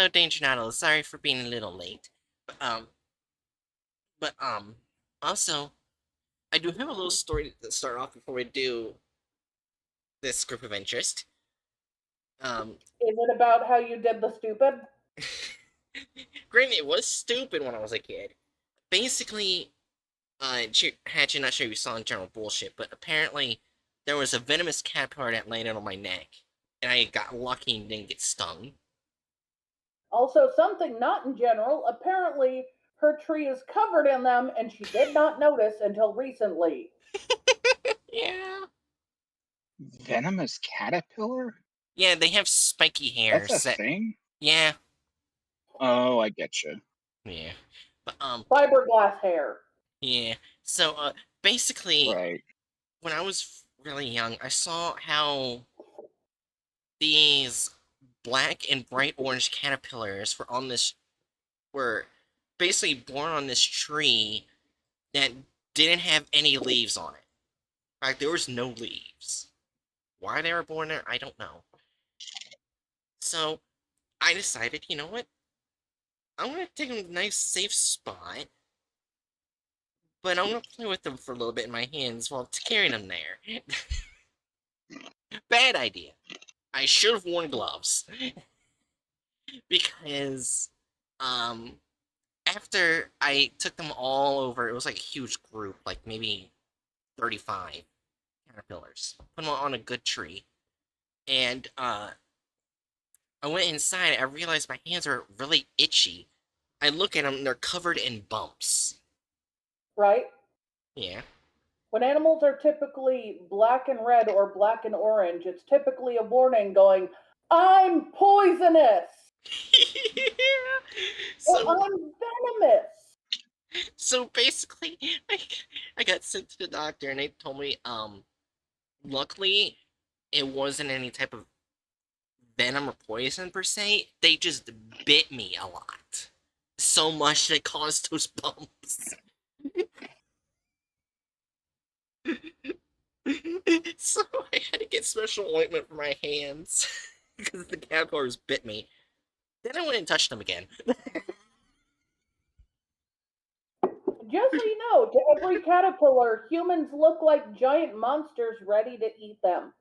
no danger, Nautilus. Sorry for being a little late. But also, I do have a little story to start off before we do this group of interest. Is it about how you did the stupid? Granted, it was stupid when I was a kid. Basically, Hatchet, not sure if you saw in general bullshit, but apparently there was a venomous caterpillar that landed on my neck, and I got lucky and didn't get stung. Also, something not in general. Apparently, her tree is covered in them, and she did not notice until recently. Yeah. Venomous caterpillar? Yeah, they have spiky hair. That's a thing? Yeah. Oh, I get you. Yeah. But, Fiberglass hair. yeah. So, basically, Right. when I was really young, I saw how these black and bright orange caterpillars were basically born on this tree that didn't have any leaves on it. Like, there was no leaves. Why they were born there, I don't know. So, I decided, you know what? I'm gonna take a nice safe spot, but I'm gonna play with them for a little bit in my hands while carrying them there. Bad idea. I should have worn gloves. Because, um, after I took them all over, it was like a huge group, like maybe 35 caterpillars. Put them on a good tree. And, I went inside, I realized my hands are really itchy. I look at them, they're covered in bumps. Right? Yeah. When animals are typically black and red or black and orange, it's typically a warning going, I'm poisonous! Or So, I'm venomous! so basically, I got sent to the doctor and they told me, luckily, it wasn't any type of venom or poison per se. They just bit me a lot. So much that it caused those bumps. So I had to get special ointment for my hands because the caterpillars bit me. Then I went and touched them again. Just so you know, to every caterpillar, humans look like giant monsters ready to eat them.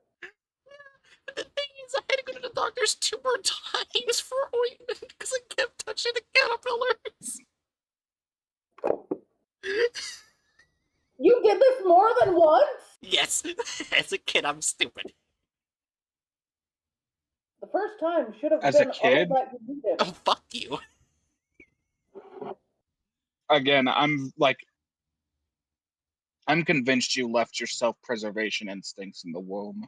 But the thing is, I had to go to the doctors 2 more times for ointment because I kept touching the caterpillars. You did this more than once? Yes, as a kid, I'm stupid. The first time should have As a been all kid? that you needed. Oh, fuck you. Again, I'm convinced you left your self-preservation instincts in the womb.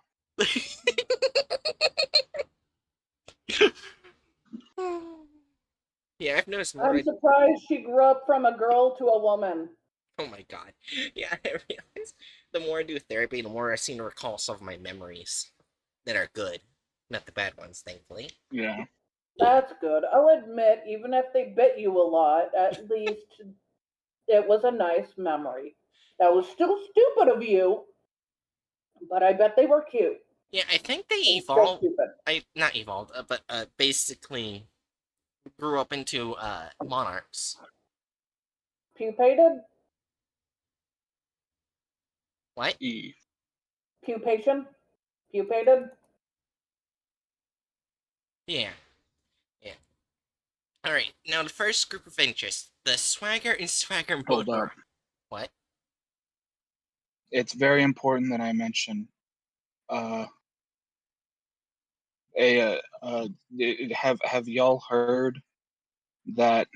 Yeah, I've noticed more. I'm surprised she grew up from a girl to a woman. Oh my god. Yeah, I realize the more I do therapy, the more I seem to recall some of my memories that are good. Not the bad ones, thankfully. Yeah. That's good. I'll admit, even if they bit you a lot, at least it was a nice memory. That was still stupid of you, but I bet they were cute. Yeah, I think they And still evolved. stupid. Not evolved, but basically grew up into monarchs. Pupated? What? E. Pupation? Pupated? Yeah. Yeah. Alright, now the first group of interest. The Swagger and Swagger Hold motor. up. What? It's very important that I mention have y'all heard that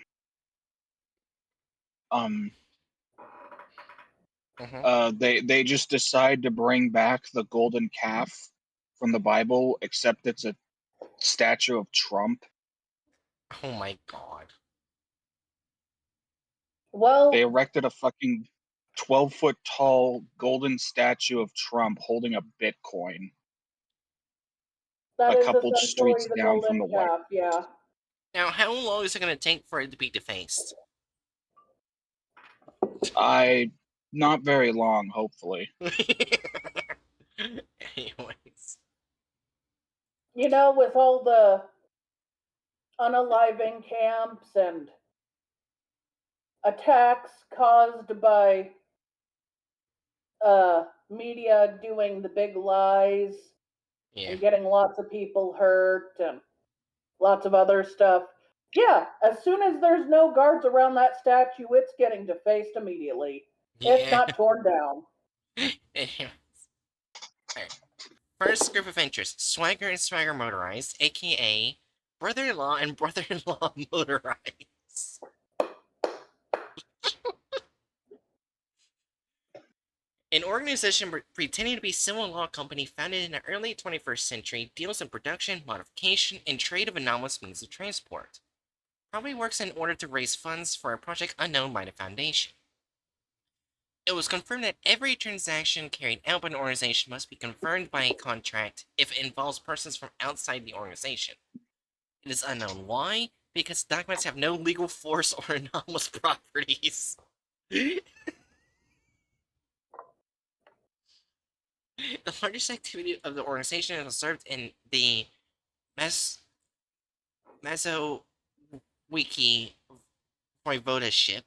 they just decide to bring back the golden calf from the Bible, except it's a statue of Trump. Oh my god. Well, They erected a fucking 12-foot tall golden statue of Trump holding a Bitcoin that a is couple essentially streets the down from golden the White calf, yeah. Now, how long is it going to take for it to be defaced? Not very long, hopefully. Anyways. You know, with all the unaliving camps and attacks caused by media doing the big lies Yeah. and getting lots of people hurt and lots of other stuff. Yeah, as soon as there's no guards around that statue, it's getting defaced immediately, if Yeah. not torn down. Alright. First group of interests: Swagger and Swagger Motorized, aka brother-in-law and brother-in-law motorized. An organization pretending to be a civil law company founded in the early 21st century deals in production, modification, and trade of anomalous means of transport. Probably works in order to raise funds for a project unknown by the Foundation. It was confirmed that every transaction carried out by an organization must be confirmed by a contract if it involves persons from outside the organization. It is unknown why, because documents have no legal force or anomalous properties. The largest activity of the organization is observed in the Mezowiki voivodeship,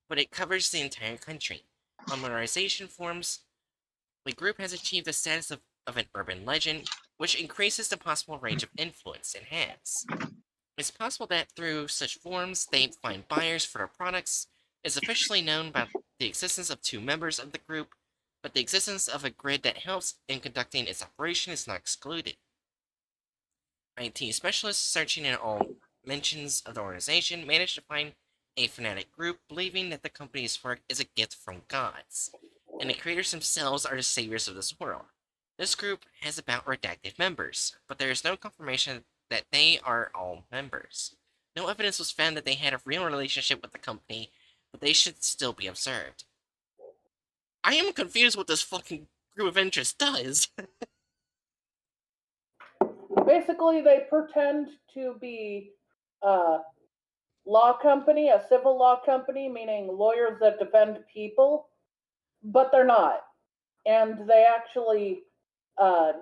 but it covers the entire country. On modernization forms, the group has achieved the status of an urban legend, which increases the possible range of influence it has. It's possible that through such forms, they find buyers for their products. It's officially known about the existence of 2 members of the group, but the existence of a grid that helps in conducting its operation is not excluded. IT specialists searching in all mentions of the organization managed to find a fanatic group believing that the company's work is a gift from gods, and the creators themselves are the saviors of this world. This group has about redacted members, but there is no confirmation that they are all members. No evidence was found that they had a real relationship with the company, but they should still be observed. I am confused what this fucking group of interest does. Basically, they pretend to be a law company, a civil law company, meaning lawyers that defend people, but they're not. And they actually uh,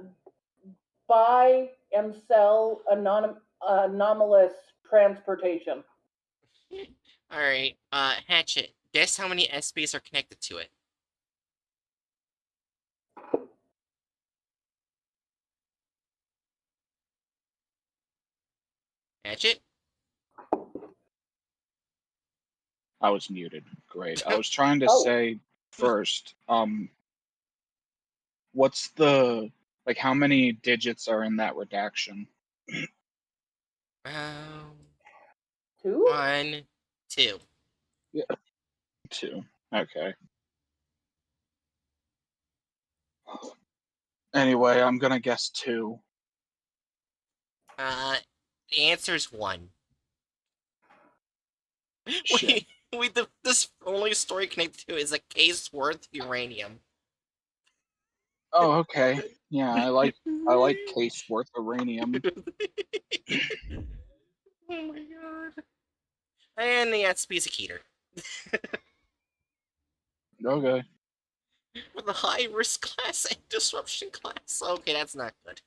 buy and sell anomalous transportation. Alright, Hatchet, guess how many SPs are connected to it? Hatchet? I was muted. Great. I was trying to Oh. say first, what's the like how many digits are in that redaction? Um, 2? 1, 2. Yeah, 2. Okay. Anyway, I'm gonna guess 2. The answer's 1. Shit. This only story connected to is a case worth uranium. Oh, okay. Yeah, I like case worth uranium. Oh my god. And the SP's a Keter. Okay. With a high risk class and disruption class. Okay, that's not good.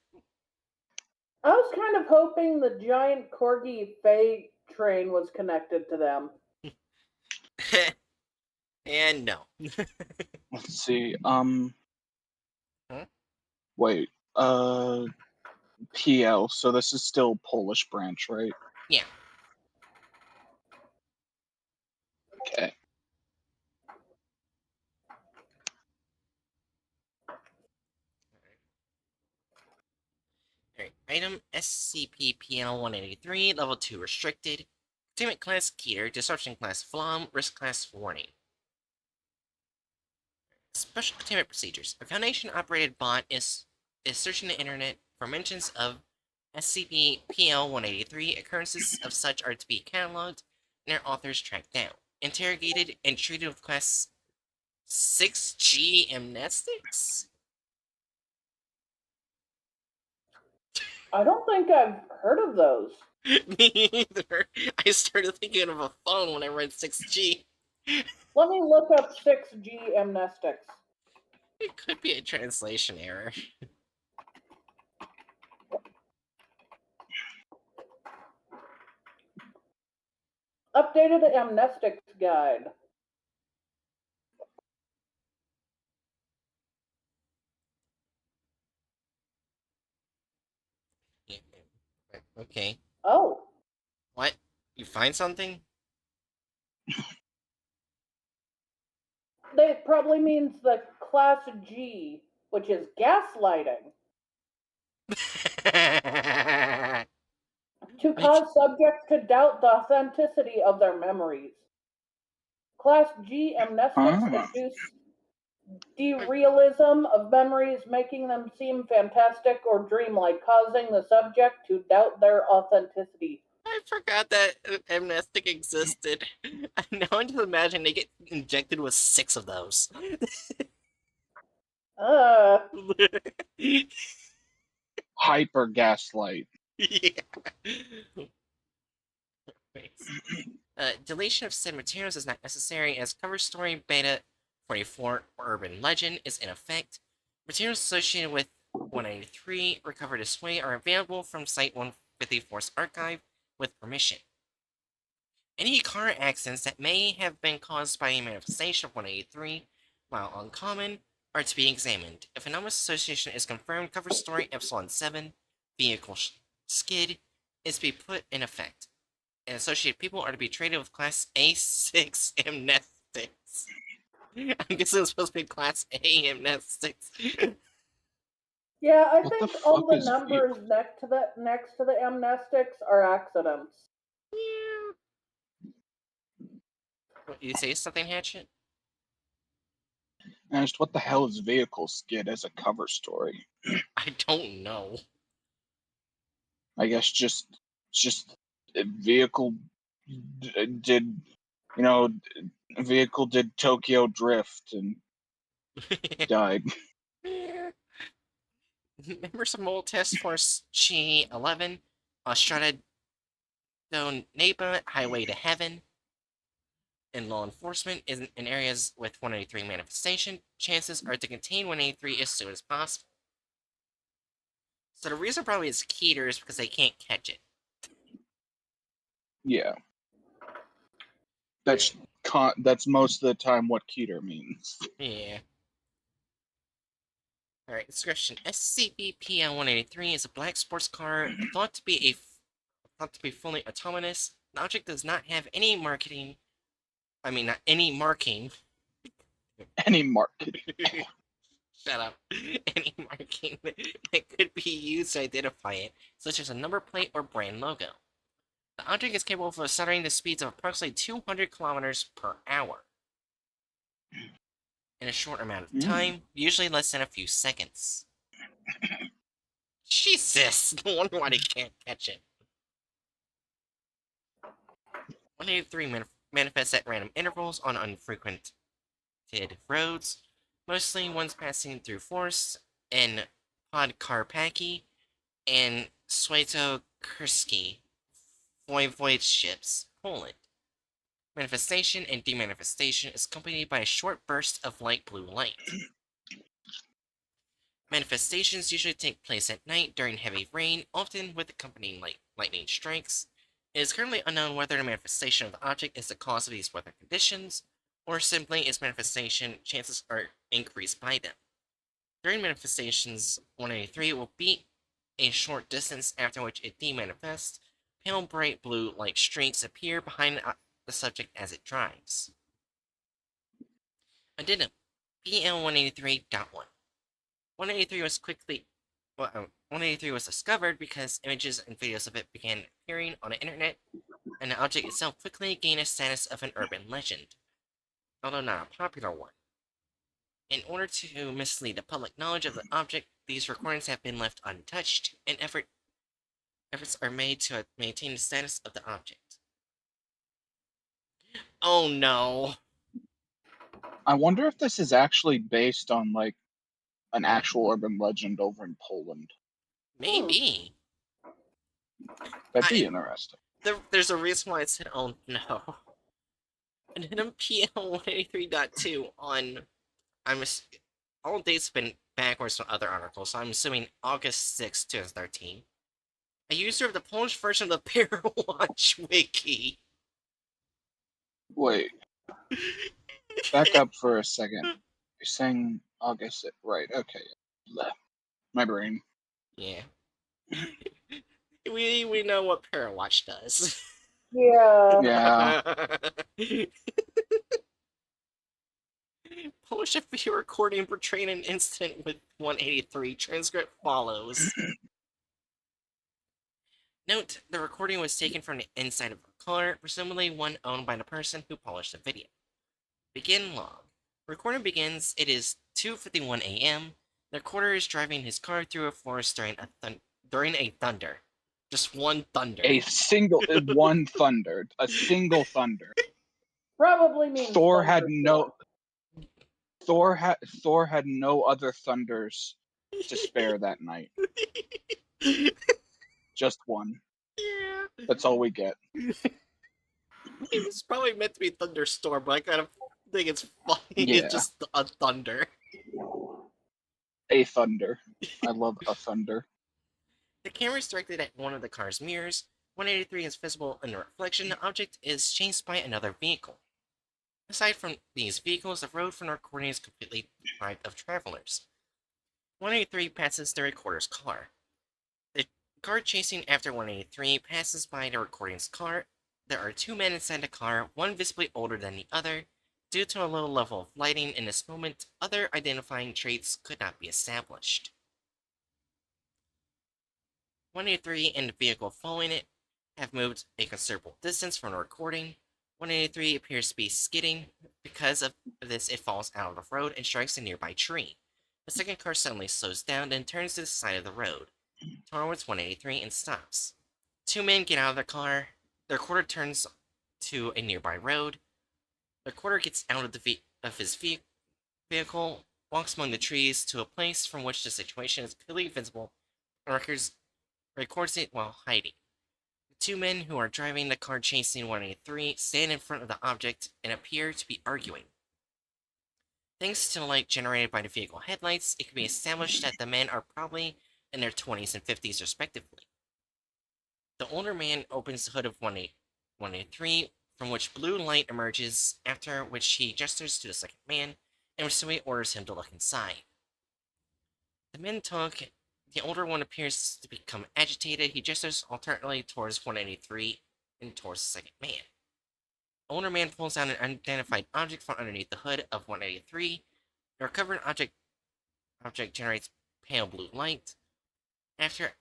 I was kind of hoping the giant corgi Faye train was connected to them. And no. Let's see. Huh? Wait. PL. So this is still Polish branch, right? Yeah. Okay. Alright. Item SCP-PL-183, Level 2 Restricted. Containment Class Keter, Disruption Class Flom, Risk Class Warning. Special Containment Procedures. A Foundation-operated bot is searching the internet for mentions of SCP-PL-183. Occurrences of such are to be cataloged and their authors tracked down, interrogated, and treated with Class 6G amnestics? I don't think I've heard of those. Me either. I started thinking of a phone when I read 6G. Let me look up 6G amnestics. It could be a translation error. Updated amnestics guide. Yeah. Okay. Oh, What? You find something? that probably means the class G, which is gaslighting, to Which- cause subjects to doubt the authenticity of their memories. Class G amnestics Ah. induce derealism of memories, making them seem fantastic or dreamlike, causing the subject to doubt their authenticity. I forgot that amnestic existed. Now I just imagine they get injected with 6 of those. Uh, Hyper gaslight. Yeah. Deletion of said materials is not necessary as cover story beta 44 Urban Legend is in effect. Materials associated with 193 recovered this way are available from Site 154's archive with permission. Any car accidents that may have been caused by a manifestation of 183, while uncommon, are to be examined. If anomalous association is confirmed, cover story Epsilon 7 vehicle skid is to be put in effect, and associated people are to be treated with Class A6 amnestics. I'm guessing it's supposed to be Class A amnestics. yeah, I What the think all fuck the is numbers next to the amnestics are accidents. Yeah. What, you say something, Hatchet? asked what the hell is vehicle skid as a cover story? I don't know. I guess just a vehicle did vehicle did Tokyo drift and died. Members of Mole Task Force Chi 11, Austrada do Neighbor Highway to Heaven, and law enforcement in areas with 183 manifestation, chances are to contain 183 as soon as possible. So the reason probably is Keter is because they can't catch it. Yeah, that's that's most of the time what Keter means. Yeah. Alright, description. SCP-PL-183 is a black sports car thought to be fully autonomous. The object does not have any marketing. I mean, not any marking. Any market. Shut up. Any marking that could be used to identify it, such as a number plate or brand logo. The object is capable of accelerating the speeds of approximately 200 kilometers per hour in a short amount of time, usually less than a few seconds. Jesus! No wonder why they can't catch it. 183 manifests at random intervals on unfrequented roads, mostly ones passing through forests and Podkarpacki and Świętokrzyski voivodeships, Poland. Manifestation and demanifestation is accompanied by a short burst of light blue light. Manifestations usually take place at night during heavy rain, often with accompanying lightning strikes. It is currently unknown whether the manifestation of the object is the cause of these weather conditions, or simply its manifestation chances are increased by them. During manifestations, 183 will beat a short distance, after which it demanifests. Pale bright blue light streaks appear behind the subject as it drives. Addendum PL-183.1 183 was 183 was discovered because images and videos of it began appearing on the internet, and the object itself quickly gained a status of an urban legend, although not a popular one. In order to mislead the public knowledge of the object, these recordings have been left untouched, and efforts are made to maintain the status of the object. Oh no. I wonder if this is actually based on like an actual urban legend over in Poland. Maybe. That'd be interesting. There's a reason why I said, oh no. And then PL 183.2 on, all dates have been backwards from other articles, so I'm assuming August 6, 2013. A user of the Polish version of the Parawatch Wiki Wait, back up for a second. You're saying August, right? Okay. My brain. Yeah. We know what Parawatch does. Yeah. Yeah. Polish video recording portraying an incident with 183. Transcript follows. Note, the recording was taken from the inside of a car, presumably one owned by the person who published the video. Begin log. Recording begins. It is 2:51 a.m. The recorder is driving his car through a forest during a thunder. Just one thunder. A single one thunder. A single thunder. Probably means Thor had thunderstorm. Thor had no other thunders to spare that night. Just one. Yeah. That's all we get. It was probably meant to be a thunderstorm, but I kind of think it's funny. Yeah. It's just a thunder. A thunder. I love a thunder. The camera is directed at one of the car's mirrors. 183 is visible in the reflection. The object is chased by another vehicle. Aside from these vehicles, the road from the recording is completely deprived of travelers. 183 passes the recorder's car. The car chasing after 183 passes by the recording's car. There are two men inside the car, one visibly older than the other. Due to a low level of lighting in this moment, other identifying traits could not be established. 183 and the vehicle following it have moved a considerable distance from the recording. 183 appears to be skidding. Because of this, it falls out of the road and strikes a nearby tree. The second car suddenly slows down, then turns to the side of the road towards 183 and stops. Two men get out of the car. The recorder turns to a nearby road. The recorder gets out of his vehicle, walks among the trees to a place from which the situation is clearly visible, and records it while hiding. The two men who are driving the car chasing 183 stand in front of the object and appear to be arguing. Thanks to the light generated by the vehicle headlights, it can be established that the men are probably in their 20s and 50s respectively. The older man opens the hood of 183, from which blue light emerges, after which he gestures to the second man, and Risui orders him to look inside. The men talk. The older one appears to become agitated. He gestures alternately towards 183 and towards the second man. The older man pulls out an unidentified object from underneath the hood of 183. The recovered object generates pale blue light. After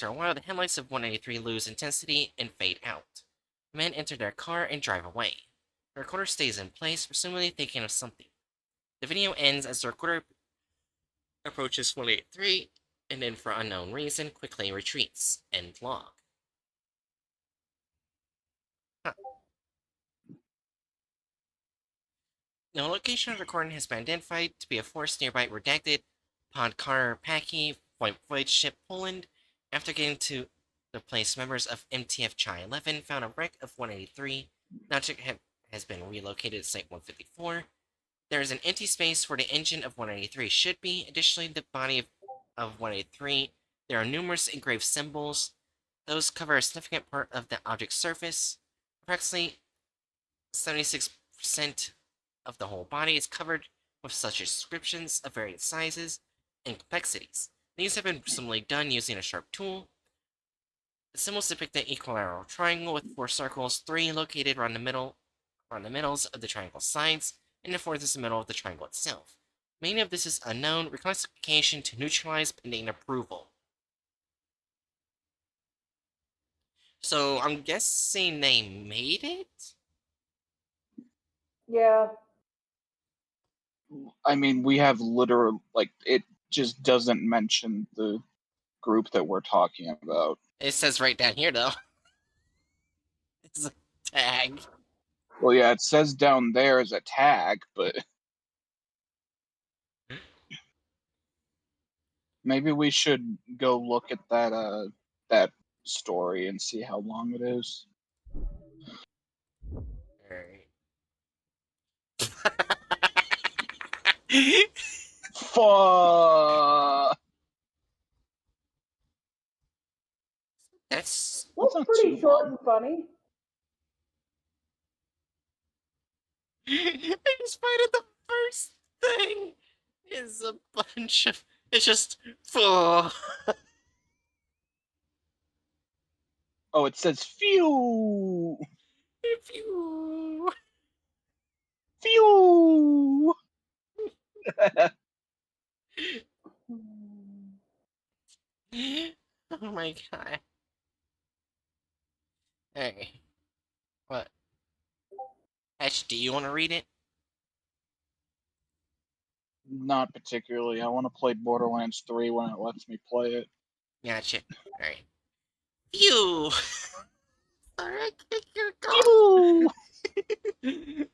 a while, the headlights of 183 lose intensity and fade out. The men enter their car and drive away. The recorder stays in place, presumably thinking of something. The video ends as the recorder approaches 183, and then for unknown reason, quickly retreats. End log. Huh. The location of the recording has been identified to be a forest nearby redacted Podkarpacki void ship, Poland. After getting to the place, members of MTF Chi 11 found a wreck of 183. The object has been relocated to Site 154. There is an empty space where the engine of 183 should be. Additionally, the body of 183, there are numerous engraved symbols. Those cover a significant part of the object's surface. Approximately 76% of the whole body is covered with such inscriptions of various sizes and complexities. These have been presumably done using a sharp tool. The symbols depict an equilateral triangle with 4 circles, 3 located around the middles of the triangle sides, and the 4th is the middle of the triangle itself. Many of this is unknown, reclassification to neutralize pending approval. So I'm guessing they made it? Yeah. I mean, we have literal, like, it just doesn't mention the group that we're talking about. It says right down here, though. It's a tag. Well, yeah, it says down there as a tag, but maybe we should go look at that story and see how long it is. Alright. Fuck. That's Looks not pretty too short long. and funny. I just find it the first thing is a bunch of. It's just. Oh, Oh, it says phew, if you. phew. Oh my god. Hey, what? Ash, do you want to read it? Not particularly. I want to play Borderlands 3 when it lets me play it. Gotcha. Alright. Phew! Sorry, I kicked your Phew.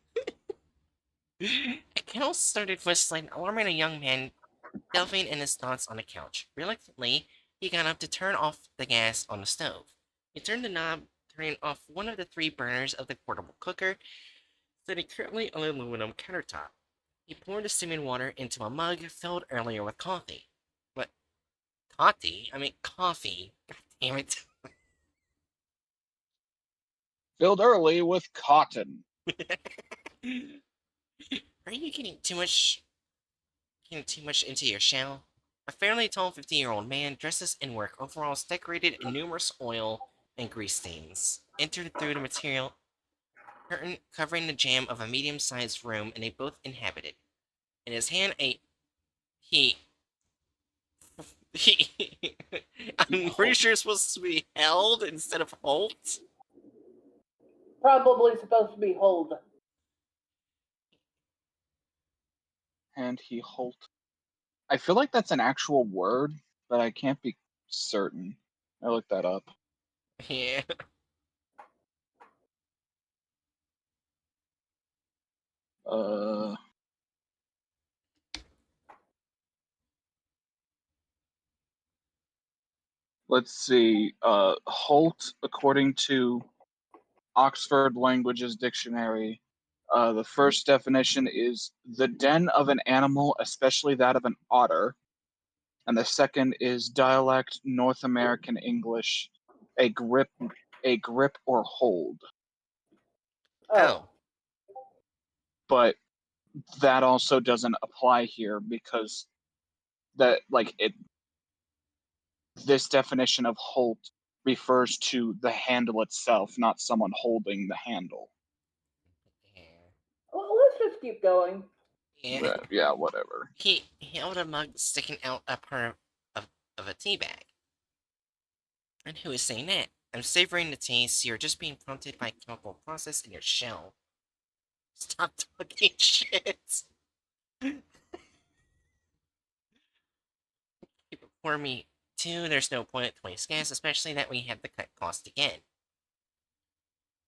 A kettle started whistling, alarming a young man delving in his thoughts on the couch. Reluctantly, he got up to turn off the gas on the stove. He turned the knob, turning off one of the three burners of the portable cooker, sitting currently on the aluminum countertop. He poured the steaming water into a mug filled earlier with coffee. What? Coffee? I mean, coffee. God damn it. Filled early with cotton. Are you getting too much into your shell? A fairly tall 15-year-old man, dresses in work overalls decorated in numerous oil and grease stains, entered through the material curtain covering the jamb of a medium-sized room they both inhabited. In his hand, he. he I'm pretty sure it's supposed to be held instead of Holt. Probably supposed to be hold. And he halt. I feel like that's an actual word, but I can't be certain. I looked that up. Yeah. Uh, let's see. Halt, according to Oxford Languages Dictionary, the first definition is the den of an animal, especially that of an otter. And the second is dialect North American English, a grip, or hold. Oh. Oh. But that also doesn't apply here because that like it this definition of halt refers to the handle itself, not someone holding the handle. Yeah. Well, let's just keep going. Yeah. Yeah, whatever. He held a mug sticking out a part of a tea bag. And who is saying that? I'm savoring the taste. You're just being prompted by a chemical process in your shell. Stop talking shit. For me, too, there's no point at 20 scans, especially that we have the cut cost again.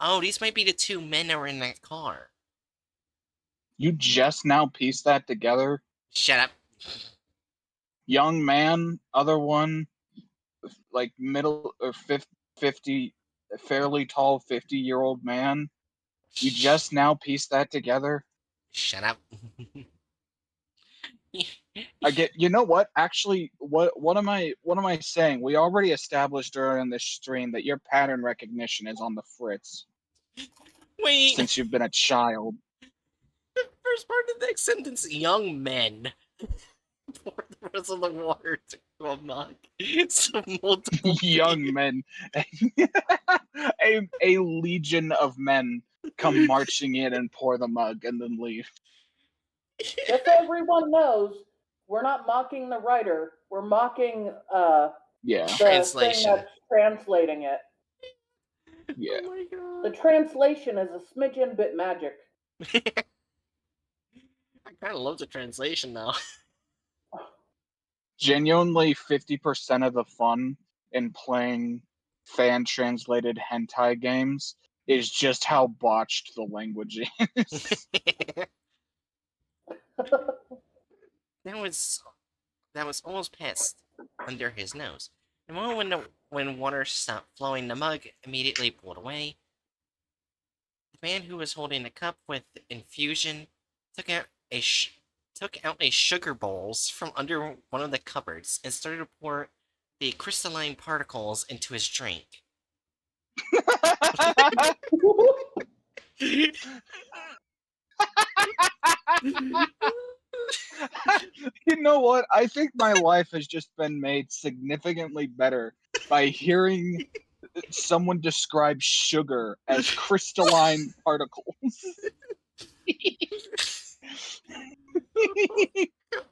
Oh, these might be the two men that were in that car. You just now pieced that together. Shut up. Young man, other one, like middle or 50, fairly tall 50-year-old man. You just now pieced that together. Shut up. I get. You know what? Actually, what am I saying? We already established during this stream that your pattern recognition is on the fritz Wait. since you've been a child. The first part of the next sentence, young men. Pour the rest of the water to a mug. So multiple Young men, a legion of men come marching in and pour the mug and then leave. Just so everyone knows, we're not mocking the writer. We're mocking Yeah, the Translation. thing that's translating it. yeah. Oh my The god. translation is a smidgen bit magic. I kind of love the translation now. Genuinely, 50% of the fun in playing fan translated hentai games is just how botched the language is. that was that was almost passed under his nose. The moment when water stopped flowing, the mug immediately pulled away. The man who was holding the cup with infusion took out a sugar bowls from under one of the cupboards and started to pour the crystalline particles into his drink. You know what? I think my life has just been made significantly better by hearing someone describe sugar as crystalline particles.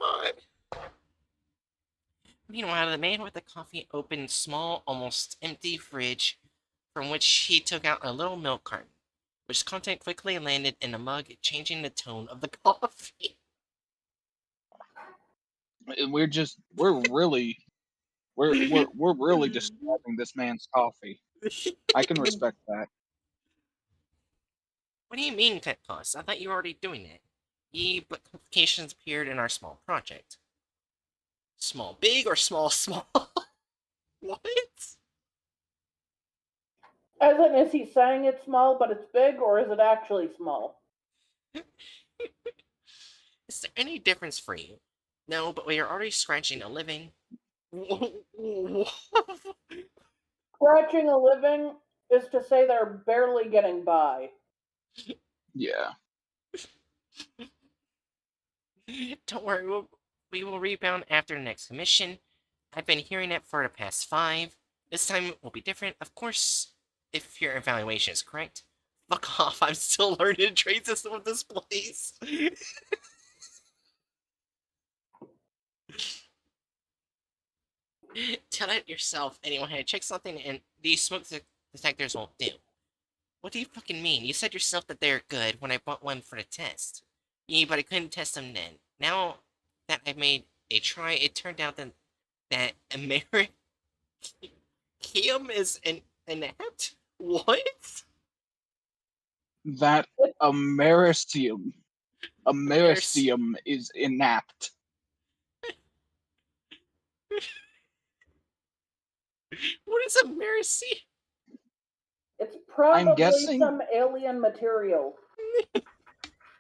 God. Meanwhile, the man with the coffee opened small, almost empty fridge from which he took out a little milk carton, which content quickly landed in a mug, changing the tone of the coffee. We're really describing this man's coffee. I can respect that. What do you mean cut costs? I thought you were already doing it. But complications appeared in our small project. Small big or small small? What? As in, is he saying it's small but it's big, or is it actually small? Is there any difference for you? No, but we are already scratching a living. Scratching a living is to say they're barely getting by. Yeah. Don't worry, we will rebound after the next commission. I've been hearing it for the past 5. This time will be different, of course, if your evaluation is correct. Fuck off, I'm still learning the trade system of this place. Tell it yourself, anyone had to check something and these smoke detectors won't do. What do you fucking mean? You said yourself that they're good when I bought one for the test. Yeah, but I couldn't test them then. Now that I made a try, it turned out that Americium is an inept? What? That Americium Americium. Americium is inapt. What is Americium? It's I'm probably guessing some alien material.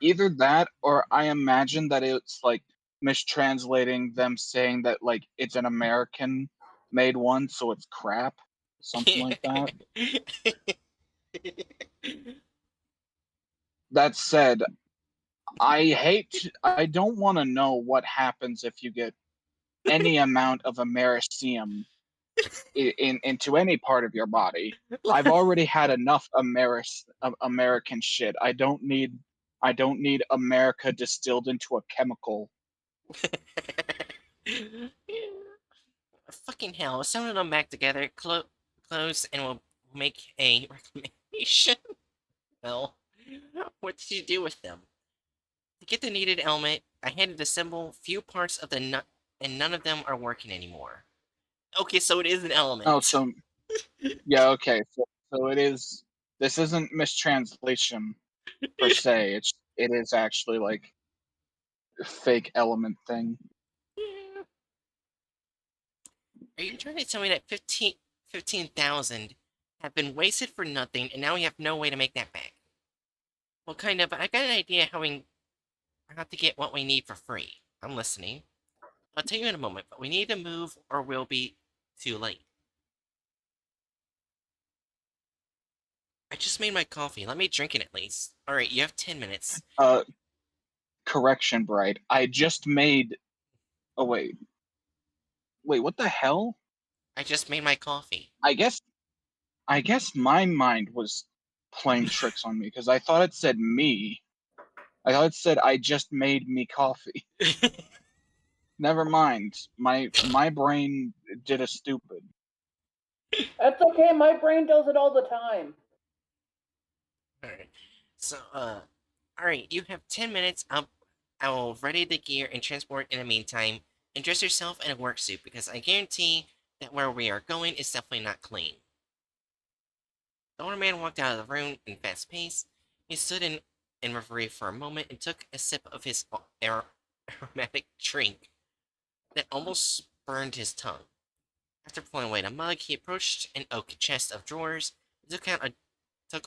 either that or I imagine that it's like mistranslating them saying that like it's an American made one, so it's crap. Something like that. That said, I don't want to know what happens if you get any amount of Americium into any part of your body. I've already had enough American shit. I don't need America distilled into a chemical. Fucking hell, summon them back together, close, and we'll make a recommendation. Well, what did you do with them? To get the needed element, I had to disassemble few parts of the nut, and none of them are working anymore. Okay, so it is an element. Oh, so yeah, okay. So it is. This isn't mistranslation per se. It is actually like a fake element thing. Are you trying to tell me that 15,000 have been wasted for nothing, and now we have no way to make that back? Well, kind of, but I got an idea how to get what we need for free. I'm listening. I'll tell you in a moment, but we need to move or we'll be too late. I just made my coffee. Let me drink it at least. Alright, you have 10 minutes. Correction, Bright. I just made. Oh wait. What the hell? I just made my coffee. I guess. I guess my mind was playing tricks on me because I thought it said me. I thought it said I just made me coffee. Never mind. My brain did a stupid. That's okay, my brain does it all the time. Alright. So, alright, you have 10 minutes. I will ready the gear and transport in the meantime. And dress yourself in a work suit because I guarantee that where we are going is definitely not clean. The older man walked out of the room in fast pace. He stood in reverie for a moment and took a sip of his aromatic drink that almost burned his tongue. After pulling away the mug, he approached an oak chest of drawers, took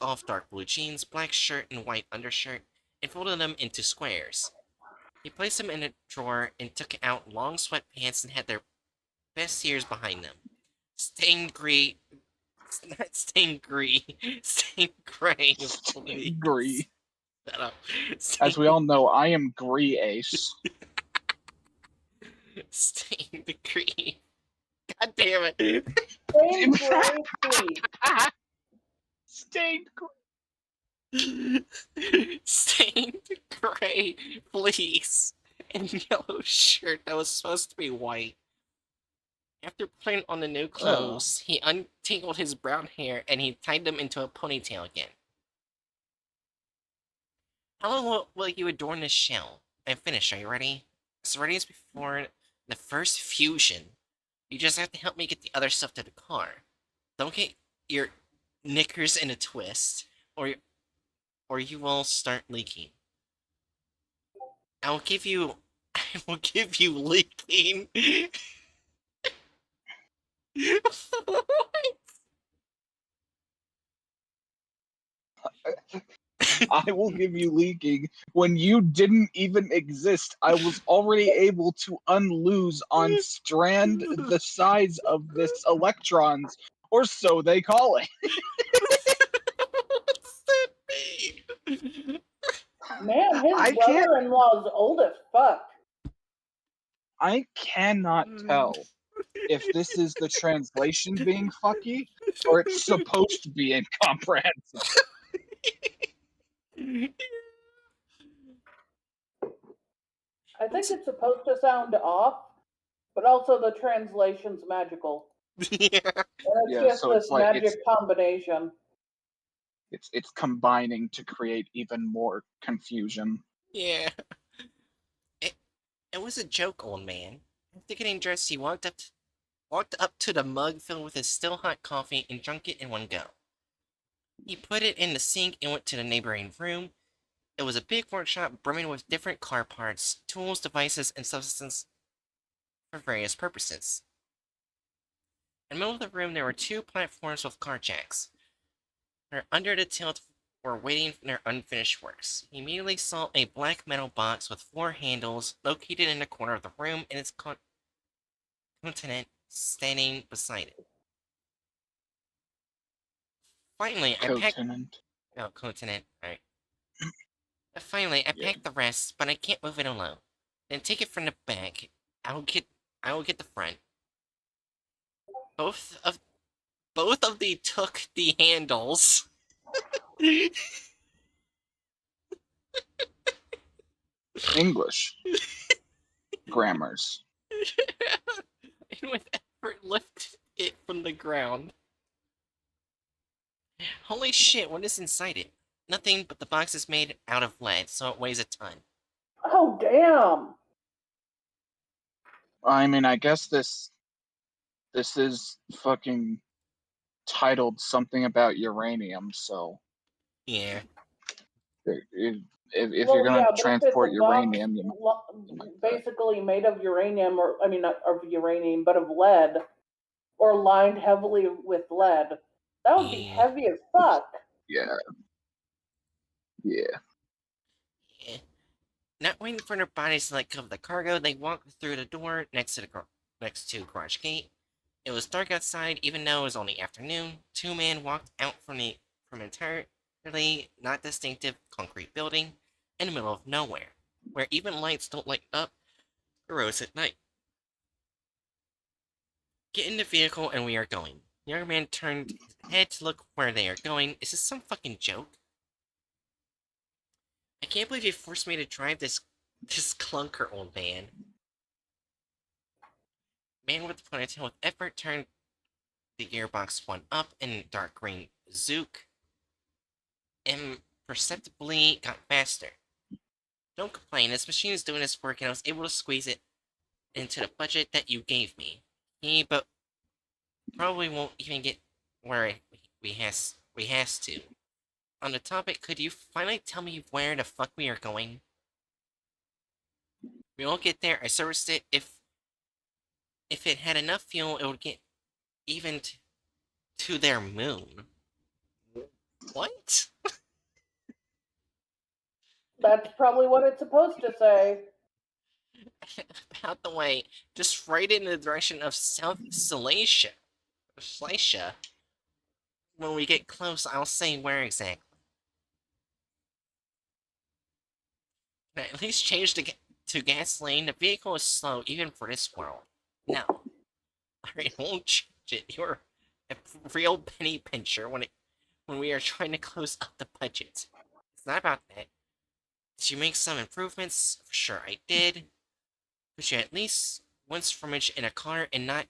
off dark blue jeans, black shirt, and white undershirt, and folded them into squares. He placed them in a drawer and took out long sweatpants and had their best years behind them. Stained gray, not stained gray, stained gray, please. Agree. Shut up. As we all know, I am Gree Ace. Stain the green. God damn it. Same gray fleece. Stained Stained gray fleece and yellow shirt that was supposed to be white. After putting on the new clothes, he untangled his brown hair and he tied them into a ponytail again. How long will you adorn this shell? I'm finished, are you ready? As ready as before the first fusion. You just have to help me get the other stuff to the car. Don't get your knickers in a twist, or you will start leaking. I will give you leaking. I will give you leaking. When you didn't even exist, I was already able to unloose on strand the size of this electrons, or so they call it. What's that mean? Man, his I can't. brother-in-law's old as fuck. I cannot tell if this is the translation being fucky or it's supposed to be incomprehensible. I think it's supposed to sound off, but also the translation's magical. Yeah. And it's Yeah, just so this it's like magic combination. it's combining to create even more confusion. Yeah. It was a joke, old man. After getting dressed, he walked up to the mug filled with his still hot coffee and drank it in one go. He put it in the sink and went to the neighboring room. It was a big workshop brimming with different car parts, tools, devices, and substances for various purposes. In the middle of the room, there were two platforms with car jacks. Under the tilt were waiting for their unfinished works. He immediately saw a black metal box with four handles located in the corner of the room and its continent standing beside it. Finally, I packed. Cotenant. Oh, continent. Alright. Finally, I Yeah. packed the rest, but I can't move it alone. Then take it from the back. I will get the front. Both of the took the handles. English. Grammars. And with effort lifted it from the ground. Holy shit, what is inside it? Nothing, but the box is made out of lead, so it weighs a ton. Oh, damn. I mean, I guess this is fucking titled something about uranium, so Yeah. if you're Well, gonna yeah, but if it's a transport box uranium, you might basically made of uranium, or I mean, not of uranium, but of lead, or lined heavily with lead, that would be Yeah. heavy as fuck. yeah, yeah. Yeah. Not waiting for their bodies to let go of the cargo, they walked through the door next to garage gate. It was dark outside, even though it was only afternoon. Two men walked out from an entirely not distinctive concrete building in the middle of nowhere, where even lights don't light up the roads at night. Get in the vehicle and we are going. The young man turned his head to look where they are going. Is this some fucking joke? I can't believe you forced me to drive this clunker, old man. Man with the ponytail with effort turned the gearbox one up in dark green Zook imperceptibly got faster. Don't complain, this machine is doing its work and I was able to squeeze it into the budget that you gave me. But probably won't even get where we has to. On the topic, could you finally tell me where the fuck we are going? We won't get there. I serviced it. If it had enough fuel, it would get even to their moon. What? That's probably what it's supposed to say. Out the way, just right in the direction of South Silesia. Silesia. When we get close, I'll say where exactly. At least change to gasoline. The vehicle is slow even for this world. No, I won't change it. You're a real penny pincher when we are trying to close up the budget. It's not about that. Did you make some improvements? For sure I did. But you at least once rummage in a car and not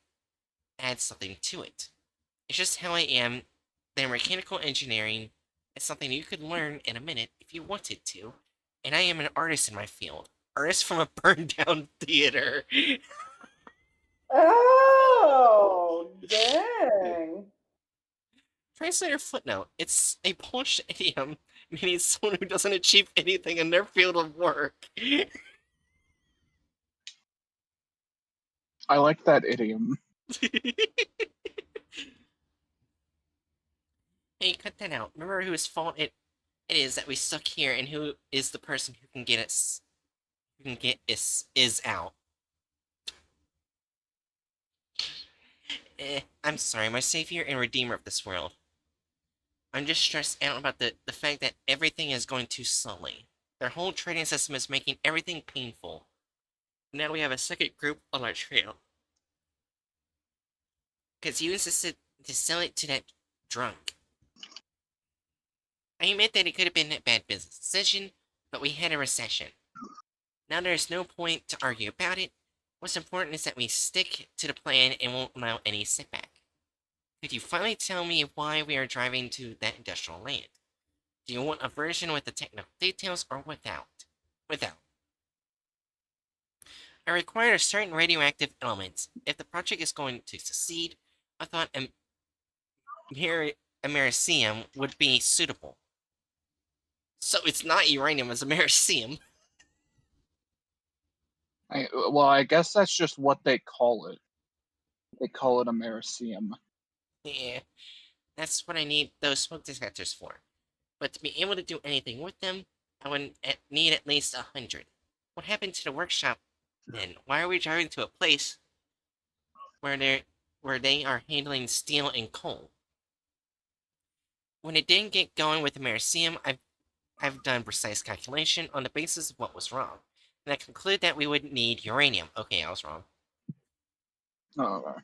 add something to it. It's just how I am. The mechanical engineering is something you could learn in a minute if you wanted to. And I am an artist in my field. Artist from a burned down theater. Oh, dang. Translator footnote. It's a Polish idiom meaning someone who doesn't achieve anything in their field of work. I like that idiom. Hey, cut that out. Remember whose fault it is that we stuck here and who is the person who can get us is out. I'm sorry, my savior and redeemer of this world. I'm just stressed out about the fact that everything is going too slowly. Their whole trading system is making everything painful. Now we have a second group on our trail. Because you insisted to sell it to that drunk. I admit that it could have been a bad business decision, but we had a recession. Now there's no point to argue about it. What's important is that we stick to the plan and won't allow any setback. Could you finally tell me why we are driving to that industrial land? Do you want a version with the technical details or without? Without. I require a certain radioactive elements. If the project is going to succeed, I thought americium would be suitable. So it's not uranium, it's americium. I guess that's just what they call it. They call it americium. Yeah, that's what I need those smoke detectors for. But to be able to do anything with them, I would need at least 100. What happened to the workshop then? Why are we driving to a place where they are handling steel and coal? When it didn't get going with the Americium, I've done precise calculation on the basis of what was wrong, and I concluded that we would need uranium. Okay, I was wrong. Oh,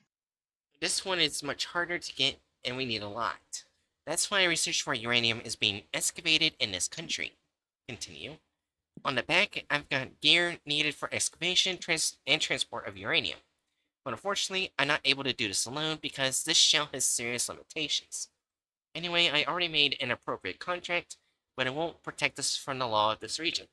This one is much harder to get, and we need a lot. That's why research for uranium is being excavated in this country. Continue. On the back, I've got gear needed for excavation and transport of uranium. But unfortunately, I'm not able to do this alone because this shell has serious limitations. Anyway, I already made an appropriate contract, but it won't protect us from the law of this region.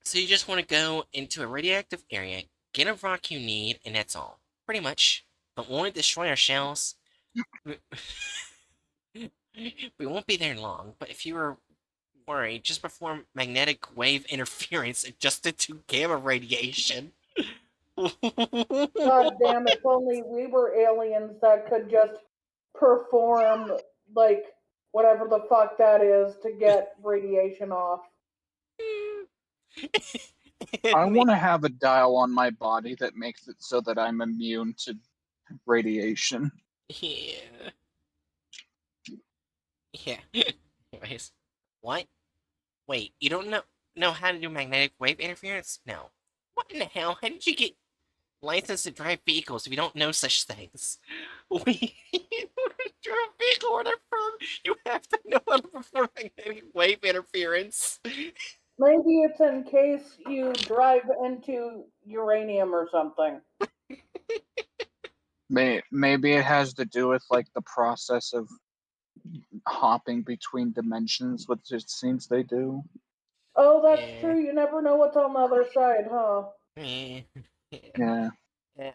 So you just want to go into a radioactive area, get a rock you need, and that's all. Pretty much. But won't it destroy our shells? We won't be there long, but if you were worried, just perform magnetic wave interference adjusted to gamma radiation. God damn, if only we were aliens that could just perform, like, whatever the fuck that is to get radiation off. I want to have a dial on my body that makes it so that I'm immune to radiation. Yeah. Yeah. Anyways. What? Wait, you don't know how to do magnetic wave interference? No. What in the hell? How did you get licensed to drive vehicles if you don't know such things? We drive a vehicle where they're from. You have to know how to perform magnetic wave interference. Maybe it's in case you drive into uranium or something. Maybe it has to do with like the process of hopping between dimensions, which it seems they do. Oh, that's Yeah. true. You never know what's on the other side, huh? Yeah. Yeah. Yeah.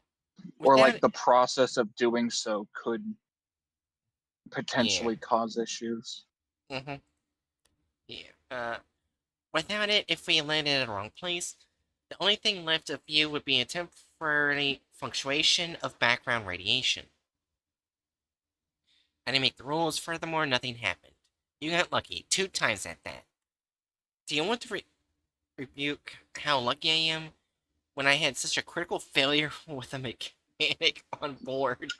Or Without like it, the process of doing so could yeah. potentially cause issues. Mhm. Yeah. Without it, if we landed in the wrong place, the only thing left of you would be a temporary fluctuation of background radiation. I didn't make the rules. Furthermore, nothing happened. You got lucky 2 times at that. Do you want to rebuke how lucky I am when I had such a critical failure with a mechanic on board?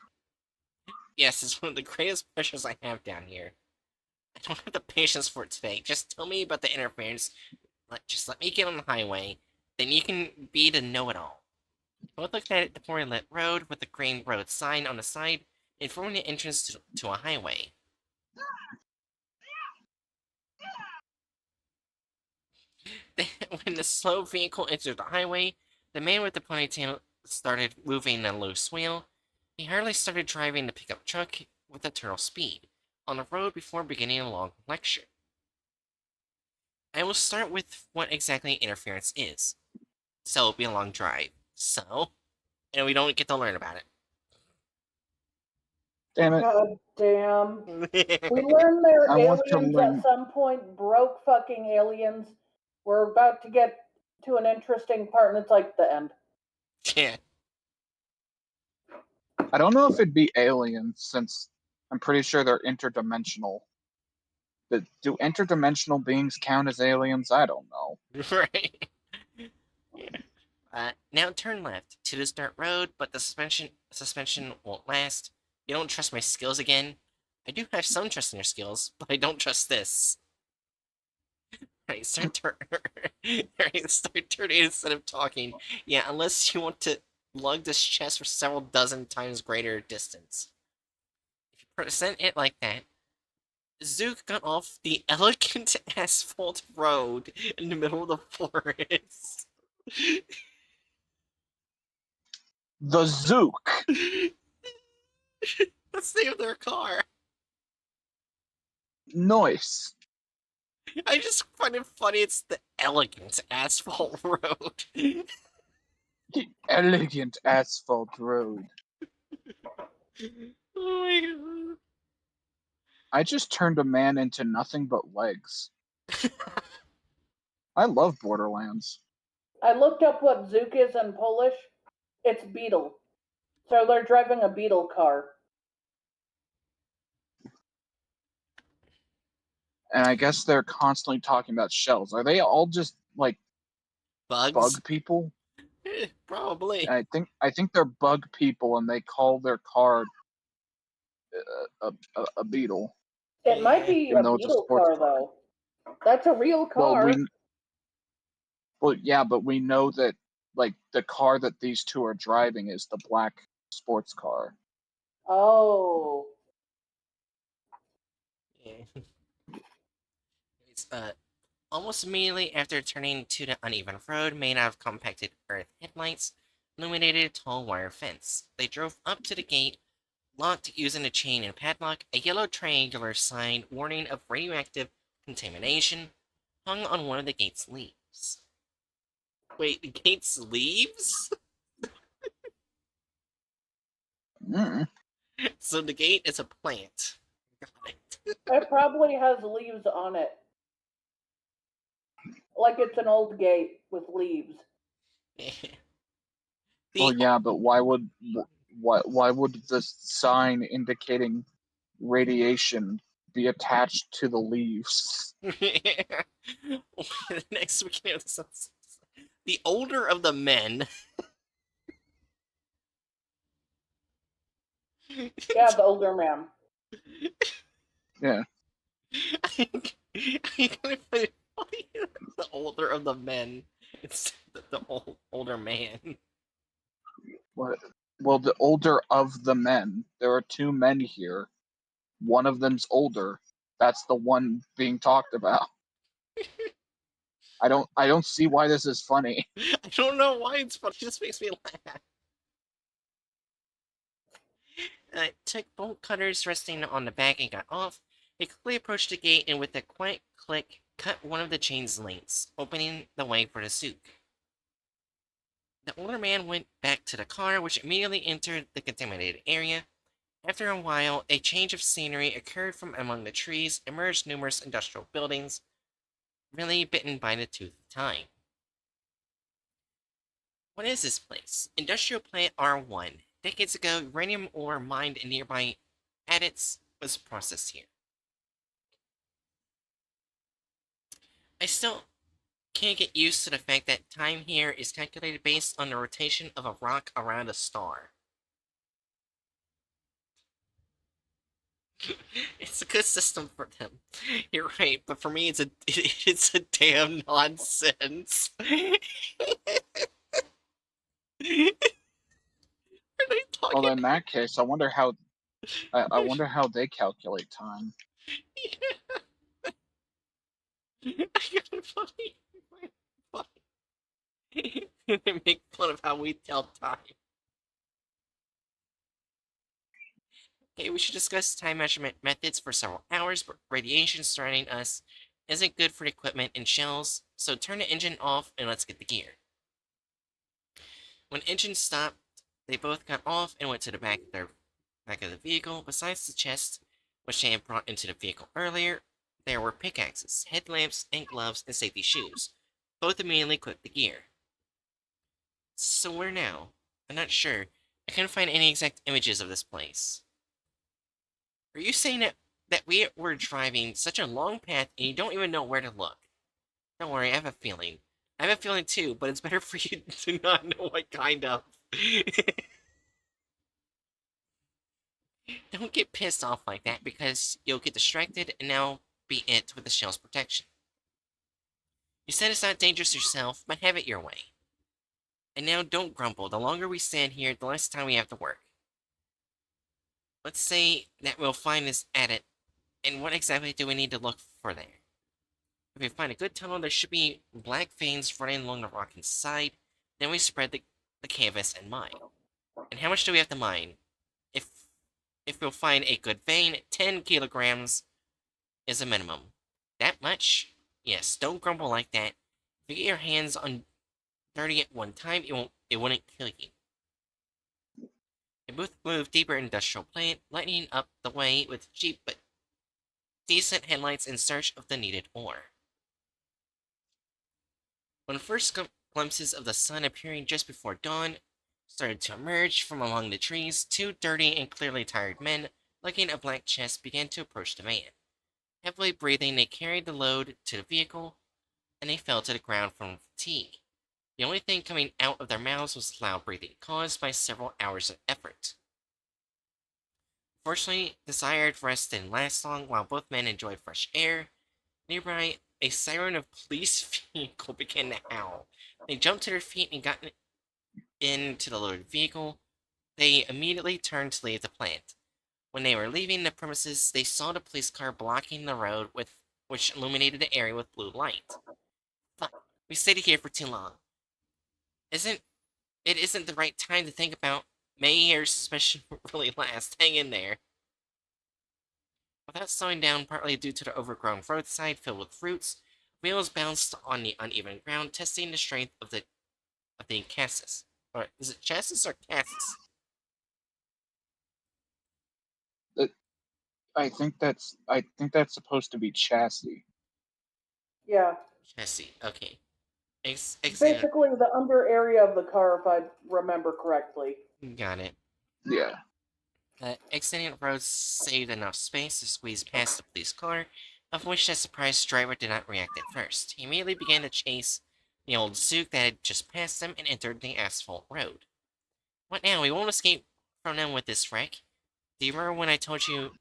Yes, it's one of the greatest pleasures I have down here. I don't have the patience for it today. Just tell me about the interference. Just let me get on the highway. Then you can be the know-it-all. Both looked at the poorly lit road with the green road sign on the side, informing the entrance to a highway. When the slow vehicle entered the highway, the man with the ponytail started moving a loose wheel. He hardly started driving the pickup truck with a turtle speed on the road before beginning a long lecture. I will start with what exactly interference is. So it'll be a long drive. And we don't get to learn about Damn it! God damn. We it. learned they're I want to aliens learn. at some point, broke fucking aliens. We're about to get to an interesting part, and it's like the end. Yeah. I don't know if it'd be aliens, since I'm pretty sure they're interdimensional. But do interdimensional beings count as aliens? I don't know. Right. Yeah. Now turn left to this dirt road, but the suspension won't last. You don't trust my skills again? I do have some trust in your skills, but I don't trust this. Right, start turning instead of talking. Yeah, unless you want to lug this chest for several dozen times greater distance. If you present it like that, Zook got off the elegant asphalt road in the middle of the forest. The Zook. Let's name their car. Noise. I just find it funny it's the elegant asphalt road. The elegant asphalt road. Oh my I just turned a man into nothing but legs. god. I love Borderlands. I looked up what Zook is in Polish. It's beetle. So they're driving a beetle car. And I guess they're constantly talking about shells. Are they all just like Bugs? bug people? Probably. I think they're bug people, and they call their car a beetle, It might Yeah. be even a though it's a beetle sports car, car. though. That's a real Well, car. yeah, but we know that like the car that these two are driving is the black sports car. Oh. Yeah. It's almost immediately after turning to the uneven road made out of compacted earth headlights, illuminated a tall wire fence. They drove up to the gate, locked using a chain and padlock. A yellow triangular sign warning of radioactive contamination hung on one of the gate's leaves. Wait, the gate's leaves? Mm. So the gate is a plant. Got it. It probably has leaves on it. Like it's an old gate with leaves. Well, The yeah, but why would the sign indicating radiation be attached to the leaves? the next we can have this. The older of the men. Yeah, the older man. Yeah. I kind of find it funny that the older of the men. It's the older man. What? Well, the older of the men. There are two men here. One of them's older. That's the one being talked about. I don't see why this is funny. I don't know why it's funny. It just makes me laugh. I took bolt cutters resting on the back and got off. He quickly approached the gate and with a quiet click cut one of the chain's links, opening the way for the Zook. The older man went back to the car, which immediately entered the contaminated area. After a while, a change of scenery occurred. From among the trees emerged numerous industrial buildings, really bitten by the tooth of time. What is this place? Industrial Plant R1. Decades ago, uranium ore mined in nearby adits was processed here. I still can't get used to the fact that time here is calculated based on the rotation of a rock around a star. It's a good system for them. You're right, but for me, it's a damn nonsense. Are they Well, talking? in that case, I wonder how they calculate time. Funny. Funny. They make fun of how we tell time. Okay, we should discuss time measurement methods for several hours, but radiation surrounding us isn't good for the equipment and shells, so turn the engine off and let's get the gear. When engine stopped, they both got off and went to the back of the vehicle. Besides the chest, which they had brought into the vehicle earlier, there were pickaxes, headlamps, and gloves and safety shoes. Both immediately clicked the gear. So where now? I'm not sure. I couldn't find any exact images of this place. Are you saying that we were driving such a long path and you don't even know where to look? Don't worry, I have a feeling. I have a feeling too, but it's better for you to not know what kind of. Don't get pissed off like that because you'll get distracted and now be it with the shell's protection. You said it's not dangerous yourself, but have it your way. And now don't grumble. The longer we stand here, the less time we have to work. Let's say that we'll find this at it, and what exactly do we need to look for there? If we find a good tunnel, there should be black veins running along the rock inside. Then we spread the canvas and mine. And how much do we have to mine? If we'll find a good vein, 10 kilograms is a minimum. That much? Yes, don't grumble like that. If you get your hands on dirty at one time, it wouldn't kill you. They both moved deeper industrial plant, lighting up the way with cheap but decent headlights in search of the needed ore. When first glimpses of the sun appearing just before dawn started to emerge from among the trees, two dirty and clearly tired men, lugging a black chest, began to approach the van. Heavily breathing, they carried the load to the vehicle, and they fell to the ground from fatigue. The only thing coming out of their mouths was loud breathing, caused by several hours of effort. Fortunately, desired rest didn't last long. While both men enjoyed fresh air, nearby, a siren of police vehicle began to howl. They jumped to their feet and got into the loaded vehicle. They immediately turned to leave the plant. When they were leaving the premises, they saw the police car blocking the road, which illuminated the area with blue light. Fuck, we stayed here for too long. Isn't the right time to think about may your suspicion really last. Hang in there. Without slowing down, partly due to the overgrown roadside filled with fruits, wheels bounced on the uneven ground, testing the strength of the chassis. Or is it chassis or chassis? I think that's supposed to be chassis. Yeah. Chassis. Okay. Excellent. Basically, the under area of the car, if I remember correctly. Got it. Yeah. Extending roads saved enough space to squeeze past the police car, of which the surprised driver did not react at first. He immediately began to chase the old Zook that had just passed them and entered the asphalt road. What now? We won't escape from them with this wreck. Do you remember when I told you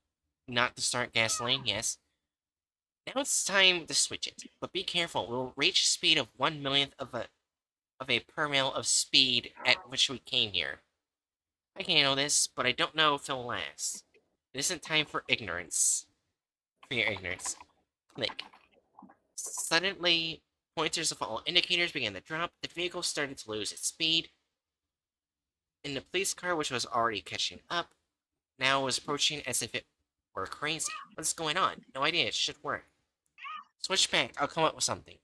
not to start gasoline? Yes. Now it's time to switch it, but be careful. We'll reach a speed of 1/1,000,000th of a per mile of speed at which we came here. I can handle this, but I don't know if it'll last. It isn't time for ignorance. For your ignorance. Click. Suddenly, pointers of all indicators began to drop. The vehicle started to lose its speed. And the police car, which was already catching up, now was approaching as if it were crazy. What's going on? No idea. It should work. Switch back. I'll come up with something.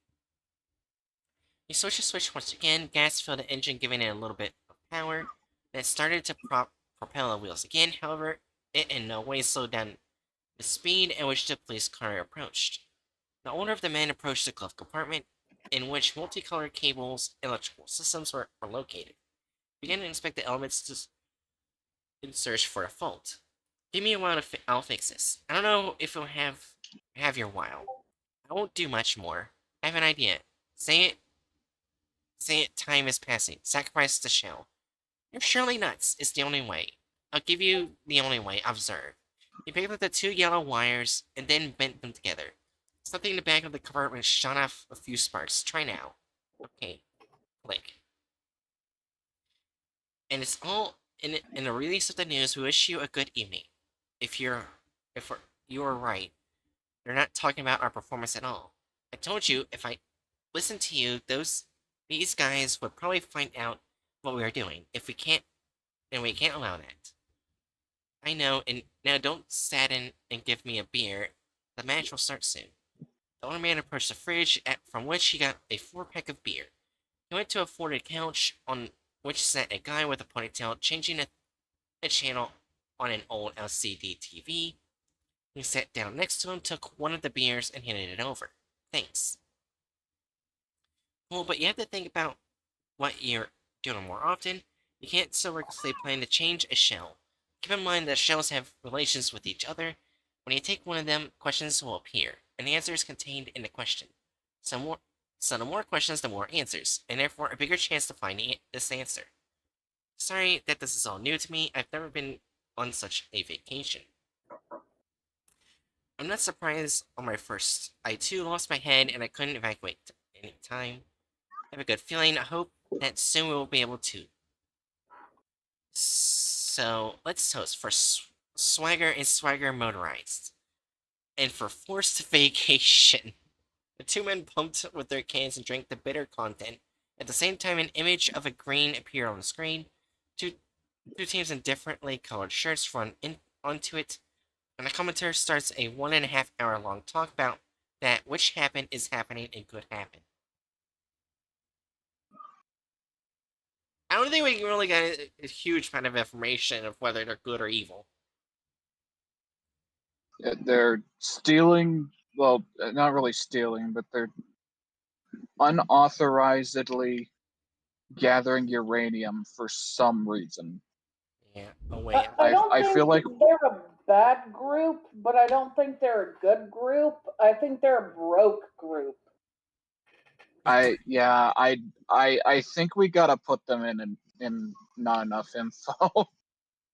You switch the switch once again. Gas filled the engine, giving it a little bit of power. Then it started to propel the wheels again. However, it in no way slowed down the speed at which the police car approached. The owner of the men approached the glove compartment, in which multicolored cables and electrical systems were located. Began to inspect the elements in search for a fault. Give me a while to I'll fix this. I don't know if you'll have your while. I won't do much more. I have an idea. Say it. Say it. Time is passing. Sacrifice the shell. You're surely nuts. It's the only way. I'll give you the only way. Observe. He picked up the 2 yellow wires and then bent them together. Something in the back of the compartment shot off a few sparks. Try now. Okay. Click. And it's all in the release of the news. We wish you a good evening. If you're if we're, you are right, they're not talking about our performance at all. I told you if I listened to you, these guys would probably find out what we are doing. If we can't, then we can't allow that. I know, and now don't sadden and give me a beer. The match will start soon. The older man approached the fridge, from which he got a 4-pack of beer. He went to a folded couch on which sat a guy with a ponytail, changing a channel on an old LCD TV. He sat down next to him, took one of the beers, and handed it over. Thanks. Well, but you have to think about what you're doing more often. You can't so recklessly plan to change a shell. Keep in mind that shells have relations with each other. When you take one of them, questions will appear, and answers contained in the question. So the more questions, the more answers, and therefore a bigger chance to find this answer. Sorry that this is all new to me. I've never been on such a vacation. I'm not surprised on my first. I too lost my head and I couldn't evacuate any time. I have a good feeling. I hope that soon we will be able to. So let's toast for Swagger and Swagger Motorized, and for forced vacation. The two men pumped with their cans and drank the bitter content. At the same time, an image of a green appeared on the screen. Two teams in differently colored shirts run onto it, and the commentator starts a 1.5 hour long talk about that which happened is happening and could happen. I don't think we really got a huge amount of information of whether they're good or evil. They're stealing, well, not really stealing, but they're unauthorizedly gathering uranium for some reason. Yeah. Oh wait. I don't I think feel like they're a bad group, but I don't think they're a good group. I think they're a broke group. I think we gotta put them in not enough info.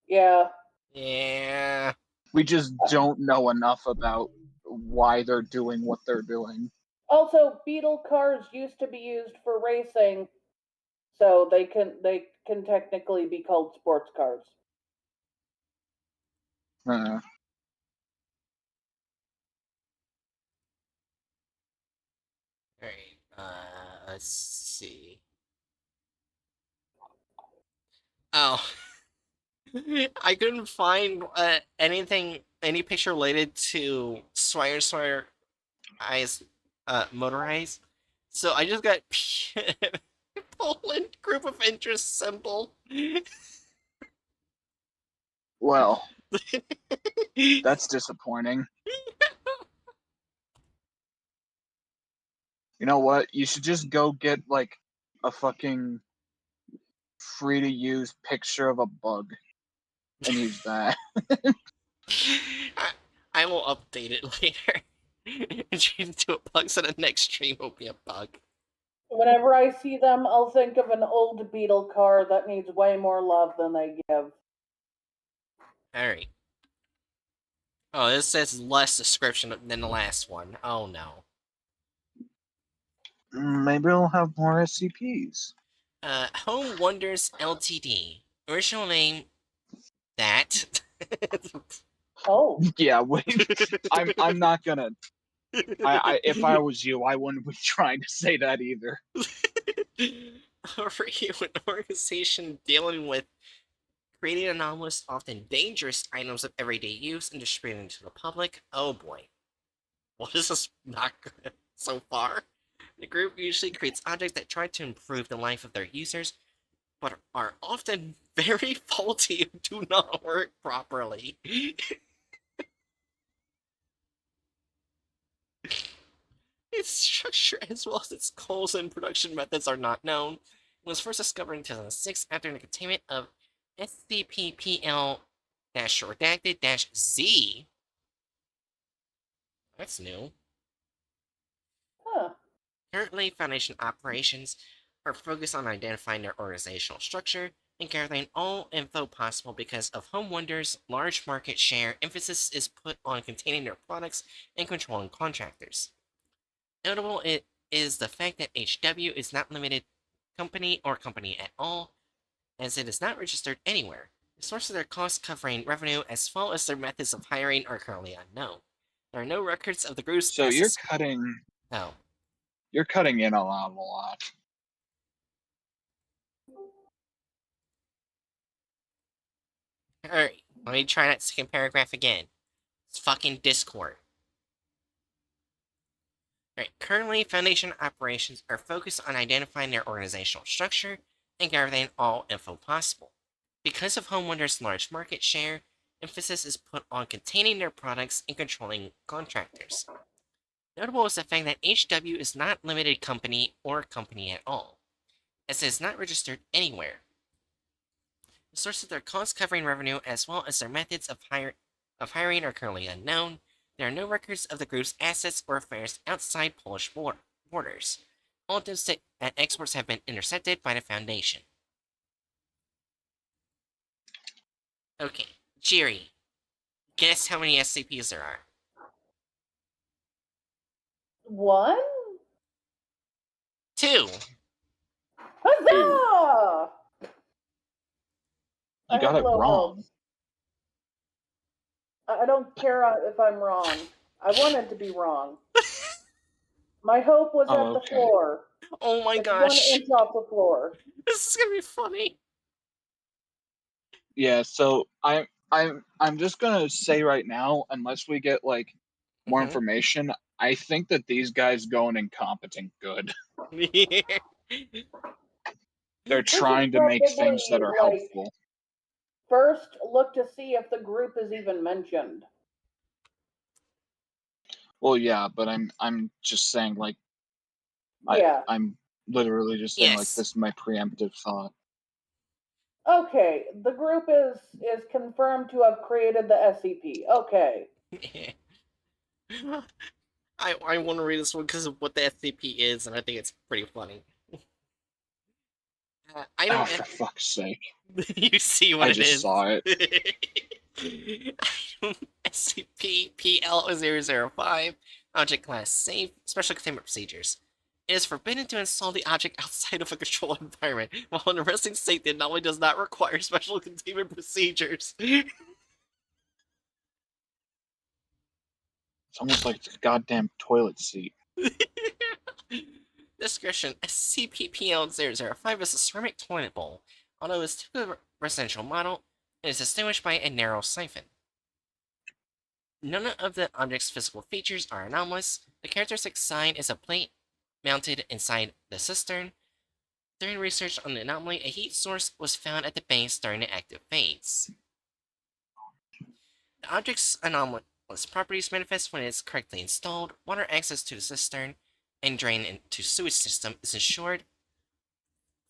Yeah. Yeah. We just don't know enough about why they're doing what they're doing. Also, beetle cars used to be used for racing, so they can technically be called sports cars. Uh, Alright. Let's see. Oh. I couldn't find any picture related to Swire Eyes Motorized. So I just got Poland group of interest symbol. well, that's disappointing. You know what? You should just go get like a fucking free to use picture of a bug and use that. I, I will update it later. And change it to a bug so the next stream will be a bug. Whenever I see them, I'll think of an old beetle car that needs way more love than they give. Alright. Oh, this says less description than the last one. Oh no. Maybe we'll have more SCPs. Home Wonders Ltd. Original name that. Oh. Yeah, wait. I'm not gonna. If I was you, I wouldn't be trying to say that either. Are you an organization dealing with creating anomalous, often dangerous items of everyday use and distributing them to the public? Oh boy. Well, this is not good so far. The group usually creates objects that try to improve the life of their users, but are often very faulty and do not work properly. Its structure, as well as its goals and production methods, are not known. It was first discovered in 2006 after the containment of SCP-PL-redacted-Z. That's new. Huh. Currently, Foundation operations are focused on identifying their organizational structure, and gathering all info possible because of Home Wonder's large market share. Emphasis is put on containing their products and controlling contractors. Notable it is the fact that HW is not limited company or company at all, as it is not registered anywhere. The source of their cost-covering revenue, as well as their methods of hiring, are currently unknown. There are no records of the group's So assets. you're Oh, cutting in a lot. alright. Let me try that second paragraph again. It's fucking Discord. Alright, currently, Foundation operations are focused on identifying their organizational structure and gathering all info possible. Because of Home Wonder's large market share, emphasis is put on containing their products and controlling contractors. Notable is the fact that HW is not limited company or company at all, as it is not registered anywhere. The source of their cost-covering revenue, as well as their methods of hiring, are currently unknown. There are no records of the group's assets or affairs outside Polish borders. All domestic exports have been intercepted by the Foundation. Okay, Jerry, guess how many SCPs there are? One? 2! Huzzah! You I got had it low wrong. hopes. I don't care if I'm wrong. I wanted to be wrong. My hope was Oh, at the okay. floor. Oh my Like gosh! 1 inch off the floor. This is gonna be funny! Yeah, so I'm just gonna say right now, unless we get like more Mhm. information, I think that these guys going incompetent good. They're They should trying to make things probably, that are like, helpful. first look to see if the group is even mentioned. Well, yeah, but I'm just saying like Yeah. I'm literally just saying like Yes. this is my preemptive thought. Okay, the group is confirmed to have created the SCP. Okay. I want to read this one because of what the SCP is, and I think it's pretty funny. Oh, Item for fuck's sake! you see what I it just is. saw it. Item SCP-PL005, Object Class Safe, Special Containment Procedures. It is forbidden to install the object outside of a controlled environment, while in a resting state the anomaly does not require special containment procedures. It's almost like the goddamn toilet seat. Description: SCP-PL005 is a ceramic toilet bowl. Although it's typical residential model, it is distinguished by a narrow siphon. None of the object's physical features are anomalous. The characteristic sign is a plate mounted inside the cistern. During research on the anomaly, a heat source was found at the base during the active phase. The object's anomalous properties manifest when it is correctly installed. Water access to the cistern and drain into sewage system is ensured.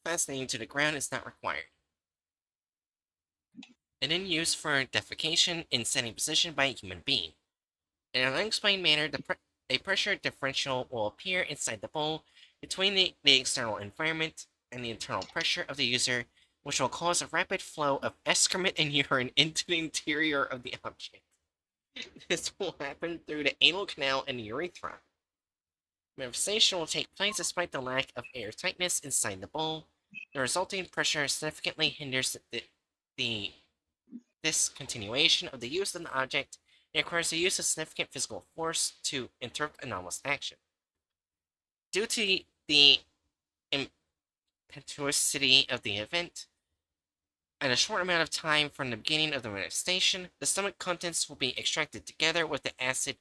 Fastening to the ground is not required. And in use for defecation in standing position by a human being. In an unexplained manner, a pressure differential will appear inside the bowl between the external environment and the internal pressure of the user, which will cause a rapid flow of excrement and urine into the interior of the object. This will happen through the anal canal and the urethra. Manifestation will take place despite the lack of air tightness inside the bowl. The resulting pressure significantly hinders the discontinuation of the use of the object. It requires the use of significant physical force to interrupt anomalous action. Due to the impetuosity of the event, in a short amount of time from the beginning of the manifestation, the stomach contents will be extracted together with the acid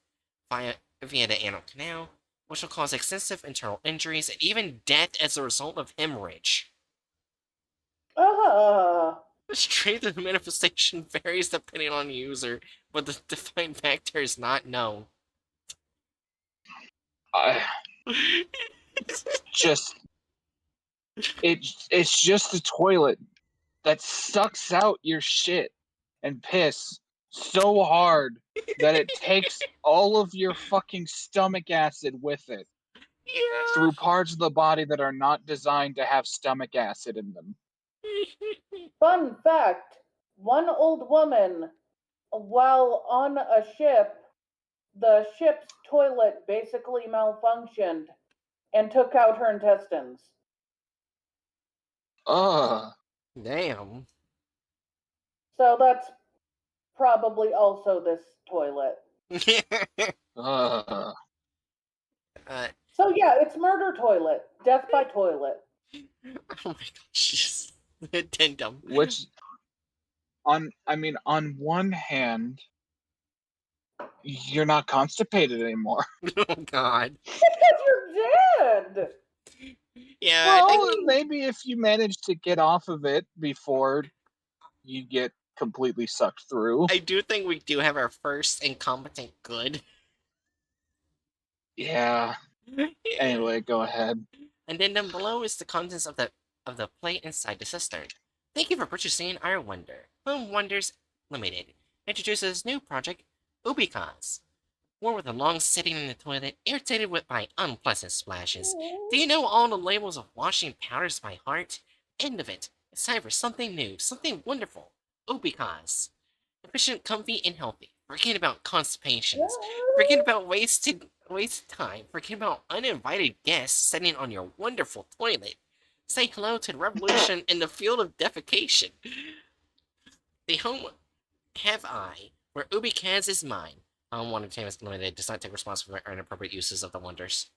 via the anal canal, which will cause extensive internal injuries and even death as a result of hemorrhage. The strength of the manifestation varies depending on the user, but the defined factor is not known. Just it's just a toilet that sucks out your shit and piss so hard that it takes all of your fucking stomach acid with it Yeah. through parts of the body that are not designed to have stomach acid in them. Fun fact, one old woman, while on a ship, the ship's toilet basically malfunctioned and took out her intestines. Ugh. Damn. So that's probably also this toilet. Ugh. So yeah, it's murder toilet, death by toilet. Oh my gosh. Addendum. Which, on one hand, you're not constipated anymore. Oh god. Because you're dead. Yeah, I Well, think maybe if you manage to get off of it before you get completely sucked through. I do think we do have our first incompetent good. Yeah. Anyway, go ahead. And then down below is the contents of the plate inside the cistern. Thank you for purchasing our Wonder. Home Wonders Limited introduces new project, Ubicons. One with a long sitting in the toilet, irritated with by unpleasant splashes. Do you know all the labels of washing powders by heart? End of it. It's time for something new, something wonderful. Ubicons. Efficient, comfy, and healthy. Forget about constipations. Forget about wasted time. Forget about uninvited guests sitting on your wonderful toilet. Say hello to the revolution in the field of defecation. The home have I, where Ubicans is mine. Home Wonder Entertainment Limited does not take responsibility for inappropriate uses of the wonders.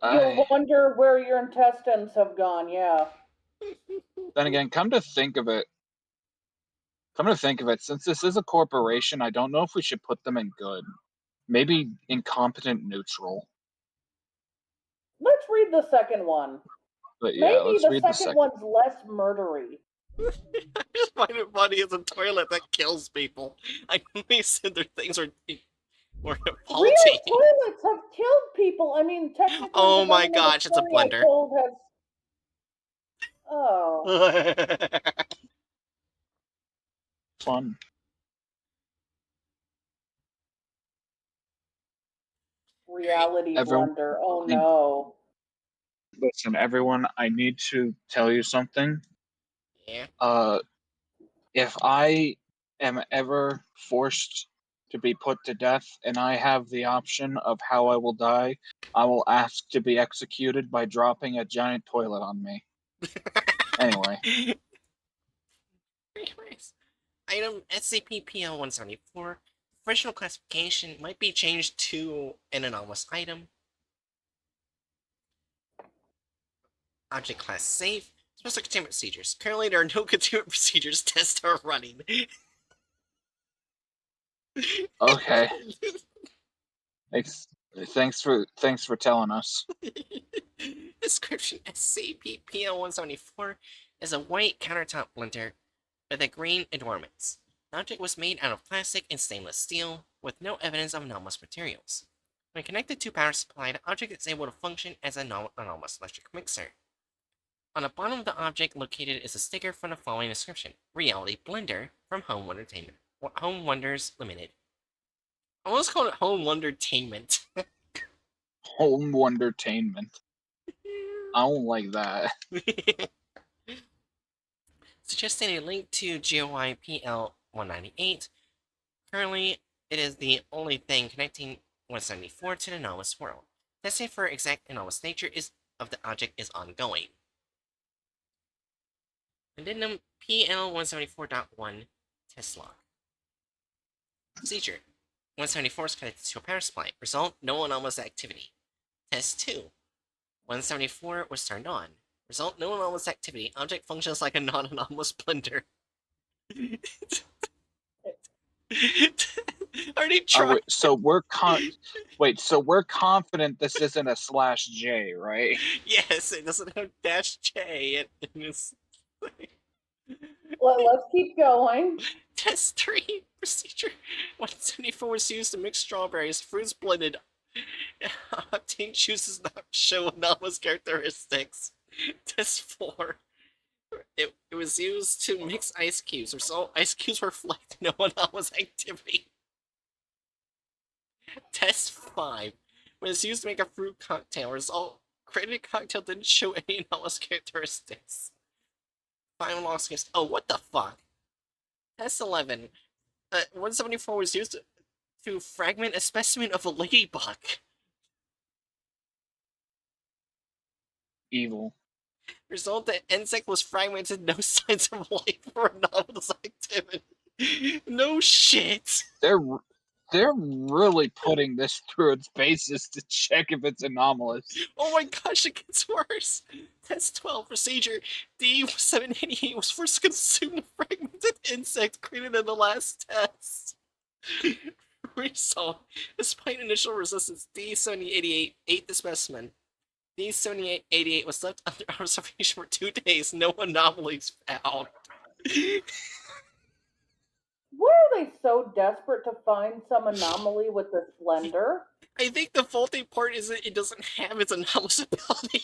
You'll wonder where your intestines have gone, yeah. Then again, come to think of it, since this is a corporation, I don't know if we should put them in good. Maybe incompetent neutral. Let's read the second one. But yeah, Maybe let's the read the second second. one's less murdery. I just find it funny as a toilet that kills people. I know they said their things were faulty. Real toilets have killed people. I mean, technically, Oh the my government gosh, it's a authority, blender. I told, has. Oh, Fun. reality Everyone, blunder. Oh no. listen, everyone, I need to tell you something. Yeah. If I am ever forced to be put to death and I have the option of how I will die, I will ask to be executed by dropping a giant toilet on me. Anyway. Anyways, item SCP-PL-174. Professional classification might be changed to an anomalous item. Object class safe. Special containment procedures. Currently, there are no containment procedures. Tests are running. Okay. Thanks for telling us. Description: SCP-PL-174 is a white countertop blender with a green adornments. The object was made out of plastic and stainless steel, with no evidence of anomalous materials. When connected to power supply, the object is able to function as an anomalous electric mixer. On the bottom of the object located is a sticker from the following description: Reality Blender from Home Wonders Limited. I almost called it Home Wondertainment. Home Wondertainment. I don't like that. Suggesting a link to GOI PL-198. Currently, it is the only thing connecting 174 to the anomalous world. Testing for exact anomalous nature of the object is ongoing. Addendum PL-174.1 Test log. Procedure: 174 is connected to a power supply. Result: no anomalous activity. Test 2. 174 was turned on. Result: no anomalous activity. Object functions like a non-anomalous blender. Already tried. So we're confident this isn't a /J, right? Yes, it doesn't have -J. Let's keep going. Test 3 procedure. 174 was used to mix strawberries, fruits blended. Octane juices not show anomalous characteristics. Test 4. It was used to mix ice cubes. Result: ice cubes reflect no anomalous activity. Test 5. when it's used to make a fruit cocktail. Result: created cocktail didn't show any anomalous characteristics. Final log skips. Oh, what the fuck? Test 11. 174 was used to fragment a specimen of a ladybug. Evil. Result: the insect was fragmented, no signs of life or anomalous activity. No shit. They're really putting this through its paces to check if it's anomalous. Oh my gosh, it gets worse. Test 12 procedure. D788 was first to consume the fragmented insect created in the last test. Result: despite initial resistance, D7088 ate the specimen. D7888 was left under observation for 2 days. No anomalies found. Why are they so desperate to find some anomaly with this blender? I think the faulty part is that it doesn't have its anomalous ability.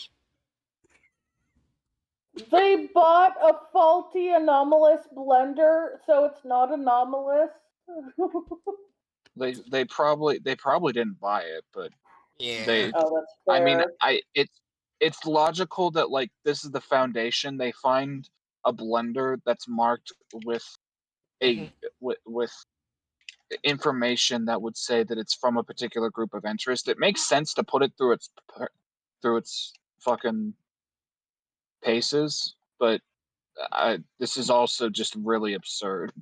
They bought a faulty anomalous blender, so it's not anomalous. They probably didn't buy it, but Yeah. they. Oh, that's fair. I mean, it's logical that like this is the foundation. They find a blender that's marked with a with information that would say that it's from a particular group of interest. It makes sense to put it through its fucking paces, but this is also just really absurd.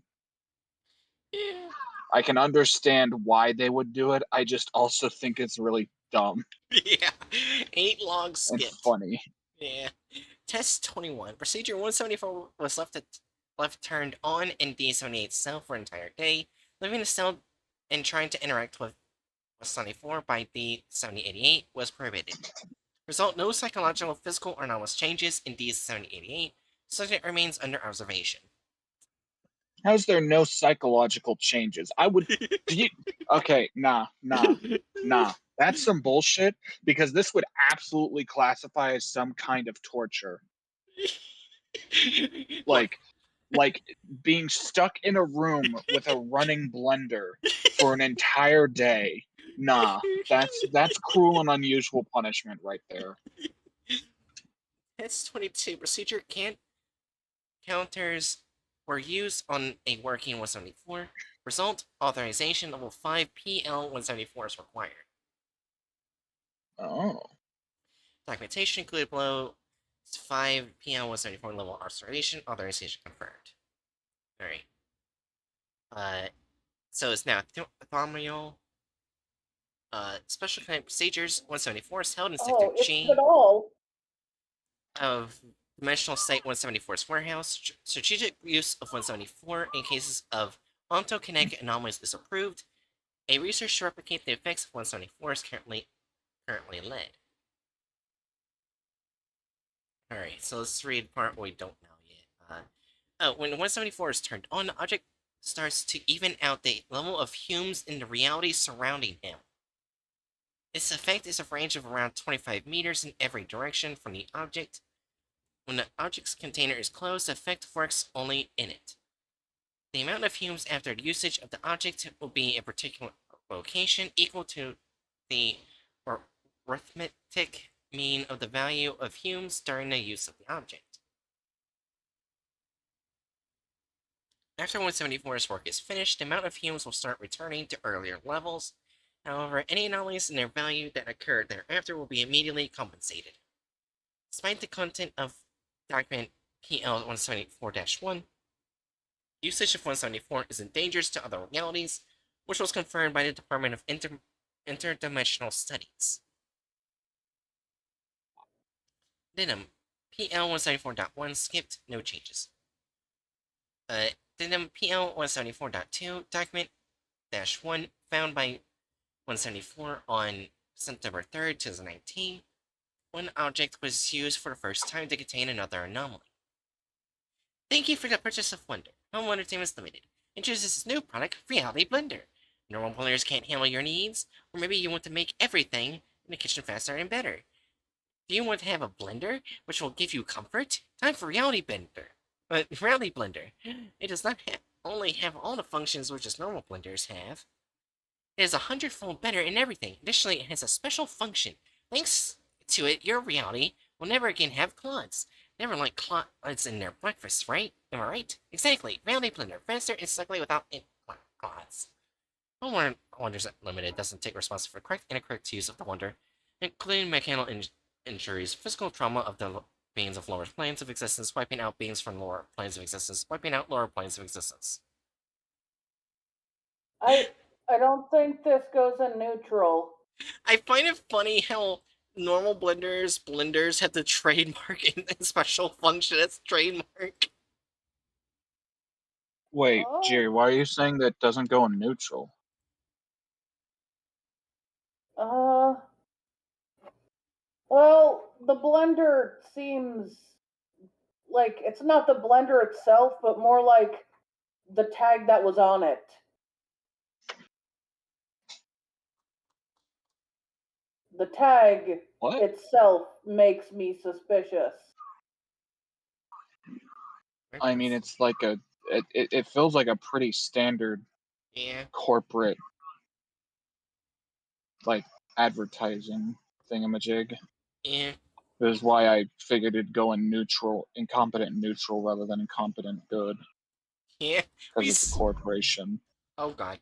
Yeah. I can understand why they would do it. I just also think it's really dumb Yeah. 8 logs and skipped. funny. Yeah. Test 21. Procedure 174 was left turned on in D78 cell for an entire day, leaving the cell and trying to interact with 74 by D7088 was prohibited. Result: no psychological, physical, or anomalous changes in D7088. Subject remains under observation. How's there no psychological changes? I would. Do you? Okay, nah. That's some bullshit because this would absolutely classify as some kind of torture. What? Like being stuck in a room with a running blender for an entire day. Nah, that's cruel and unusual punishment right there. Test 22. Procedure counters were used on a working 174. Result: authorization level 5 PL-174 is required. Oh. Documentation included below 5 PL-174 level authorization confirmed. Alright. So it's now Thaumiel. Special kind procedures 174 is held in Sector It's G it all. of Dimensional Site 174's warehouse. Strategic use of 174 in cases of ontokinetic anomalies is approved. A research to replicate the effects of 174 is currently led. Alright, so let's read the part we don't know yet. When 174 is turned on, the object starts to even out the level of humes in the reality surrounding him. Its effect is a range of around 25 meters in every direction from the object. When the object's container is closed, the effect works only in it. The amount of humes after the usage of the object will be a particular location equal to the arithmetic mean of the value of humes during the use of the object. After 174's work is finished, the amount of humes will start returning to earlier levels. However, any anomalies in their value that occur thereafter will be immediately compensated. Despite the content of document PL-174-1, usage of 174 is dangerous to other realities, which was confirmed by the Department of Interdimensional Studies. Denim PL-174.1 skipped, no changes. Denim PL-174.2 document -1 found by 174 on September 3rd, 2019. One object was used for the first time to contain another anomaly. Thank you for the purchase of Wonder. Home Entertainment Limited introduces this new product, Reality Blender. Normal blenders can't handle your needs, or maybe you want to make everything in the kitchen faster and better. Do you want to have a blender which will give you comfort? Time for Reality Blender. Reality Blender. It does not only have all the functions which its normal blenders have. It is 100-fold better in everything. Additionally, it has a special function. Thanks to it, your reality will never again have clods. Never like clods in their breakfast, right? Am I right? Exactly. Reality blender. Faster and instantly without clods. Wonders Limited doesn't take responsibility for correct and incorrect use of the wonder, including mechanical injuries, physical trauma of the beings of lower planes of existence, wiping out beings from lower planes of existence, wiping out lower planes of existence. I don't think this goes in neutral. I find it funny how normal blenders have the trademark and special function as trademark. Wait, Oh, Jerry, why are you saying that doesn't go in neutral? uh, well, the blender seems like it's not the blender itself, but more like the tag that was on it. The tag What? itself makes me suspicious. I mean, it's like it feels like a pretty standard Yeah, corporate like advertising thingamajig. yeah, This is why I figured it'd go in neutral, incompetent neutral rather than incompetent good, yeah. because it's a corporation. Oh god.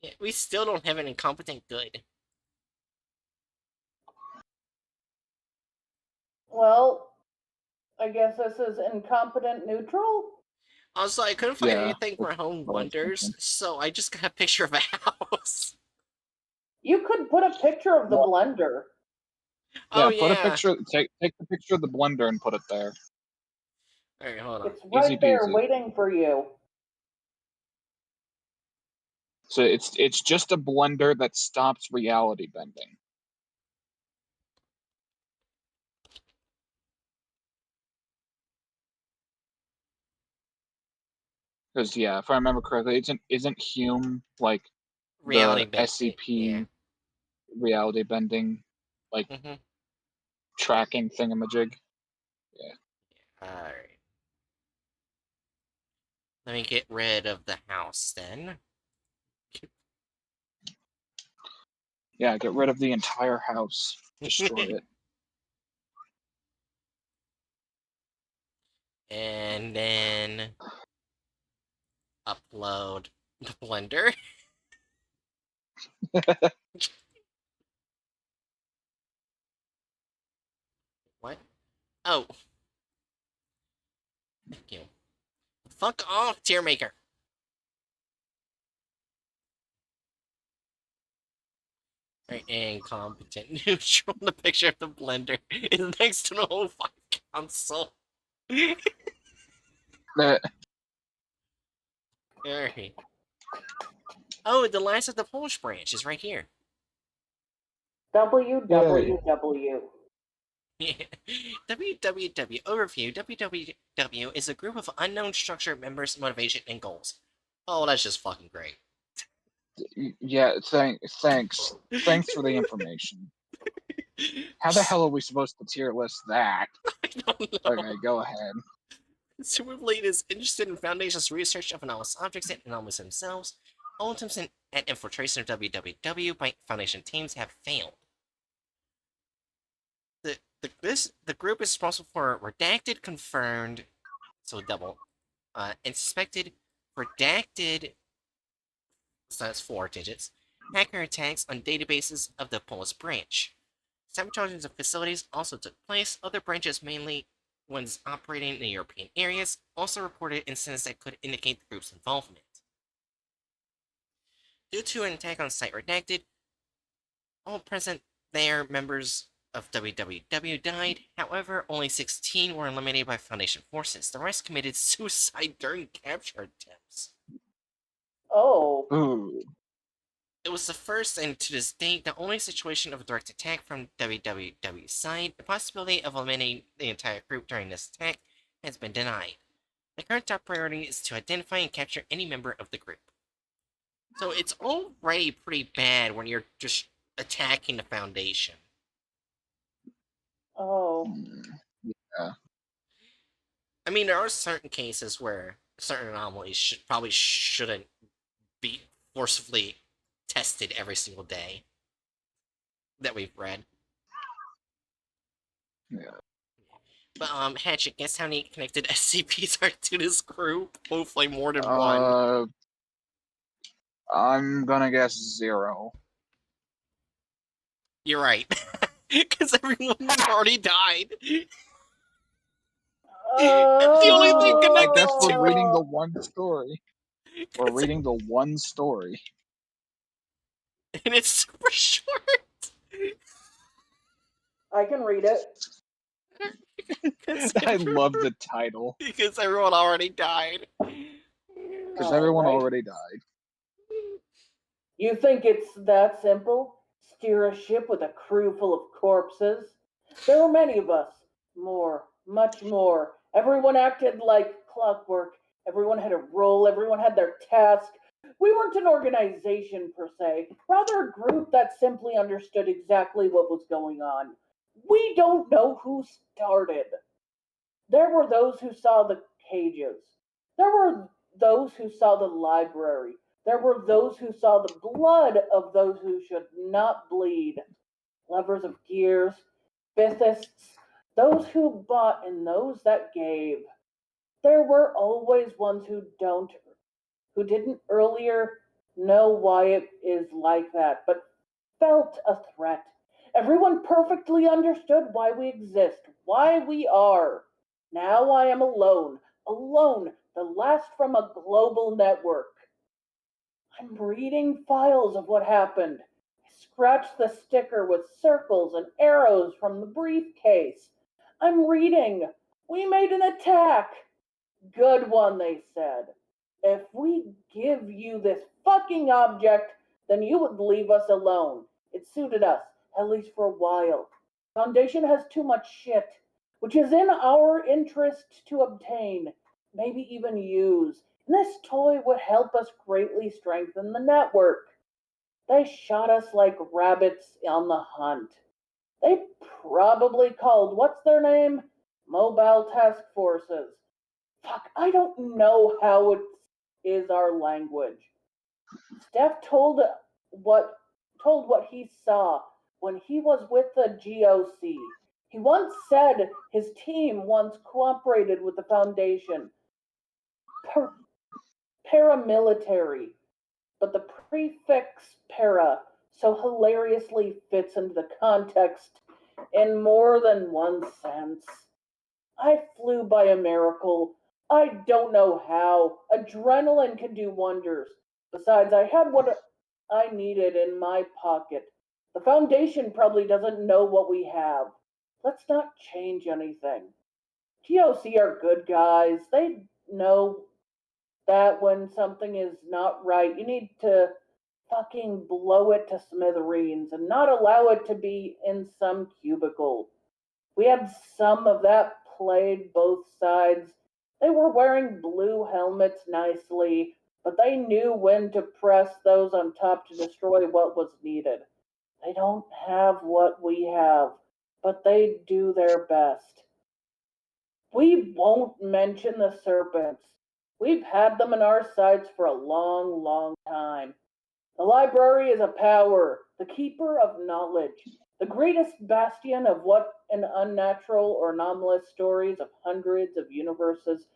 Yeah, we still don't have an incompetent good. Well, I guess this is incompetent neutral? Also, I couldn't find Yeah, anything that's for home what I was wonders, thinking. so I just got a picture of a house. You could put a picture of the Well, blender. Oh yeah, put a yeah. picture. Take the picture of the blender and put it there. Alright, hold on. It's Easy right there peasy. waiting for you. So it's just a blender that stops reality bending. Because yeah, if I remember correctly, isn't Hume like Reality the bent. Yeah. SCP reality bending like Mm-hmm. tracking thingamajig? Yeah. Alright. Let me get rid of the house then. Yeah, get rid of the entire house. Destroy it. And then upload the blender. What? Oh, thank you. Fuck off, tier maker. Right, incompetent neutral. The picture of the blender is next to the whole fucking console. Uh, Alright. Oh, the last of the Polish branch is right here. Yay. www. www overview. www is a group of unknown structure, members, motivation, and goals. Oh, that's just fucking great. Yeah, thanks for the information. How the hell are we supposed to tier list that? I don't know. Okay, go ahead. Superblade is interested in Foundation's research of anomalous objects and anomalies themselves. All attempts at infiltration of www by Foundation teams have failed. The group is responsible for redacted, confirmed, so double, inspected, redacted, so that's 4 digits, hacker attacks on databases of the Polish branch. Sabotages of facilities also took place. Other branches, mainly ones operating in the European areas, also reported incidents that could indicate the group's involvement. Due to an attack on site redacted, all present there members of WWW died. However, only 16 were eliminated by Foundation forces. The rest committed suicide during capture attempts. Oh, Ooh. It was the first and to this date the only situation of a direct attack from WWW's side. The possibility of eliminating the entire group during this attack has been denied. The current top priority is to identify and capture any member of the group. So it's already pretty bad when you're just attacking the Foundation. oh. Yeah. I mean, there are certain cases where certain anomalies probably shouldn't be forcefully tested every single day that we've read. Yeah. But Hatchet, guess how many connected SCPs are to this group? Hopefully more than one. I'm gonna guess 0. You're right. Because everyone already died. The only thing I connected guess we're to reading the Oh, one story. We're reading the one story. and it's super short. I can read it. I love the title Because everyone already died. because All everyone right. already died. You think it's that simple? Steer a ship with a crew full of corpses? There were many of us. More, much more. Everyone acted like clockwork. Everyone had a role. Everyone had their task. We weren't an organization per se, rather a group that simply understood exactly what was going on. We don't know who started. There were those who saw the cages. There were those who saw the library. There were those who saw the blood of those who should not bleed. Lovers of gears, bithists, those who bought and those that gave. There were always ones who didn't earlier know why it is like that, but felt a threat. Everyone perfectly understood why we exist, why we are. Now I am alone, alone, the last from a global network. I'm reading files of what happened. I scratched the sticker with circles and arrows from the briefcase. I'm reading. We made an attack. Good one, they said. If we give you this fucking object, then you would leave us alone. It suited us, at least for a while. Foundation has too much shit, which is in our interest to obtain, maybe even use. And this toy would help us greatly strengthen the network. They shot us like rabbits on the hunt. They probably called, what's their name? Mobile Task Forces. Fuck, I don't know how it is our language. Steph what told what he saw when he was with the GOC. He once said his team once cooperated with the Foundation. Paramilitary, but the prefix para so hilariously fits into the context in more than one sense. I flew by a miracle. I don't know how. Adrenaline can do wonders. Besides, I had what I needed in my pocket. The Foundation probably doesn't know what we have. Let's not change anything. TOC are good guys. They know that when something is not right, you need to fucking blow it to smithereens and not allow it to be in some cubicle. We had some of that played both sides. They were wearing blue helmets nicely, but they knew when to press those on top to destroy what was needed. They don't have what we have, but they do their best. We won't mention the serpents. We've had them in our sights for a long, long time. The library is a power, the keeper of knowledge, the greatest bastion of what an unnatural or anomalous stories of hundreds of universes,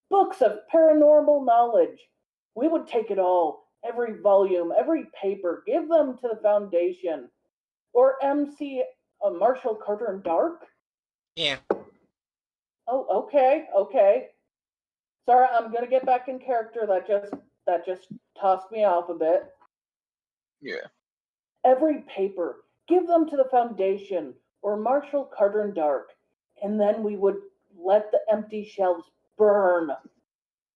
books of paranormal knowledge. We would take it all, every volume, every paper, give them to the Foundation. Or MC Marshall Carter and Dark? Yeah. Oh, okay, okay. Sorry, I'm gonna get back in character. That just tossed me off a bit. Yeah. Every paper, give them to the Foundation or Marshall Carter and Dark, and then we would let the empty shelves burn.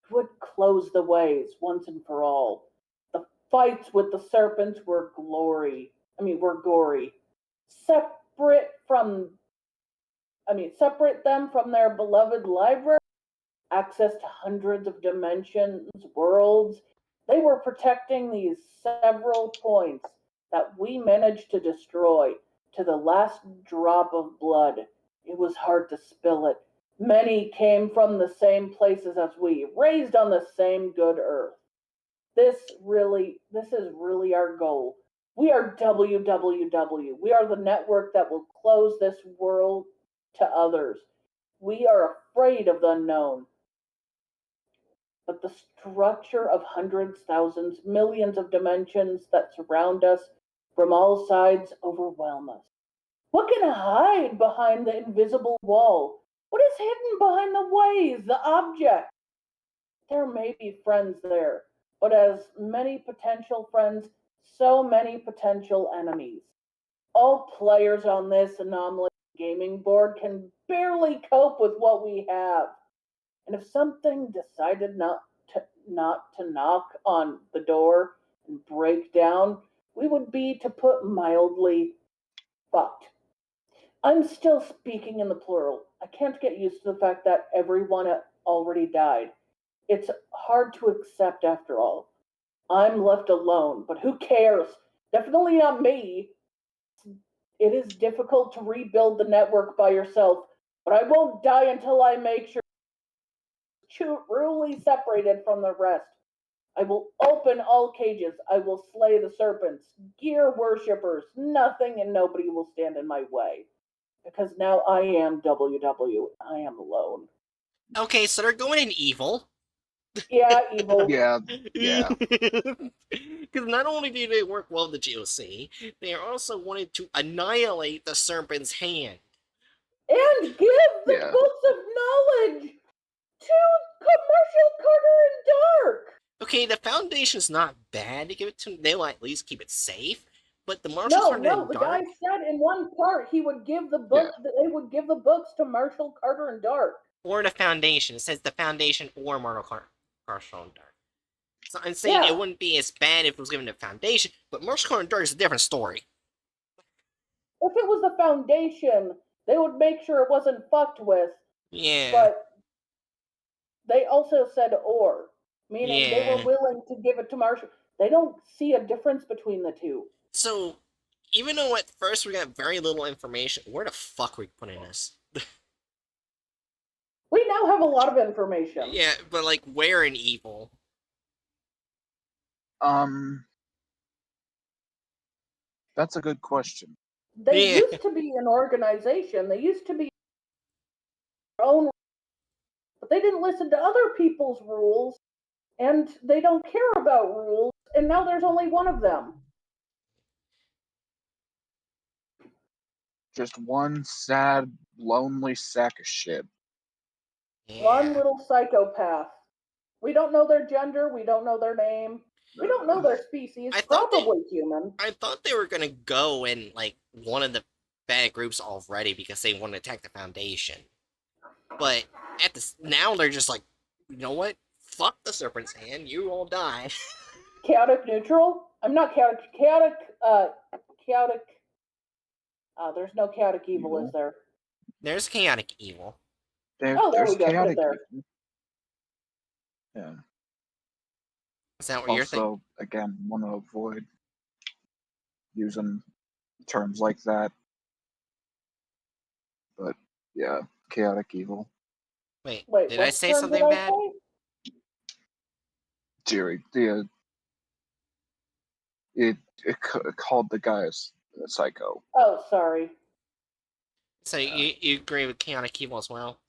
We would close the ways once and for all. The fights with the serpents were gory. Separate from separate them from their beloved library, access to hundreds of dimensions, worlds. They were protecting these several points that we managed to destroy to the last drop of blood. It was hard to spill it. Many came from the same places as we, raised on the same good earth. This is really our goal. We are WWW. We are the network that will close this world to others. We are afraid of the unknown. But the structure of hundreds, thousands, millions of dimensions that surround us from all sides overwhelm us. What can hide behind the invisible wall? What is hidden behind the ways, the objects? There may be friends there, but as many potential friends, so many potential enemies. All players on this anomalous gaming board can barely cope with what we have. And if something decided not to knock on the door and break down, we would be, to put mildly, fucked. I'm still speaking in the plural. I can't get used to the fact that everyone already died. It's hard to accept after all. I'm left alone, but who cares? Definitely not me. It is difficult to rebuild the network by yourself, but I won't die until I make sure truly separated from the rest. I will open all cages. I will slay the serpents, gear worshippers. Nothing and nobody will stand in my way. Because now I am WW. I am alone. Okay, so they're going in evil. Yeah, evil. Yeah, yeah. Because not only do they work well with the GOC, they also wanted to annihilate the Serpent's Hand. And give the Yeah. books of knowledge to Commercial Carter and Dark. Okay, the Foundation's not bad to give it to them. They'll at least keep it safe. But the Martial Carter No, and the Dark... guy said in one part he would give the book. Yeah. They would give the books to Marshall Carter and Dark. Or the Foundation. It says the Foundation or Martial and Dark. So I'm saying it wouldn't be as bad if it was given to Foundation, but Martial Carter and Dark is a different story. If it was the Foundation, they would make sure it wasn't fucked with. Yeah. But they also said or, meaning they were Yeah. willing to give it to Marshall. They don't see a difference between the two. So, even though at first we got very little information, where the fuck are we putting this? We now have a lot of information. Yeah, but like, where in evil? That's a good question. They Yeah. used to be an organization. They used to be their own, but they didn't listen to other people's rules, and they don't care about rules. And now there's only one of them. Just one sad, lonely sack of shit. Yeah. One little psychopath. We don't know their gender. We don't know their name. We don't know their species. I thought Probably human. I thought they were gonna go in like one of the bad groups already because they want to attack the Foundation. But at this now they're just like, you know what? Fuck the Serpent's Hand. You all die. Chaotic neutral? I'm not chaotic. Chaotic. There's no chaotic evil, is there? There's chaotic evil. There There's we go. Put it chaotic. there. Yeah. Is that what you're thinking? Also, again, want to avoid using terms like that. But yeah, chaotic evil. Wait, Wait, did I what say term something did I bad? say? Jerry, it called the guys psycho. Oh, sorry. So you agree with chaotic evil as well?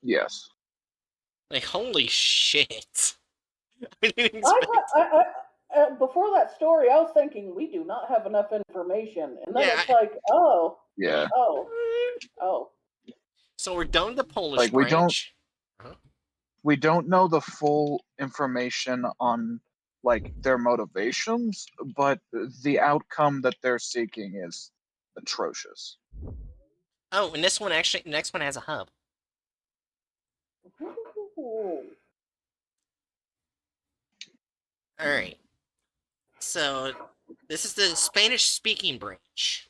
Yes. Like, holy shit. I didn't expect Before that story, I was thinking we do not have enough information, and then Yeah, it's like, oh, Yeah. oh. So we're done with the Polish Like, we branch. We don't know the full information on like their motivations, but the outcome that they're seeking is atrocious. Oh, and this one actually, the next one has a hub. Ooh. Alright. So, this is the Spanish-speaking branch.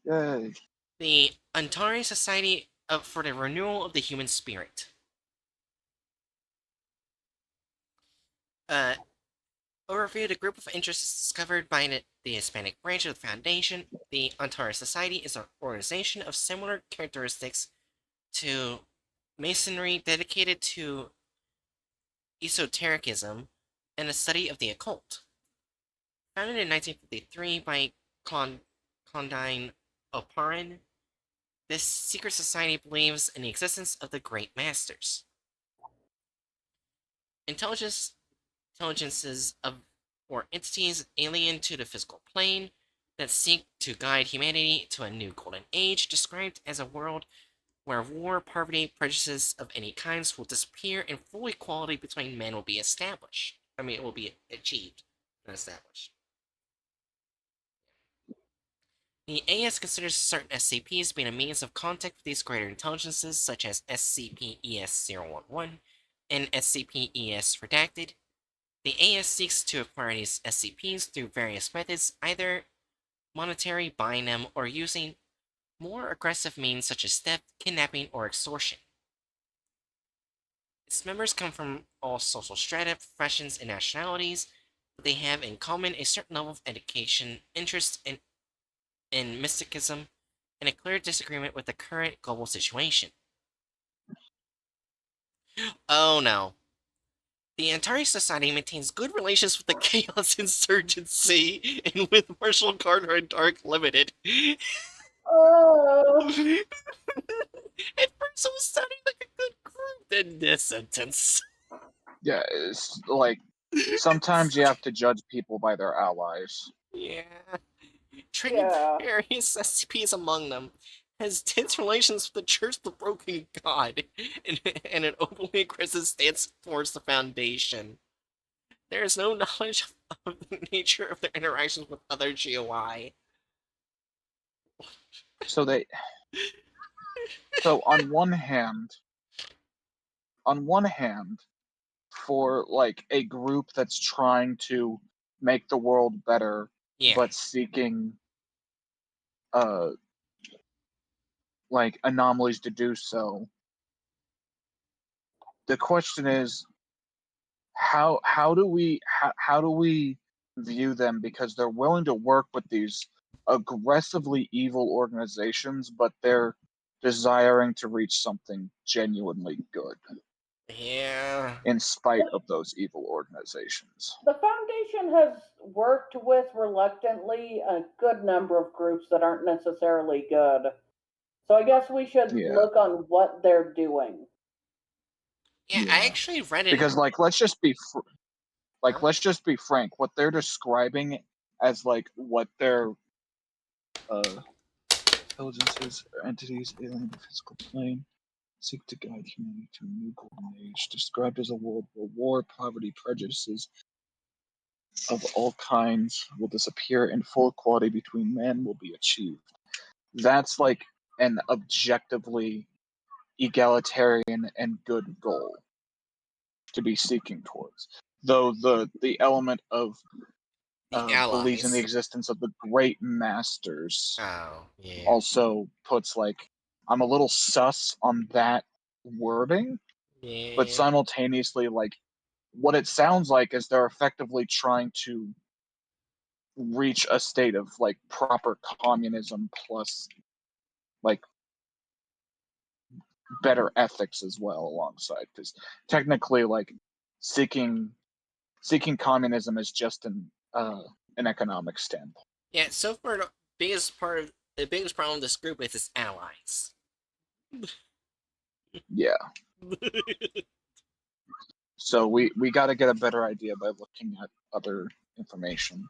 Yay. The Antari Society for the Renewal of the Human Spirit. Overview: the group of interests discovered by the Hispanic branch of the Foundation. The Antari Society is an organization of similar characteristics to Masonry, dedicated to esotericism, and the study of the occult. Founded in 1953 by Clondine Oparin, this secret society believes in the existence of the Great Masters. Intelligences of or entities alien to the physical plane that seek to guide humanity to a new golden age, described as a world where war, poverty, prejudices of any kinds will disappear and full equality between men will be established. It will be achieved and established. The AS considers certain SCPs being a means of contact with these greater intelligences, such as SCP-ES-011 and SCP-ES Redacted. The AS seeks to acquire these SCPs through various methods, either monetary, buying them, or using more aggressive means such as theft, kidnapping, or extortion. Its members come from all social strata, professions, and nationalities, but they have in common a certain level of education, interest in mysticism, and a clear disagreement with the current global situation. Oh no. The Atari Society maintains good relations with the Chaos Insurgency and with Marshall Gardner and Dark Limited. Oh, At first, it was sounding like a good group, then this sentence. Yeah, it's like sometimes you have to judge people by their allies. Yeah. Trading yeah. various SCPs among them, has tense relations with the Church of the Broken God, and an openly aggressive stance towards the Foundation. There is no knowledge of the nature of their interactions with other GOI. So they so on one hand, for like a group that's trying to make the world better Yeah. but seeking uh like anomalies to do so, the question is how do we view them, because they're willing to work with these aggressively evil organizations, but they're desiring to reach something genuinely good Yeah. in spite of those evil organizations. The Foundation has worked with reluctantly a good number of groups that aren't necessarily good. So I guess we should Yeah, look on what they're doing. Yeah, I yeah. actually read it. Because like Huh? let's just be frank, what they're describing as like what their uh intelligences or entities alien to the physical plane seek to guide humanity to a new golden age, described as a world where war, poverty, prejudices of all kinds will disappear and full equality between men will be achieved. That's like an objectively egalitarian and good goal to be seeking towards. Though the element of The believes in the allies. existence of the great masters Oh, yeah. also puts like I'm a little sus on that wording, but Yeah. simultaneously like what it sounds like is they're effectively trying to reach a state of like proper communism plus like better ethics as well alongside, because technically like seeking communism is just an economic standpoint. Yeah, so far, the biggest problem of this group is its allies. Yeah, so we got to get a better idea by looking at other information.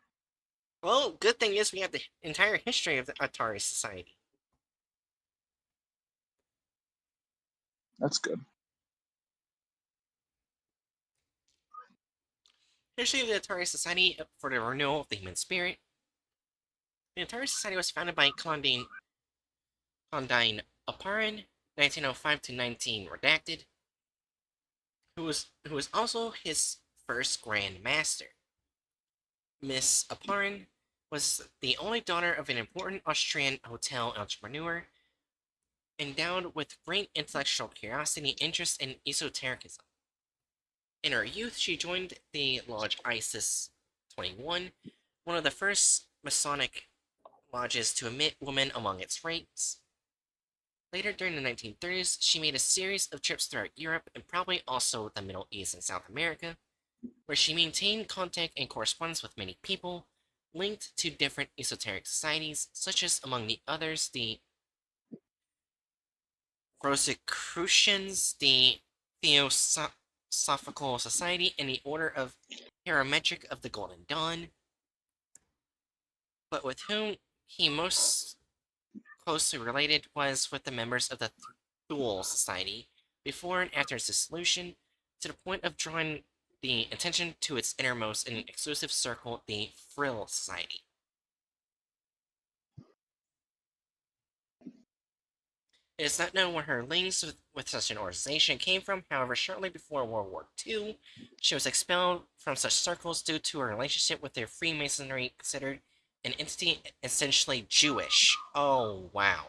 Well, good thing is we have the entire history of the Atari Society. That's good. History of the Atari Society for the renewal of the human spirit. The Atari Society was founded by Clondine Oparin, 1905 to 19 redacted, who was also his first Grand Master. Miss Oparin was the only daughter of an important Austrian hotel entrepreneur, endowed with great intellectual curiosity and interest in esotericism. In her youth, she joined the Lodge Isis 21, one of the first Masonic lodges to admit women among its ranks. Later during the 1930s, she made a series of trips throughout Europe and probably also the Middle East and South America, where she maintained contact and correspondence with many people linked to different esoteric societies, such as, among the others, the Rosicrucians, the Theosophical Society, and the Order of Hierometric of the Golden Dawn, but with whom he most closely related was with the members of the Thule Society before and after its dissolution, to the point of drawing the attention to its innermost and exclusive circle, the Frill Society. It is not known where her links with such an organization came from. However, shortly before World War II, she was expelled from such circles due to her relationship with their Freemasonry, considered an entity essentially Jewish. Oh, wow.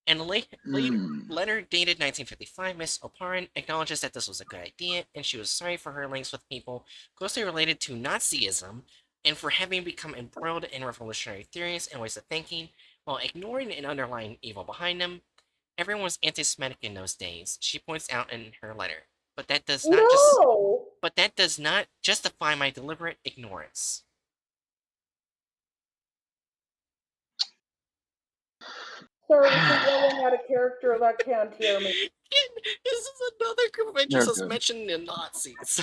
In a letter dated 1955, Miss Oparin acknowledges that this was a good idea, and she was sorry for her links with people closely related to Nazism, and for having become embroiled in revolutionary theories and ways of thinking, while ignoring an underlying evil behind them. Everyone was anti-Semitic in those days, she points out in her letter. But that does not justify my deliberate ignorance. Sorry to keep yelling at a character that can't hear me. This is another group of interests mentioned in Nazis.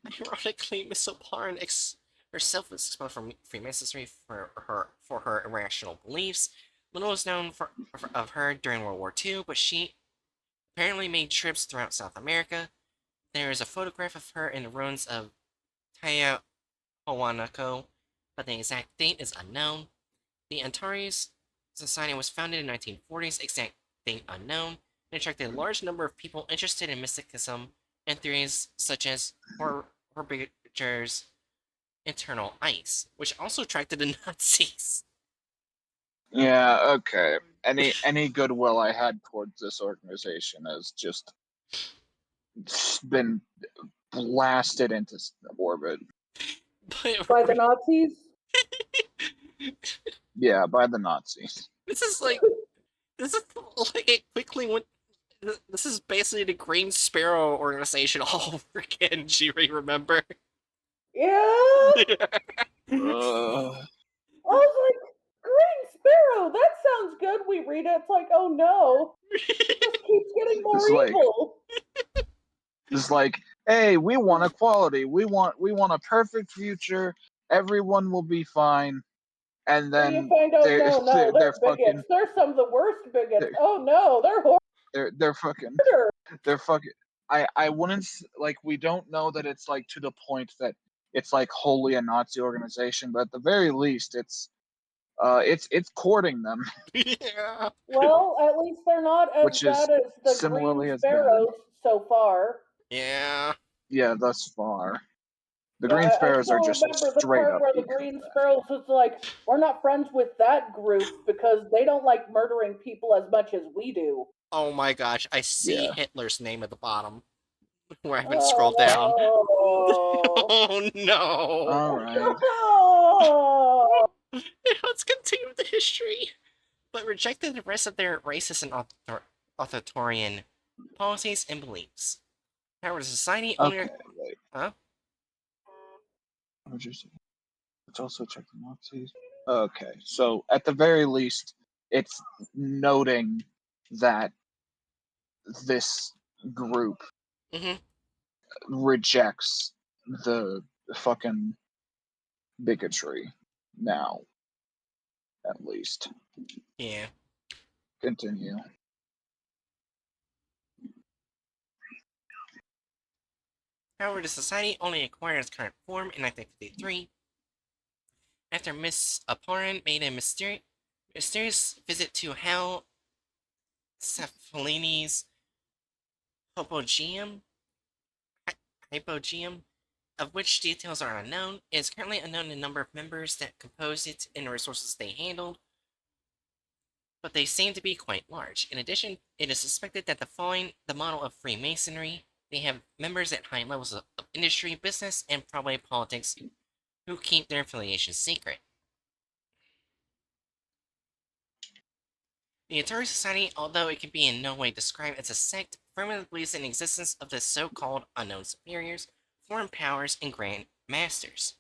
Ironically, Miss Oparin herself was expelled from Freemasonry for her irrational beliefs. Little is known of her during World War II, but she apparently made trips throughout South America. There is a photograph of her in the ruins of Tiahuanaco, but the exact date is unknown. The Antares Society was founded in the 1940s, exact date unknown, and attracted a large number of people interested in mysticism and theories such as Herbigers' internal ice, which also attracted the Nazis. Yeah, okay. Any goodwill I had towards this organization has just been blasted into orbit. By the Nazis? Yeah, by the Nazis. This is like it quickly went. This is basically the Green Sparrow organization all over again, Jiri, remember? Yeah? I was like, Green Sparrow, that sounds good. We read it, it's like, oh no. It just keeps getting more evil. It's like, hey, we want equality. We want a perfect future. Everyone will be fine. And then you find out, they're bigots. Fucking, they're some of the worst bigots. Oh no, they're horrible. They're fucking. I wouldn't like. We don't know that it's like to the point that it's like wholly a Nazi organization, but at the very least, it's courting them. Yeah. Well, at least they're not as bad as the Green Sparrows so far. Yeah. Yeah, thus far. The Green Sparrows are just remember the straight part up. where the Green Sparrows was like, we're not friends with that group because they don't like murdering people as much as we do. Oh my gosh, I see Hitler's name at the bottom. Where I haven't scrolled down. Oh no. Alright. Let's continue with the history. But rejected the rest of their racist and authoritarian policies and beliefs. However, the society only... Okay, wait. Huh? What'd you say? Let's also check the Nazis. Okay, so at the very least, it's noting that this group rejects the fucking bigotry now, at least. Yeah. Continue. However, the society only acquired its current form in 1953, after Miss Oparin made a mysterious visit to Hal Cephalini's hypogeum, of which details are unknown. It is currently unknown the number of members that compose it and the resources they handled, but they seem to be quite large. In addition, it is suspected that following the model of Freemasonry, they have members at high levels of industry, business, and probably politics who keep their affiliations secret. The Atari Society, although it can be in no way described as a sect, firmly believes in the existence of the so-called unknown superiors, foreign powers, and grand masters.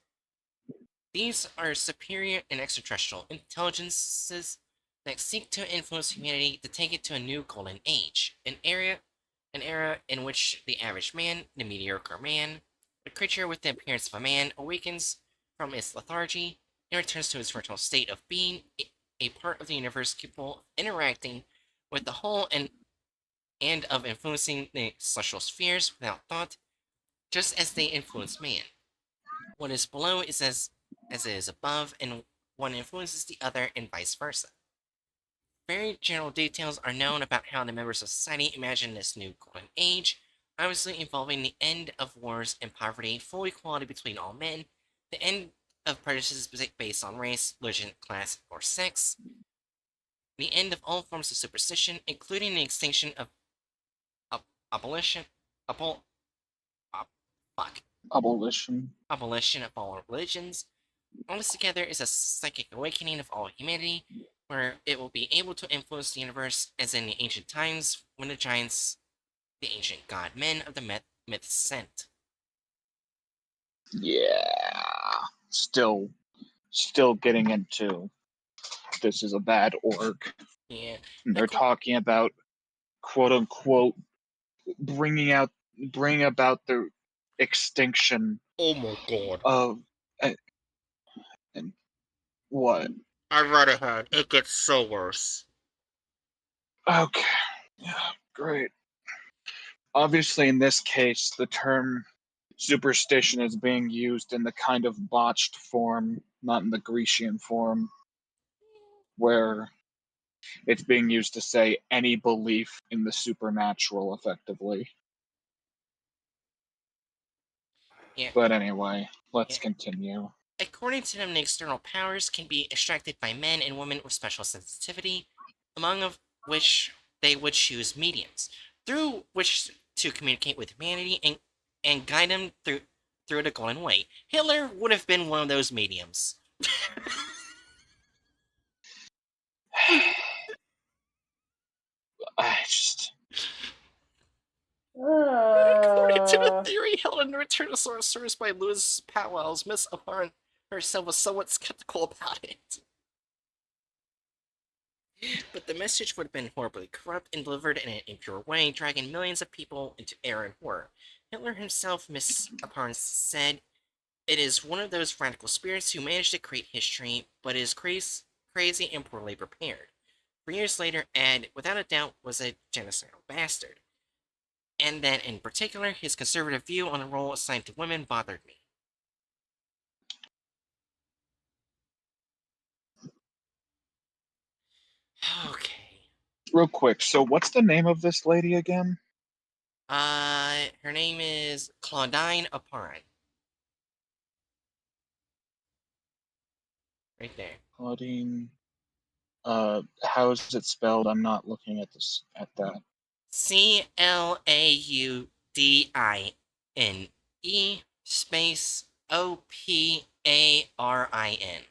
These are superior and extraterrestrial intelligences that seek to influence humanity to take it to a new golden age, an era in which the average man, the mediocre man, a creature with the appearance of a man, awakens from its lethargy and returns to its original state of being a part of the universe capable of interacting with the whole and of influencing the celestial spheres without thought, just as they influence man. What is below is as it is above, and one influences the other, and vice versa. Very general details are known about how the members of society imagine this new golden age, obviously involving the end of wars and poverty, full equality between all men, the end of prejudices based on race, religion, class, or sex, the end of all forms of superstition, including the extinction of abolition, abol, ab, fuck, Abolition. abolition of all religions. All this together is a psychic awakening of all humanity, where it will be able to influence the universe as in the ancient times when the giants, the ancient god men of the myths sent. Yeah. Still getting into this is a bad org. Yeah. And they're talking about quote unquote bringing about the extinction Oh my god. of and what? I read ahead. It gets so worse. Okay. Yeah, great. Obviously, in this case, the term superstition is being used in the kind of botched form, not in the Grecian form, where it's being used to say any belief in the supernatural, effectively. Yeah. But anyway, let's Yeah. continue. According to them, the external powers can be extracted by men and women with special sensitivity, among of which they would choose mediums, through which to communicate with humanity and guide them through the golden way. Hitler would have been one of those mediums. I just. According to the Uh, theory held in the Return of Sorcerers by Louis Powell's, Miss Apparent herself was somewhat skeptical about it. But the message would have been horribly corrupt and delivered in an impure way, dragging millions of people into error and horror. Hitler himself, Miss Apparent said, it is one of those radical spirits who managed to create history, but is crazy and poorly prepared. For years later, Ed, without a doubt, was a genocidal bastard. And that, in particular, his conservative view on the role assigned to women bothered me. Okay. Real quick, so what's the name of this lady again? Her name is Claudine Apparent. Right there. Claudine. How is it spelled? I'm not looking at this at that. Claudine space Oparin. Oparin.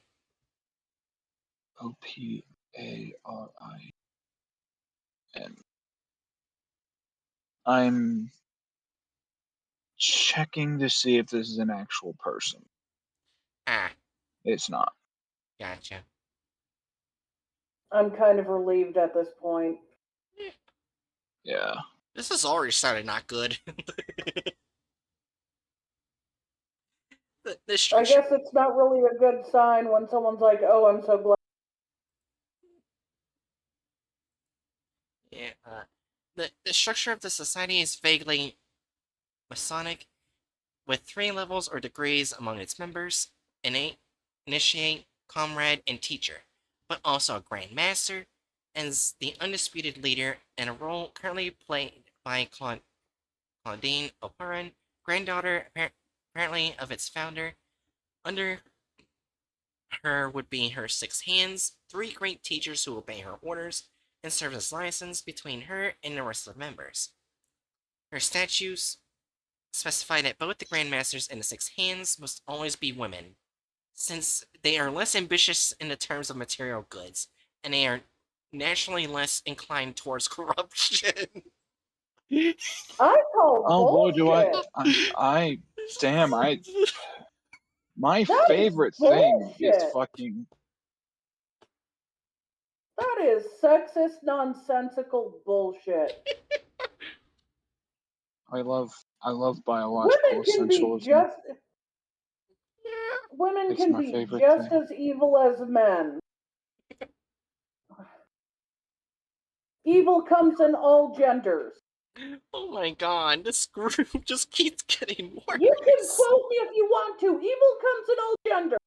I'm checking to see if this is an actual person. Ah, It's not. gotcha. I'm kind of relieved at this point. Yeah. This is already started not good. This I guess it's not really a good sign when someone's like, "Oh, I'm so glad." yeah, the structure of the society is vaguely Masonic, with 3 levels or degrees among its members: innate, initiate, comrade, and teacher, but also a Grand Master, as the undisputed leader, and a role currently played by Claudine O'Parin, granddaughter apparently of its founder. Under her would be her 6 hands, 3 great teachers who obey her orders, and serve as liaisons between her and the rest of the members. Her statutes specify that both the Grandmasters and the 6 hands must always be women, since they are less ambitious in the terms of material goods, and they are naturally less inclined towards corruption. I call Oh boy, do bullshit. damn, my That is favorite thing is bullshit. fucking. That is sexist, nonsensical bullshit. I love biological Women can be essentialism. just women It's can my be favorite just thing. as evil as men. Evil comes in all genders. Oh my god, this group just keeps getting You can worse. quote me if you want to. Evil comes in all genders.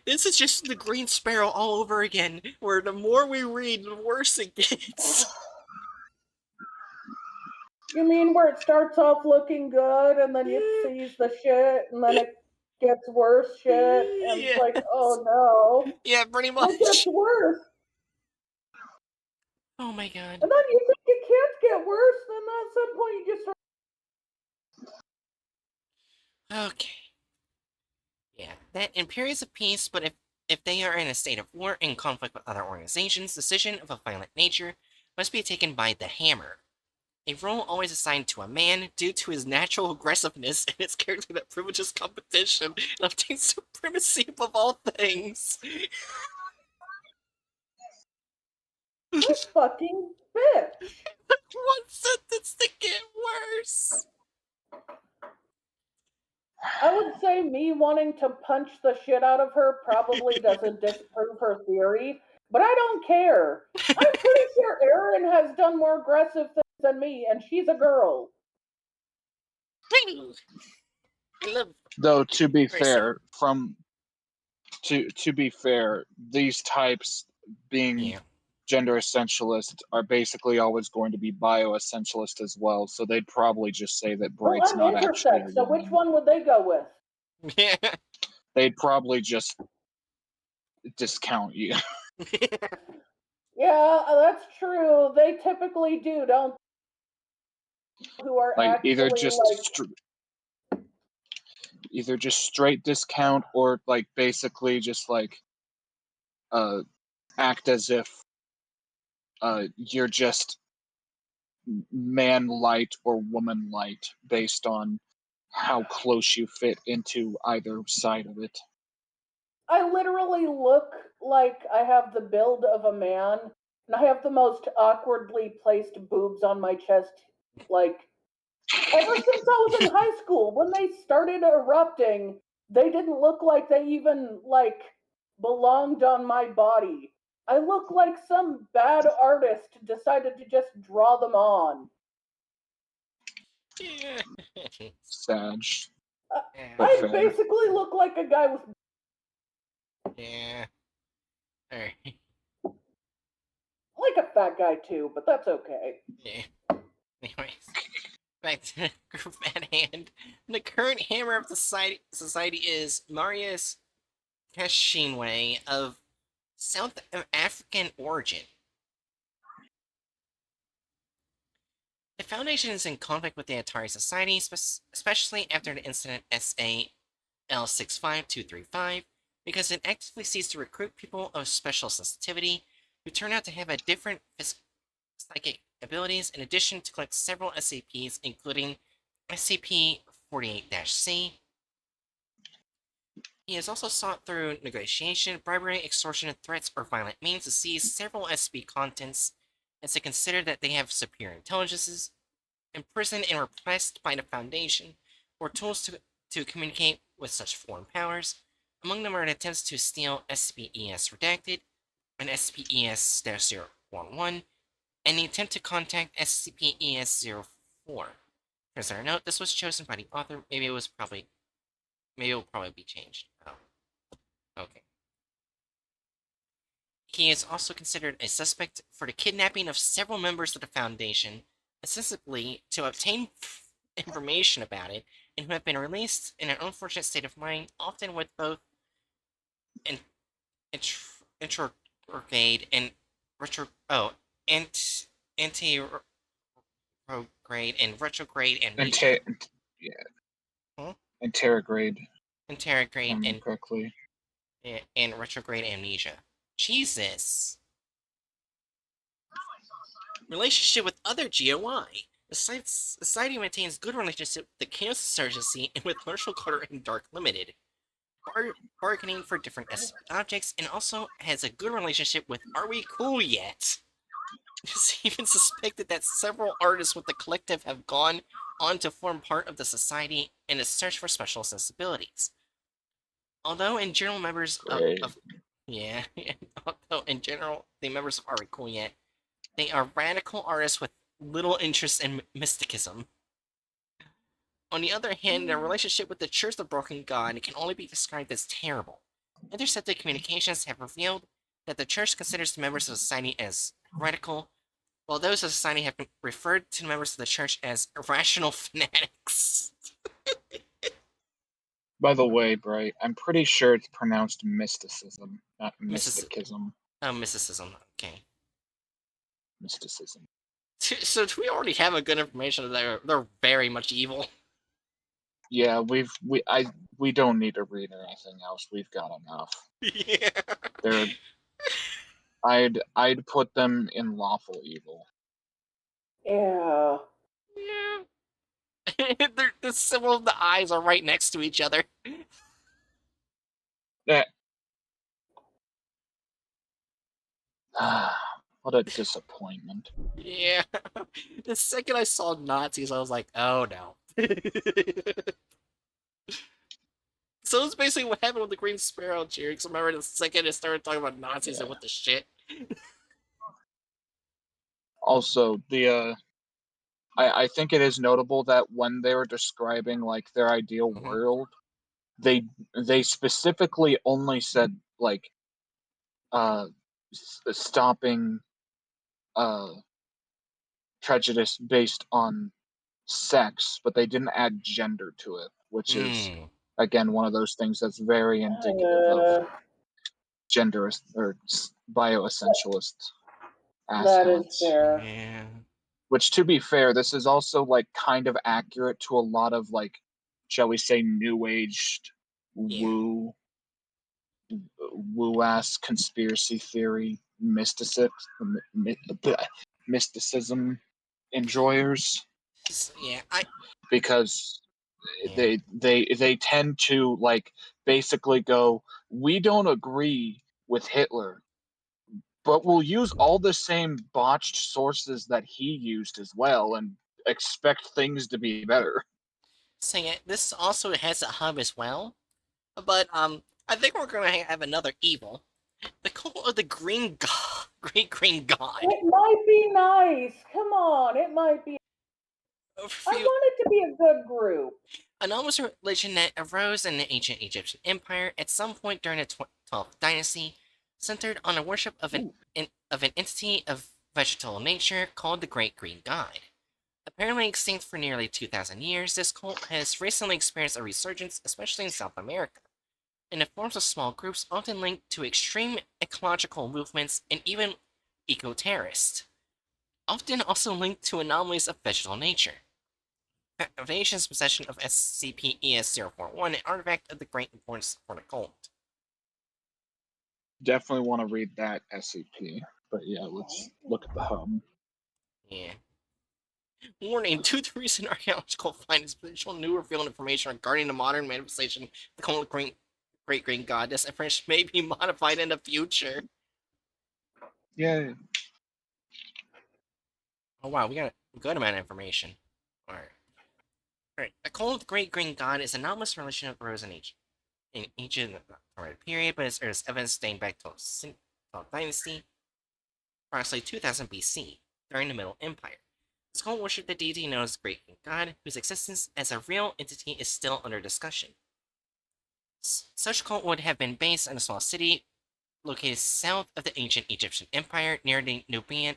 This is just the Green Sparrow all over again, where the more we read, the worse it gets. You mean where it starts off looking good and then it sees the shit and then it gets worse shit and it's Yeah, like, oh no. yeah, pretty It gets much. worse. Oh my god. And then you think it can't get worse, then at some point you just start. Okay. Yeah, that in periods of peace, but if they are in a state of war in conflict with other organizations, decision of a violent nature must be taken by the Hammer. A role always assigned to a man due to his natural aggressiveness and his character that privileges competition and obtains supremacy above all things. This fucking bitch. One sentence to get worse. I would say me wanting to punch the shit out of her probably doesn't disprove her theory, but I don't care. I'm pretty sure Erin has done more aggressive things than me, and she's a girl. I love Though to be very simple. fair, to be fair, these types being Yeah. gender essentialist are basically always going to be bio-essentialist as well, so they'd probably just say that Well, Bright's I'm not actually a intersex, so which woman. one would they go with? They'd probably just discount you. Yeah, that's true. They typically do, don't they? Who are Like actually like, either just straight discount or like basically just like uh act as if you're just man light or woman light based on how close you fit into either side of it. I literally look like I have the build of a man, and I have the most awkwardly placed boobs on my chest. Like, ever since I was in high school, when they started erupting, they didn't look like they even, like, belonged on my body. I look like some bad artist decided to just draw them on. Yeah. Sag, but I fair. basically look like a guy with. Yeah. Alright. Like a fat guy, too, but that's okay. Yeah. Anyways, back to the group at hand. The current hammer of the society is Marius Kashinwe of South African origin. The Foundation is in conflict with the entire society, especially after the incident SAL65235, because it actively seeks to recruit people of special sensitivity who turn out to have a different psychic abilities, in addition to collect several SCPs, including SCP-48-C. He has also sought through negotiation, bribery, extortion, threats, or violent means to seize several SCP contents, as they consider that they have superior intelligences, imprisoned and repressed by the Foundation, or tools to communicate with such foreign powers. Among them are attempts to steal SCP-ES Redacted and SCP-ES-011, and the attempt to contact SCP-ES-04. Prisoner note: this was chosen by the author. Maybe it will probably be changed. Oh, okay. He is also considered a suspect for the kidnapping of several members of the Foundation, ostensibly to obtain information about it, and who have been released in an unfortunate state of mind, often with both an intrograde and retro ant anti retrograde and retrograde amnesia. Yeah, Huh? interrograde, Interrograde correctly. and retrograde amnesia. Jesus. Relationship with other GOI. The society maintains good relationship with the Chaos Insurgency and with Marshall Carter and Dark Limited, bargaining for different SCP objects, and also has a good relationship with Are We Cool Yet? It's even suspected that several artists with the collective have gone on to form part of the society in a search for special sensibilities. Although in general members Great. yeah, although in general the members of Are We Cool Yet, they are radical artists with little interest in mysticism. On the other hand, their relationship with the Church of the Broken God can only be described as terrible. Intercepted communications have revealed that the Church considers the members of the society as heretical, while those of society have referred to the members of the Church as irrational fanatics. By the way, Bright, I'm pretty sure it's pronounced mysticism, not Mysticism. mysticism. Oh, mysticism. Okay. Mysticism. So do we already have a good information that they're very much evil? Yeah, we don't need to read anything else. We've got enough. Yeah. They're I'd put them in lawful evil. Yeah. Yeah. The symbol of the eyes are right next to each other. That what a disappointment. Yeah. The second I saw Nazis, I was like, oh no. So it's basically what happened with the Green Sparrow cheer. Because remember, the second it started talking about Nazis and Yeah. what the shit. Also, the I think it is notable that when they were describing like their ideal Mhm. world, they specifically only said like uh stopping uh prejudice based on sex, but they didn't add gender to it, which is Mm. again one of those things that's very indicative of Uh, gender or bioessentialist that is assholes. fair. Yeah. Which, to be fair, this is also like kind of accurate to a lot of like, shall we say, new aged Yeah. woo ass conspiracy theory mysticism enjoyers, Yeah. because Yeah. they tend to like basically go, we don't agree with Hitler, but we'll use all the same botched sources that he used as well and expect things to be better. So yeah, this also has a hub as well. But I think we're gonna have another evil. The cult of the Green God, Great Green God. It might be nice. Come on, it might be. I Overview: want it to be a good group. anomalous religion that arose in the ancient Egyptian Empire at some point during the 12th dynasty, centered on a worship of an entity of vegetal nature called the Great Green God. Apparently extinct for nearly 2,000 years, this cult has recently experienced a resurgence, especially in South America, and it forms of small groups often linked to extreme ecological movements and even eco-terrorists, often also linked to anomalies of vegetal nature. Foundation's possession of SCP-ES-041, an artifact of the great importance for the cult. Definitely want to read that SCP. But yeah, let's look at the hub. Yeah. Warning, due to recent archaeological findings, potential new revealed information regarding the modern manifestation of the cult Great Green God, this information may be modified in the future. Yay. Oh wow, we got a good amount of information. Alright. Alright. The cult of the Great Green God is an anomalous relation of rose in ancient period, but there's evidence dating back to 12th dynasty, approximately 2000 BC, during the Middle Empire. This cult worshipped the deity known as Great Green God, whose existence as a real entity is still under discussion. Such cult would have been based in a small city located south of the ancient Egyptian Empire near the Nubian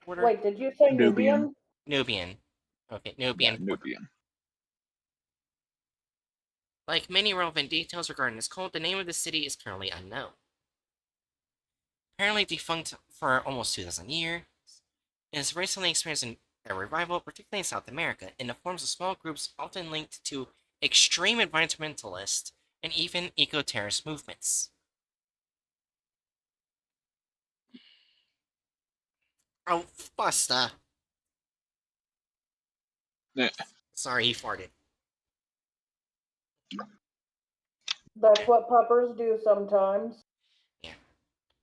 border. Wait, did you say Nubian. Nubian? Nubian. Okay, Yeah, Nubian border. Nubian. Like many relevant details regarding this cult, the name of the city is currently unknown. Apparently defunct for almost 2,000 years, it has recently experienced a revival, particularly in South America, in the forms of small groups often linked to extreme environmentalist and even eco-terrorist movements. Oh, Busta. Yeah. Sorry, he farted. That's what puppers do sometimes. Yeah.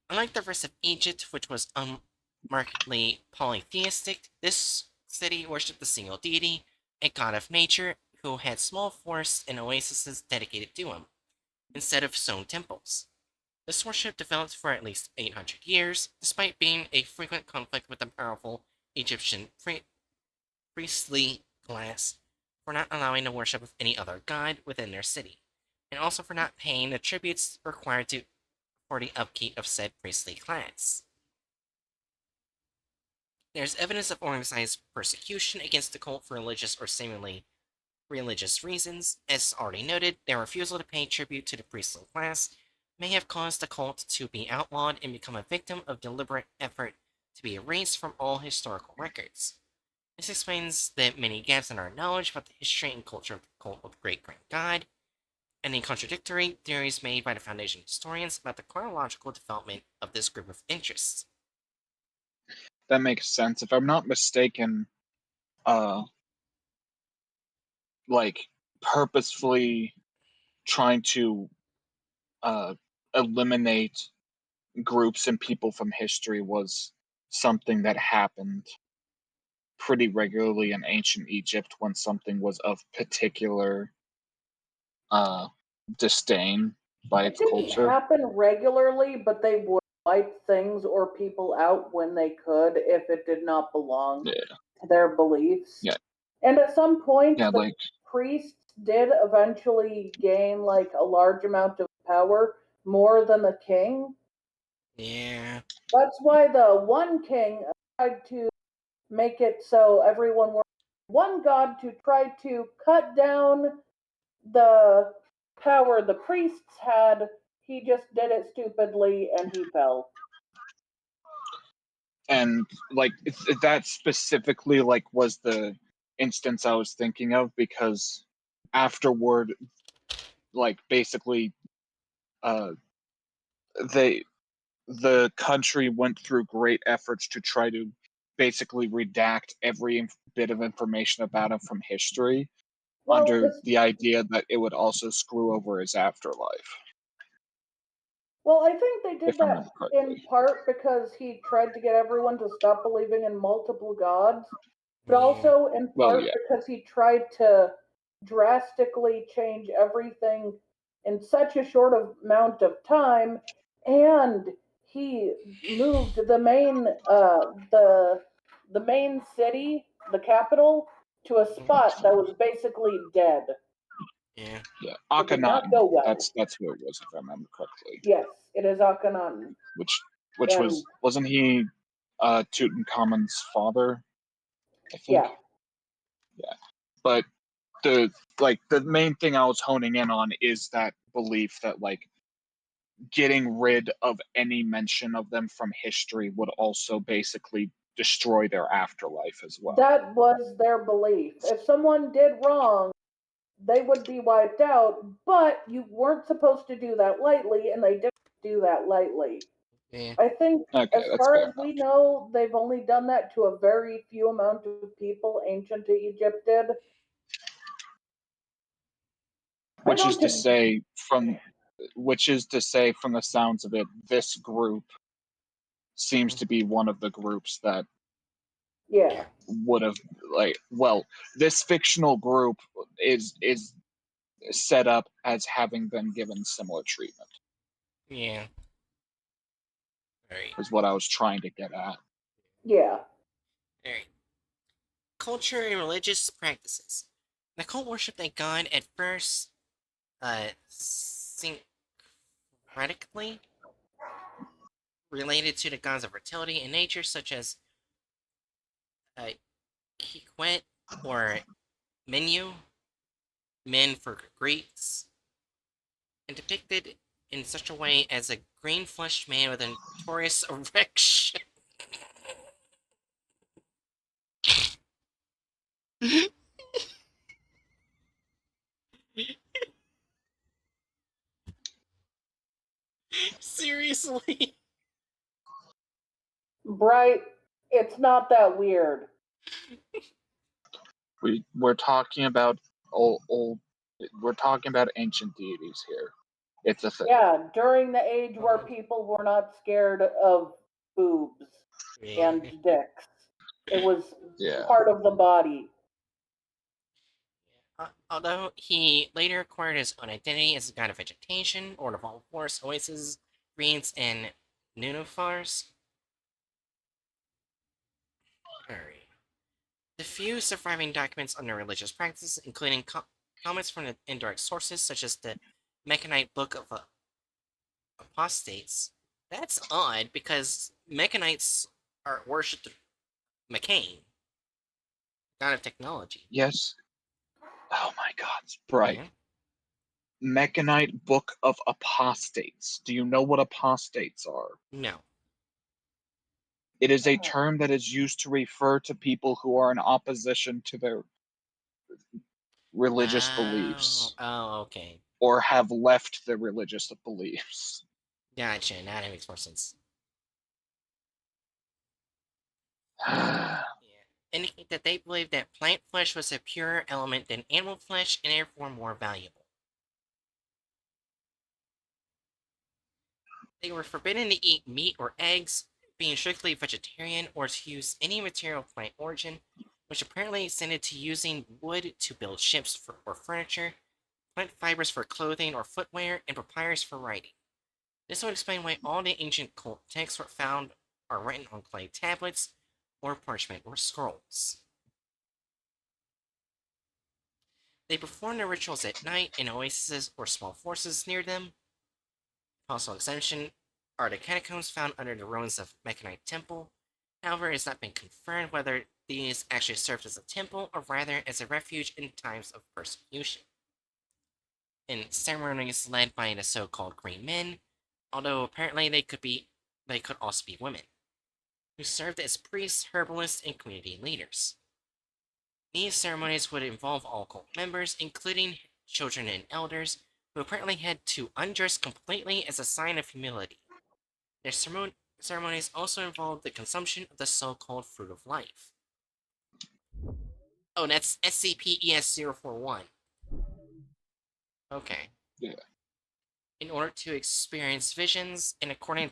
Unlike the rest of Egypt, which was unmarkedly polytheistic, this city worshipped a single deity, a god of nature, who had small forests and oases dedicated to him, instead of stone temples. This worship developed for at least 800 years, despite being a frequent conflict with the powerful Egyptian priestly class for not allowing the worship of any other god within their city, and also for not paying the tributes required for the upkeep of said priestly class. There's evidence of organized persecution against the cult for religious or seemingly religious reasons. As already noted, their refusal to pay tribute to the priestly class may have caused the cult to be outlawed and become a victim of deliberate effort to be erased from all historical records. This explains the many gaps in our knowledge about the history and culture of the cult of the Great Grand God, and the contradictory theories made by the Foundation historians about the chronological development of this group of interests. That makes sense. If I'm not mistaken, uh, like purposefully trying to uh, eliminate groups and people from history was something that happened pretty regularly in ancient Egypt when something was of particular uh, disdain by It its didn't culture. happen regularly, but they would wipe things or people out when they could if it did not belong Yeah, to their beliefs. yeah, And at some point, yeah. the Like, priests did eventually gain like a large amount of power, more than the king. Yeah, That's why the one king tried to make it so everyone were one god to try to cut down the power the priests had. He just did it stupidly and he fell. and like that specifically like was the instance I was thinking of because afterward, like basically, uh, they the country went through great efforts to try to basically redact every bit of information about him from history Well, under this the idea that it would also screw over his afterlife, well, I think they if did I remember that in correctly. part because he tried to get everyone to stop believing in multiple gods, but yeah, also in Well, part yeah, because he tried to drastically change everything in such a short amount of time, and he moved the main city, the capital, to a spot that was basically dead. yeah. yeah, It did not Akhenaten. go well. That's who it was, if I remember correctly. Yes, it is Akhenaten. Which which And wasn't he Tutankhamun's father? I think. yeah, Yeah, but the main thing I was honing in on is that belief that like getting rid of any mention of them from history would also basically destroy their afterlife as well. that was their belief. If someone did wrong, they would be wiped out, but you weren't supposed to do that lightly, and they didn't do that lightly. Yeah. I think, Okay, as that's far fair as we enough. know, they've only done that to a very few amount of people, ancient Egypt did. I Which is don't, to say from which is to say from the sounds of it, this group seems to be one of the groups that yeah, Yeah. would have like well, this fictional group is set up as having been given similar treatment, Yeah. Alright. is what I was trying to get at. yeah. Alright. Culture and religious practices. The cult worshipped a god at first, syncretically related to the gods of fertility and nature, such as uh, Kikwet or Menu, men for Greeks, and depicted in such a way as a green-fleshed man with a notorious erection. Seriously? Bright It's not that weird. We're talking about old. We're talking about ancient deities here. It's a thing. Yeah, during the age where people were not scared of boobs and Yeah. dicks. It was Yeah. part of the body. Although he later acquired his own identity as a god of vegetation, or of all forests, oases, greens, and nenufars. Alright. The few surviving documents on their religious practices, including comments from the indirect sources such as the Mechanite Book of Apostates. That's odd because Mechanites are worshipped McCain, god of technology. Yes. Oh my God, Sprite. Yeah. Mechanite Book of Apostates. Do you know what apostates are? No. It is a term that is used to refer to people who are in opposition to their religious Oh. beliefs Oh. Okay. or have left their religious beliefs. Gotcha. Now that makes more sense. Yeah. Indicate that they believed that plant flesh was a purer element than animal flesh and therefore more valuable. They were forbidden to eat meat or eggs, being strictly vegetarian, or to use any material of plant origin, which apparently extended to using wood to build ships or furniture, plant fibers for clothing or footwear, and papyrus for writing. This would explain why all the ancient cult texts found are written on clay tablets or parchment or scrolls. They performed their rituals at night in oases or small forests near them. Possible exception are the catacombs found under the ruins of Mechanite Temple. However, it has not been confirmed whether these actually served as a temple or rather as a refuge in times of persecution. In ceremonies led by the so-called Green Men, although apparently they could also be women, who served as priests, herbalists, and community leaders. These ceremonies would involve all cult members, including children and elders, who apparently had to undress completely as a sign of humility. Their ceremonies also involved the consumption of the so-called fruit of life. Oh, that's SCP-ES-041. Okay. Yeah. In order to experience visions, and according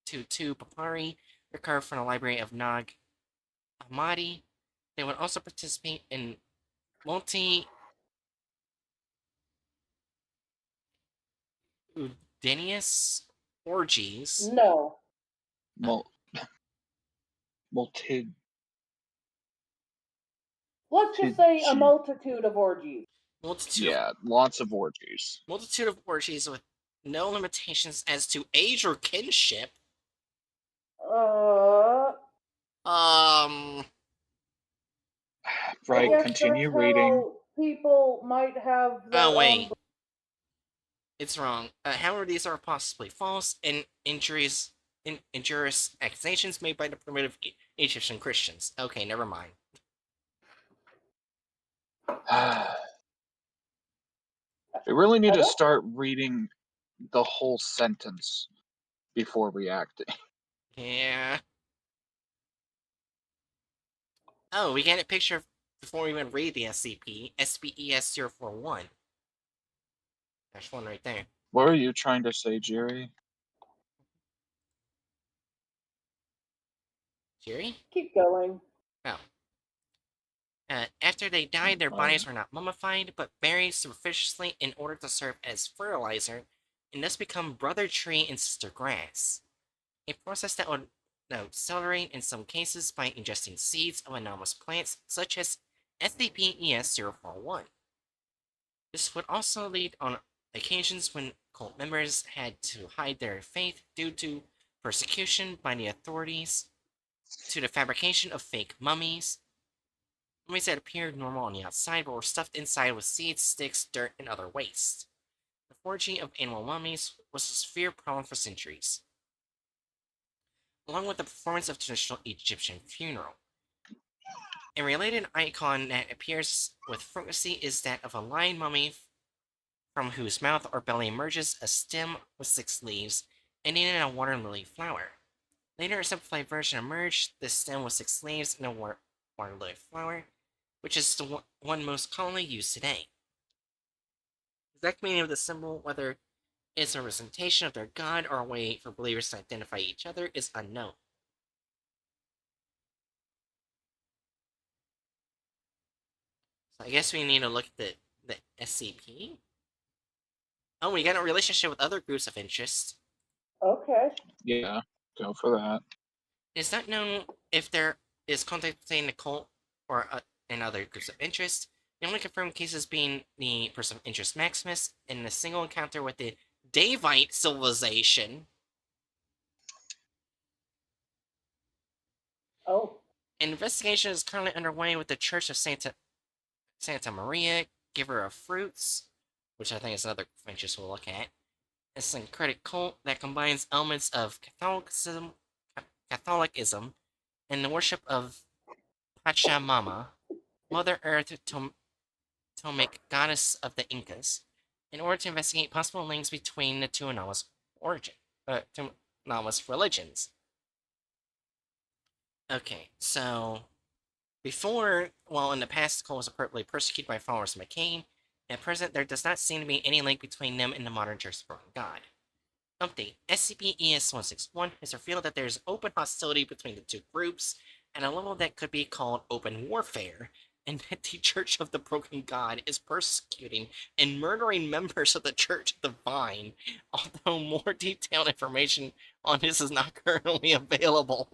to two papyri recovered from the library of Nag Hammadi, they would also participate in multi Udinius orgies. No. Mul- multi. Let's just say a multitude of orgies. Multitude of Yeah, lots of orgies. multitude of orgies with no limitations as to age or kinship. Uh, Um. I Right, guess continue that's reading. how people might have their Oh own. wait, it's wrong. However, these are possibly false and injurious accusations made by the primitive Egyptian Christians. Okay, never mind. We really need I to don't. start reading the whole sentence before reacting. Yeah. Oh, we get a picture before we even read the SCP. SPES-041. There's one right there. What are you trying to say, Jerry? Jerry? Keep going. Oh. After they died, their bodies were not mummified, but buried superficially in order to serve as fertilizer, and thus become brother tree and sister grass. A process that would accelerate in some cases by ingesting seeds of anomalous plants, such as SCP-ES-041. This would also lead on occasions when cult members had to hide their faith due to persecution by the authorities, to the fabrication of fake mummies that appeared normal on the outside but were stuffed inside with seeds, sticks, dirt, and other waste. The forging of animal mummies was a severe problem for centuries, along with the performance of traditional Egyptian funeral. A related icon that appears with frequency is that of a lion mummy from whose mouth or belly emerges a stem with 6 leaves, ending in a water lily flower. Later, a simplified version emerged, the stem with 6 leaves and a water-lily flower, which is the one most commonly used today. The exact meaning of the symbol, whether it's a representation of their god or a way for believers to identify each other, is unknown. So I guess we need to look at the SCP. Oh, we got a relationship with other groups of interest. Okay. Yeah, go for that. It is not known if there is contact between the cult or and other groups of interest. The only confirmed cases being the person of interest Maximus and a single encounter with the Davite civilization. Oh. An investigation is currently underway with the Church of Santa Maria, Giver of Fruits, which I think is another interest we'll look at. A syncretic cult that combines elements of Catholicism and the worship of Pachamama, Mother Earth Tomic, goddess of the Incas, in order to investigate possible links between the two anomalous religions. Okay, so before, well, in the past, Cole was appropriately persecuted by followers of McCain. At present, there does not seem to be any link between them and the modern Church of Broken God. Update: SCP-ES-161 has revealed that there is open hostility between the two groups at a level that could be called open warfare, and that the Church of the Broken God is persecuting and murdering members of the Church of the Vine, although more detailed information on this is not currently available.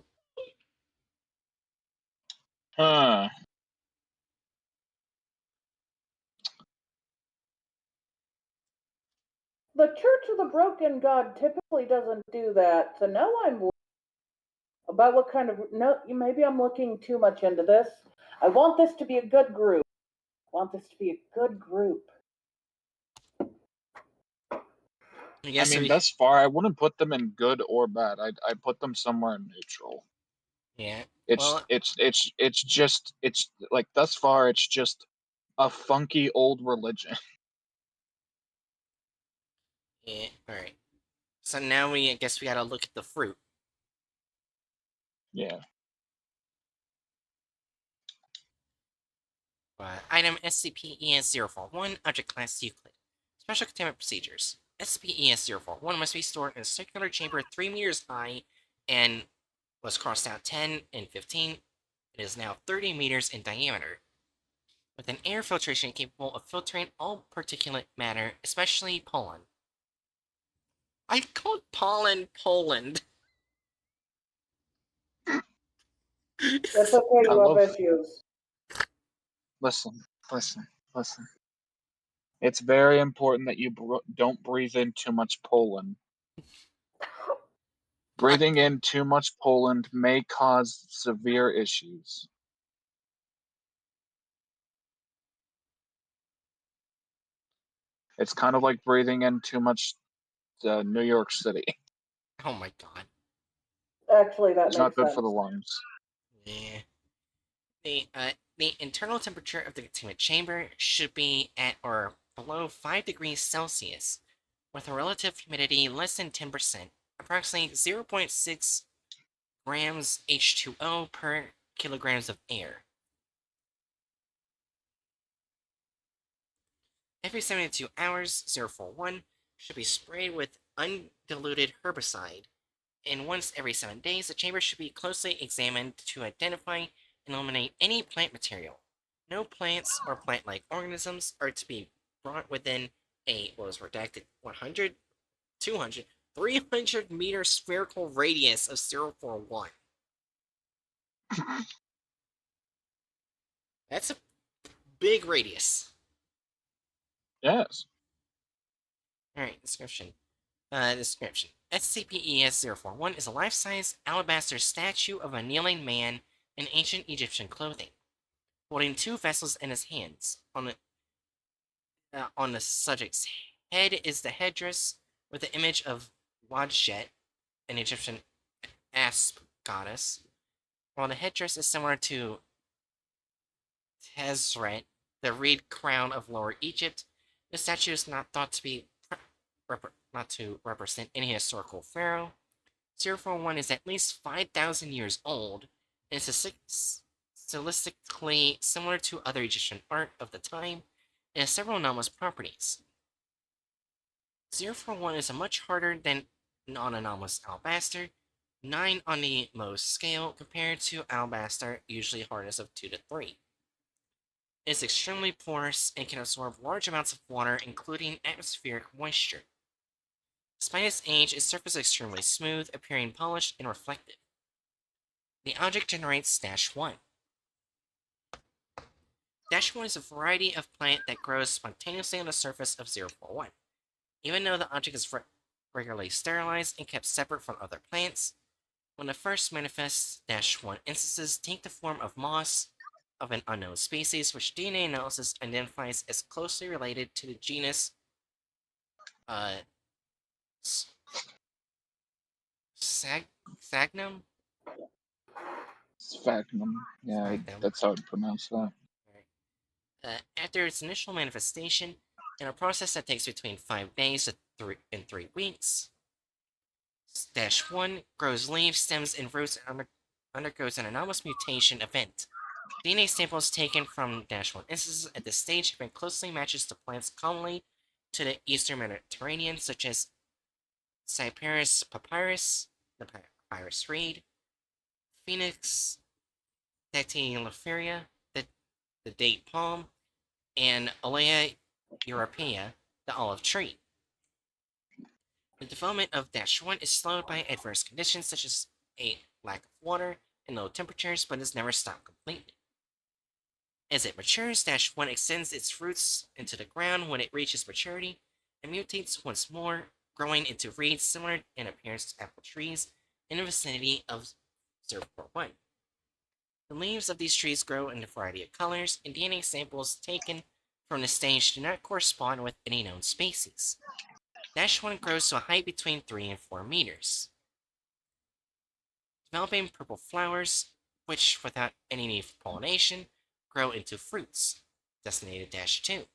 Huh. The Church of the Broken God typically doesn't do that, so now I'm about what kind of. No, maybe I'm looking too much into this. I want this to be a good group. I want this to be a good group. I mean, thus far, I wouldn't put them in good or bad. I'd put them somewhere in neutral. Yeah. It's Well, it's just it's like thus far it's just a funky old religion. yeah. All right. So now I guess we gotta look at the fruit. Yeah. Item SCP-ES-041, Object Class Euclid. Special Containment Procedures. SCP-ES-041 must be stored in a circular chamber 3 meters high and was crossed out 10 and 15. It is now 30 meters in diameter, with an air filtration capable of filtering all particulate matter, especially pollen. I called pollen Poland. It's okay, I you have love issues. listen, listen, listen. It's very important that you don't breathe in too much pollen. Breathing in too much pollen may cause severe issues. It's kind of like breathing in too much New York City. Oh my god. Actually, that It's not makes good for sense. the lungs. Yeah. The internal temperature of the containment chamber should be at or below 5 degrees Celsius, with a relative humidity less than 10%, approximately 0.6 grams H2O per kilograms of air. Every 72 hours, 041 should be sprayed with undiluted herbicide, and once every 7 days, the chamber should be closely examined to identify and eliminate any plant material. No plants or plant-like organisms are to be brought within a, what was redacted, 100, 200, 300 meter spherical radius of 041. That's a big radius. Yes. Alright, description. SCP-ES-041 is a life-size alabaster statue of a kneeling man in ancient Egyptian clothing, holding 2 vessels in his hands. On the subject's head is the headdress with the image of Wadjet, an Egyptian asp goddess. While the headdress is similar to Tezret, the reed crown of Lower Egypt, the statue is not thought to be not to represent any historical pharaoh. 041 is at least 5,000 years old, and is stylistically similar to other Egyptian art of the time, and has several anomalous properties. 041 is a much harder than non-anomalous alabaster, 9 on the Mohs scale, compared to alabaster, usually hardness of 2 to 3. It is extremely porous and can absorb large amounts of water, including atmospheric moisture. Despite its age, its surface is extremely smooth, appearing polished and reflective. The object generates -1. -1 is a variety of plant that grows spontaneously on the surface of 041. Even though the object is regularly sterilized and kept separate from other plants, when the first manifests, -1 instances take the form of moss of an unknown species, which DNA analysis identifies as closely related to the genus uh, Sagnum? Sphagnum. Yeah, Sphagnum. that's how I'd pronounce that. After its initial manifestation, in a process that takes between 5 days to 3 weeks, -1 grows leaves, stems, and roots and undergoes an anomalous mutation event. DNA samples taken from -1 instances at this stage have been closely matches to plants commonly to the eastern Mediterranean, such as Cyperus papyrus, the papyrus reed, Phoenix dactylophila, the date palm, and Olea europaea, the olive tree. The development of -1 is slowed by adverse conditions such as a lack of water and low temperatures, but is never stopped completely. As it matures, -1 extends its roots into the ground when it reaches maturity and mutates once more, growing into reeds similar in appearance to apple trees in the vicinity of 041. The leaves of these trees grow in a variety of colors, and DNA samples taken from the stage do not correspond with any known species. -1 grows to a height between 3 and 4 meters, developing purple flowers, which, without any need for pollination, grow into fruits, designated -2.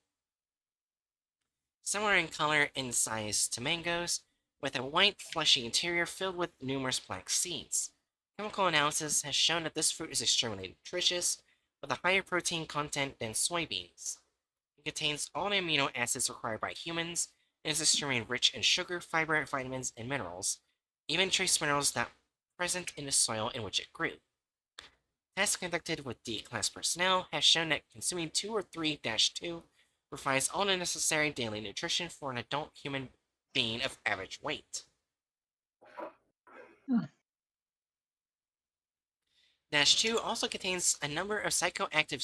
Similar in color and size to mangoes, with a white, fleshy interior filled with numerous black seeds. Chemical analysis has shown that this fruit is extremely nutritious, with a higher protein content than soybeans. It contains all the amino acids required by humans, and is extremely rich in sugar, fiber, vitamins, and minerals, even trace minerals that present in the soil in which it grew. Tests conducted with D-class personnel have shown that consuming 2 or 3-2 provides all the necessary daily nutrition for an adult human being of average weight. -2 also contains a number of psychoactive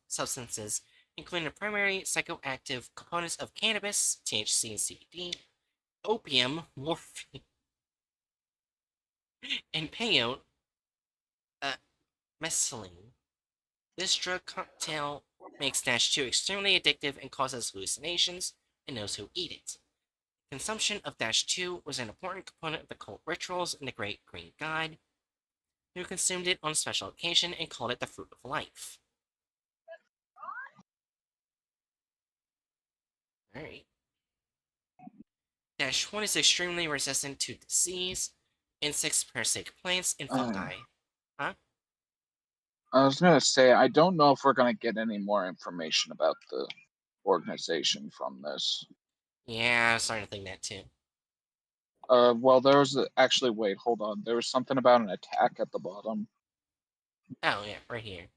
substances, including the primary psychoactive components of cannabis, THC and CBD, opium, morphine, and peyote, mescaline. This drug cocktail makes -2 extremely addictive and causes hallucinations in those who eat it. Consumption of -2 was an important component of the cult rituals in the Great Green God, who consumed it on special occasion and called it the fruit of life. Alright. -1 is extremely resistant to disease, insects, parasitic plants, and fungi. Huh? I was gonna say I don't know if we're gonna get any more information about the organization from this. Yeah, I was starting to think that too. Well, there was actually wait, hold on. There was something about an attack at the bottom. Oh, yeah, right here.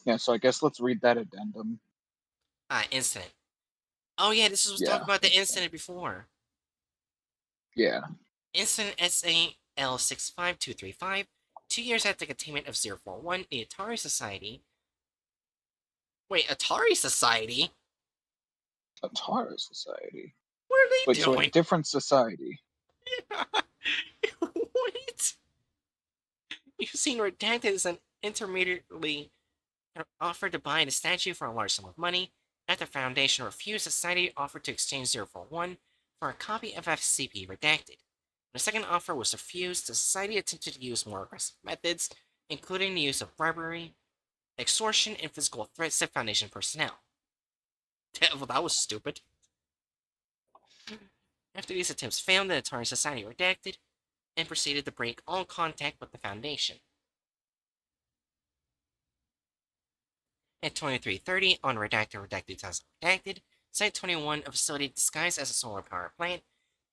Yeah, so I guess let's read that addendum. Incident. Oh, yeah, this was talking Yeah, about the that's incident before. yeah. Incident SAL 65235. 2 years after the containment of 041, the Atari Society. Wait, Atari Society? Atara Society. What are they Wait, so a doing? different society. What? Using redacted as an intermediately offered to buy the statue for a large sum of money. After the Foundation refused, the Society offered to exchange 041 for a copy of SCP redacted. When the second offer was refused, the Society attempted to use more aggressive methods, including the use of bribery, extortion, and physical threats to Foundation personnel. Well, that was stupid. After these attempts failed, the Atari Society redacted and proceeded to break all contact with the Foundation. At 2330, on Redacted 2000 Redacted, Site-21, a facility disguised as a solar power plant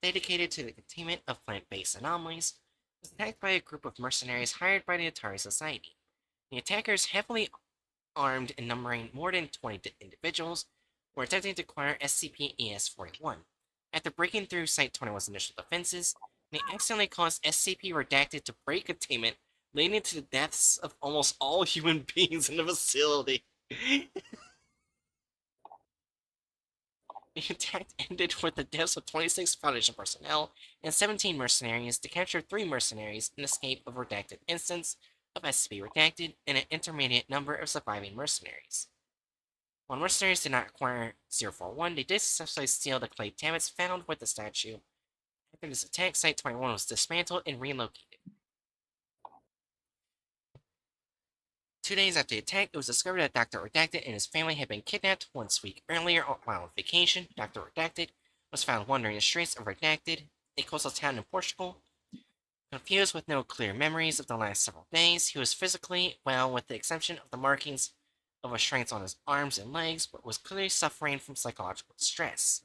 dedicated to the containment of plant-based anomalies, was attacked by a group of mercenaries hired by the Atari Society. The attackers, heavily armed and numbering more than 20 individuals, were attempting to acquire SCP-ES-41. After breaking through Site-21's initial defenses, they accidentally caused SCP-Redacted to break containment, leading to the deaths of almost all human beings in the facility. The attack ended with the deaths of 26 Foundation personnel and 17 mercenaries to capture 3 mercenaries and escape of redacted instance of SCP Redacted and an intermediate number of surviving mercenaries. While mercenaries did not acquire 041, they did successfully steal the clay tablets found with the statue. After this attack, Site-21 was dismantled and relocated. 2 days after the attack, it was discovered that Dr. Redacted and his family had been kidnapped 1 week earlier while on vacation. Dr. Redacted was found wandering the streets of Redacted, a coastal town in Portugal. Confused with no clear memories of the last several days, he was physically well with the exception of the markings of restraints on his arms and legs, but was clearly suffering from psychological stress.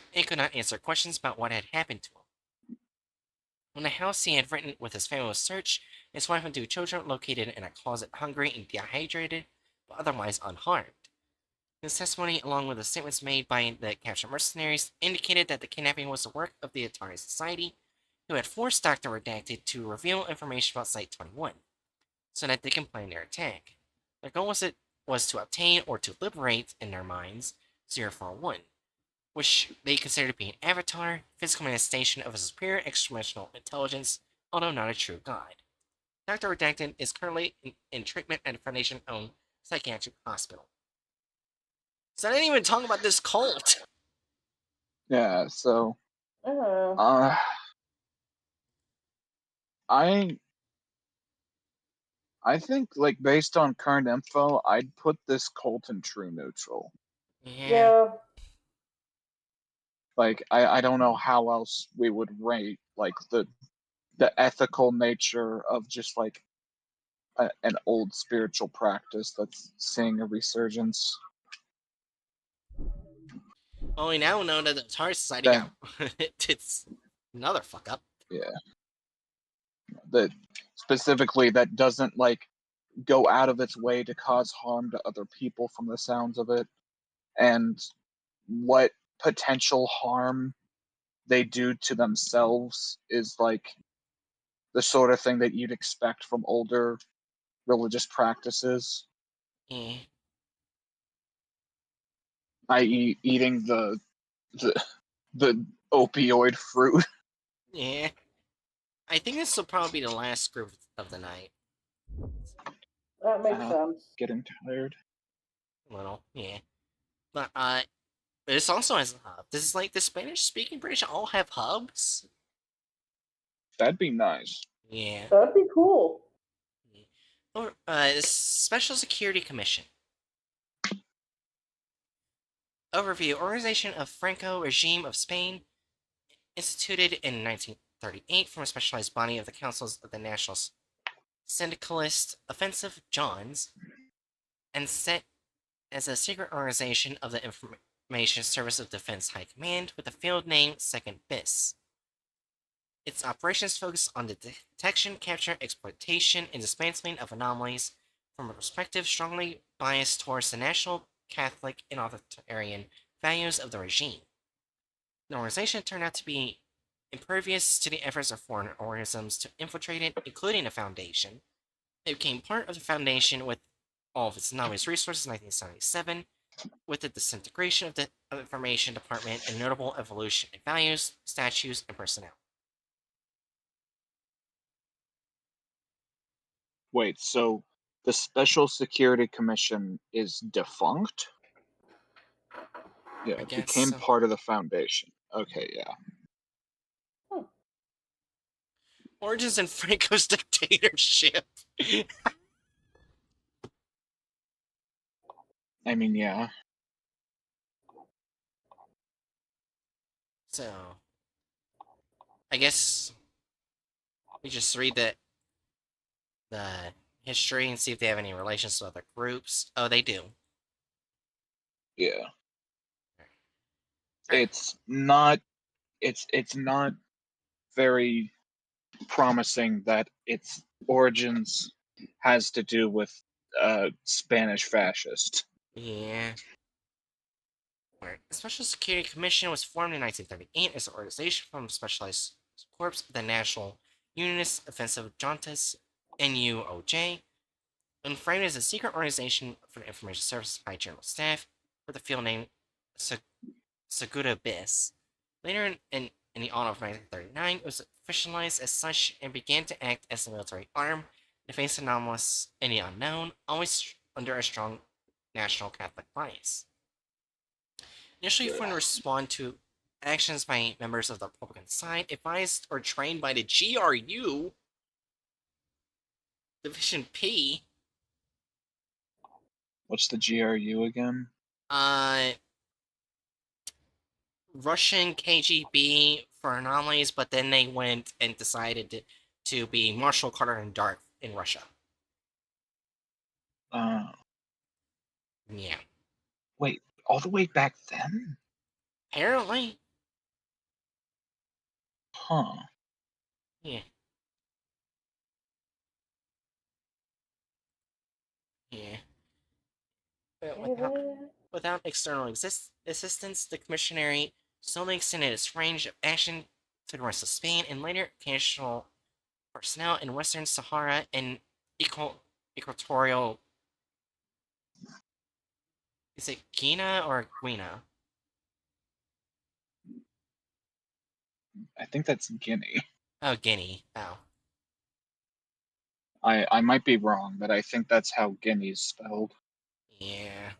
He could not answer questions about what had happened to him. When the house he had rented with his family was searched, his wife and 2 children located in a closet hungry and dehydrated, but otherwise unharmed. His testimony, along with the statements made by the captured mercenaries, indicated that the kidnapping was the work of the Atari Society, who had forced Dr. Redacted to reveal information about Site-21, so that they can plan their attack. Their goal was to obtain or to liberate, in their minds, 041, which they consider to be an avatar, physical manifestation of a superior extra-dimensional intelligence, although not a true god. Dr. Redacted is currently in treatment at a Foundation-owned psychiatric hospital. So I didn't even talk about this cult. Yeah, so Uh, I I think like based on current info, I'd put this cult in true neutral. Yeah. yeah. Like I don't know how else we would rate like the ethical nature of just like an old spiritual practice that's seeing a resurgence. Well, we now know that the Atari Society That got it's another fuck up. yeah, that specifically that doesn't like go out of its way to cause harm to other people from the sounds of it, and what potential harm they do to themselves is like the sort of thing that you'd expect from older religious practices, Yeah. i.e., eating the the opioid fruit. Yeah. I think this will probably be the last group of the night. That makes sense. Getting tired. A little, yeah. But this also has a hub. This is like the Spanish speaking British all have hubs. That'd be nice. Yeah. That'd be cool. Or the Special Security Commission. Overview: Organization of Franco regime of Spain, instituted in 1938 from a specialized body of the Councils of the National Syndicalist Offensive Johns, and set as a secret organization of the Information Service of Defense High Command with the field name 2nd BIS. Its operations focus on the detection, capture, exploitation, and dismantling of anomalies from a perspective strongly biased towards the national, Catholic, and authoritarian values of the regime. The organization turned out to be impervious to the efforts of foreign organisms to infiltrate it, including the Foundation. It became part of the Foundation with all of its anomalous resources in 1977, with the disintegration of the Information Department and notable evolution in values, statutes, and personnel. Wait, so the Special Security Commission is defunct? Yeah, I it guess became so. part of the Foundation. Okay, yeah. Origins in Franco's dictatorship. I mean, yeah. So, I guess we just read the history and see if they have any relations to other groups. Oh, they do. Yeah. Alright. It's not very promising that its origins has to do with Spanish fascist. Yeah. Alright. The Special Security Commission was formed in 1938 as an organization from the Specialized Corps of the National Unionist Offensive Juntas, NUOJ, and framed as a secret organization for the Information Services by General Staff with the field name Segura Bis. Later in the autumn of 1939, it was officialized as such and began to act as a military arm to face anomalous and the unknown, always under a strong national Catholic bias. Initially formed to respond to actions by members of the Republican side, advised or trained by the GRU, Division P, What's the GRU again? uh, Russian KGB for anomalies, but then they went and decided to be Marshall, Carter, and Dark in Russia. Uh, Yeah. Wait, all the way back then? Apparently. Huh. Yeah. Yeah. But without external assistance, the commissionary slowly extended its range of action to the rest of Spain and later occasional personnel in Western Sahara and equatorial. Is it Guinea or Guinea? I think that's Guinea. Oh, Guinea. Oh. I might be wrong, but I think that's how Guinea's spelled. Yeah.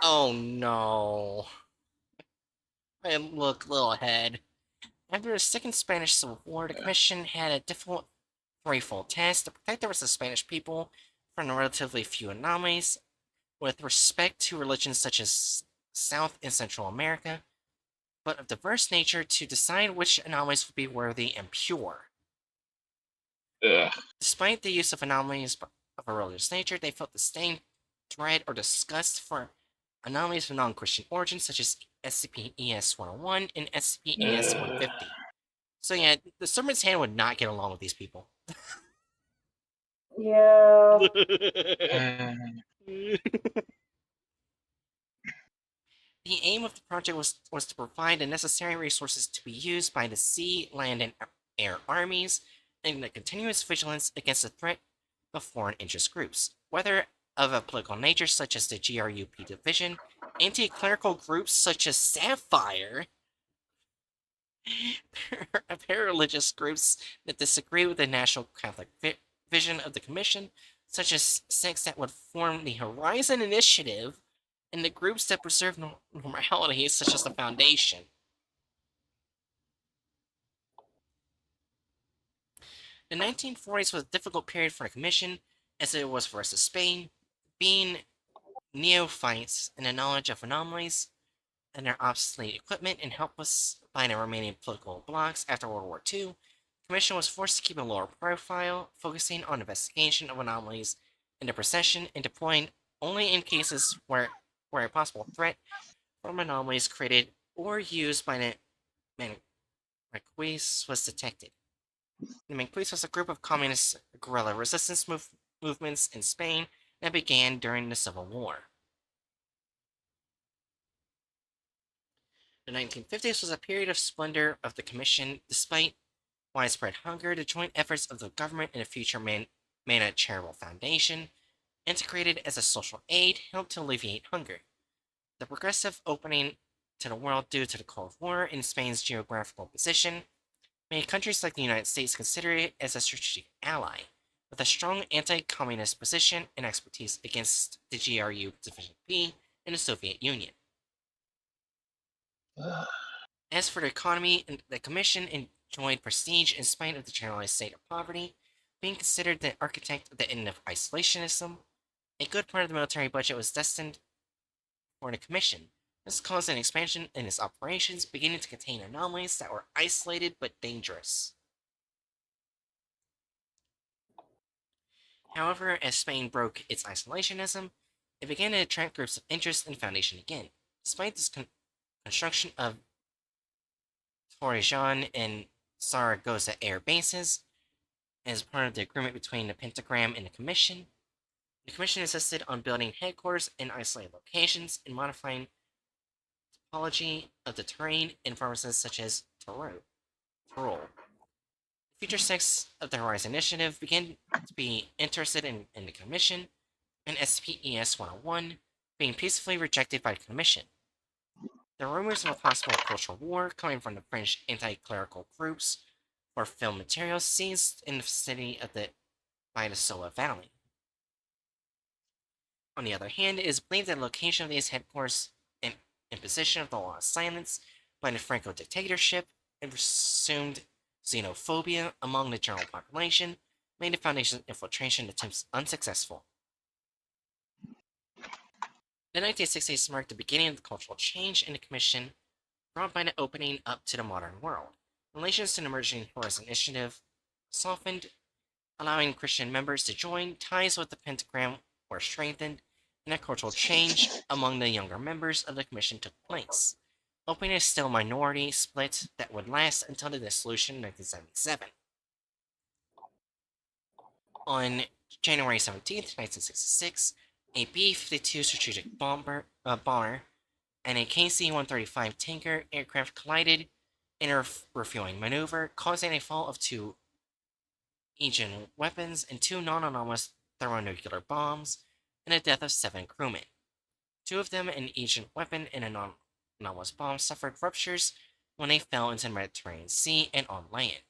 Oh no. I look a little ahead. After the Second Spanish Civil War, the Yeah. Commission had a difficult threefold task to protect the rest of the Spanish people from the relatively few anomalies with respect to religions such as South and Central America, but of diverse nature to decide which anomalies would be worthy and pure. Ugh. Despite the use of anomalies of a religious nature, they felt disdain, dread, or disgust for anomalies of non-Christian origin, such as SCP-ES-101 and SCP-ES-150. So yeah, the Serpent's Hand would not get along with these people. Yeah. The aim of the project was to provide the necessary resources to be used by the sea, land, and air armies, and the continuous vigilance against the threat of foreign interest groups, whether of a political nature such as the GRUP division, anti-clerical groups such as Sapphire, para-religious groups that disagree with the National Catholic vision of the Commission, such as sects that would form the Horizon Initiative, and the groups that preserve normality, such as the Foundation. The 1940s was a difficult period for the Commission, as it was for us in Spain, being neophytes in the knowledge of anomalies and their obsolete equipment and helpless by the remaining political blocs after World War II. The Commission was forced to keep a lower profile, focusing on investigation of anomalies in the procession and deploying only in cases where a possible threat from anomalies created or used by the Marquis was detected. The Marquis was a group of communist guerrilla resistance movements in Spain that began during the Civil War. The 1950s was a period of splendor of the Commission, despite widespread hunger. The joint efforts of the government and the future Mana Charitable Foundation, integrated as a social aid, helped to alleviate hunger. The progressive opening to the world due to the Cold War and Spain's geographical position made countries like the United States consider it as a strategic ally, with a strong anti-communist position and expertise against the GRU Division P in the Soviet Union. As for the economy, the Commission enjoyed prestige in spite of the generalized state of poverty, being considered the architect of the end of isolationism. A good part of the military budget was destined for the Commission, This caused an expansion in its operations, beginning to contain anomalies that were isolated but dangerous. However, as Spain broke its isolationism, it began to attract groups of interest in the Foundation again. Despite this construction of Torrejon and Zaragoza air bases, as part of the agreement between the Pentagram and the Commission insisted on building headquarters in isolated locations and modifying topology of the terrain in provinces such as Tyrol. Future sects of the Horizon Initiative began to be interested in the Commission, and SCP-ES 101 being peacefully rejected by the Commission. The rumors of a possible cultural war coming from the French anti-clerical groups for film materials seized in the vicinity of the Sola Valley. On the other hand, it is believed that the location of these headquarters and imposition of the law of silence by the Franco dictatorship and presumed xenophobia among the general population made the Foundation's infiltration attempts unsuccessful. The 1960s marked the beginning of the cultural change in the Commission brought by the opening up to the modern world. Relations to the emerging Horizon Initiative softened, allowing Christian members to join. Ties with the Pentagram were strengthened, and a cultural change among the younger members of the Commission took place, opening a still minority split that would last until the dissolution in 1977. On January 17th, 1966, a B-52 strategic bomber and a KC-135 tanker aircraft collided in a refueling maneuver, causing a fall of 2 Aegean weapons and 2 non-anomalous thermonuclear bombs, and the death of 7 crewmen. 2 of them, an Aegean weapon and a non-anomalous bomb, suffered ruptures when they fell into the Mediterranean Sea and on land.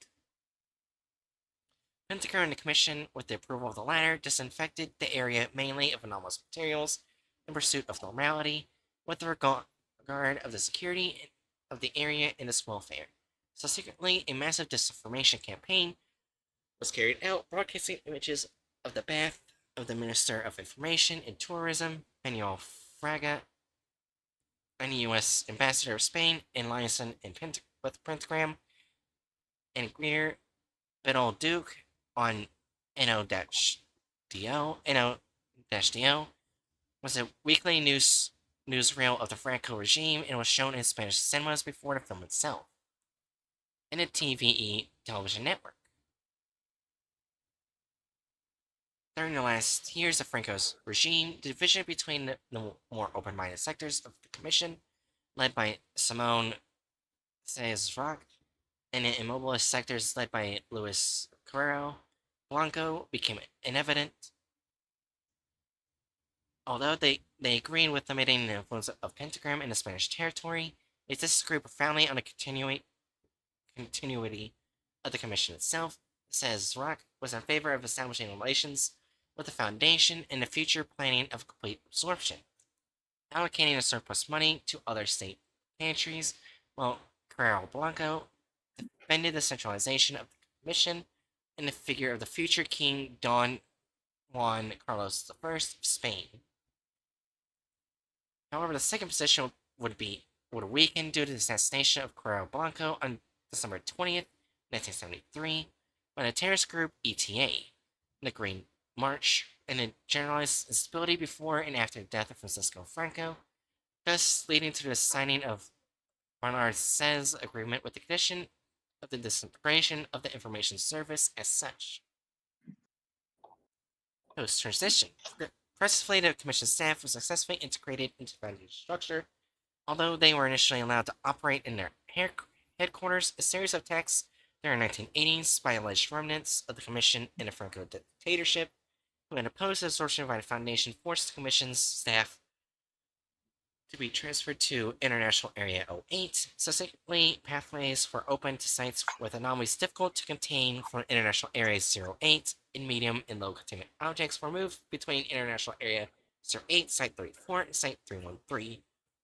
Pentagram and the Commission, with the approval of the latter, disinfected the area mainly of anomalous materials in pursuit of normality, with the regard of the security of the area and its welfare. Subsequently, a massive disinformation campaign was carried out, broadcasting images of the bath of the Minister of Information and Tourism, Manuel Fraga, and the U.S. Ambassador of Spain in liaison with Pentagram, and Greer Biddle Duke on NO-DO was a weekly newsreel of the Franco regime and was shown in Spanish cinemas before the film itself, and a TVE television network. During the last years of Franco's regime, the division between the more open-minded sectors of the Commission, led by Simone Cesroc, and the immobilist sectors led by Luis Carrero Blanco, became evident. Although they agreed with limiting the influence of Pentagram in the Spanish territory, they disagreed profoundly on the continuity of the Commission itself. Cesroc was in favor of establishing relations with the Foundation and the future planning of complete absorption, allocating the surplus money to other state pantries, while Carrero Blanco defended the centralization of the Commission and the figure of the future King Don Juan Carlos I of Spain. However, the second position would weaken due to the assassination of Carrero Blanco on December 20th, 1973, by the terrorist group ETA, the Green March, and the generalized instability before and after the death of Francisco Franco, thus leading to the signing of Bernard Says agreement with the condition of the disintegration of the information service as such. Post-transition, progressively the Commission staff was successfully integrated into the Foundation structure. Although they were initially allowed to operate in their headquarters, a series of attacks during the 1980s by alleged remnants of the Commission and the Franco dictatorship who had opposed the absorption by the Foundation forced the Commission's staff to be transferred to International Area 08. Subsequently, pathways were opened to sites with anomalies difficult to contain from International Area 08, and medium and low containment objects were moved between International Area 08, Site 34, and Site 313,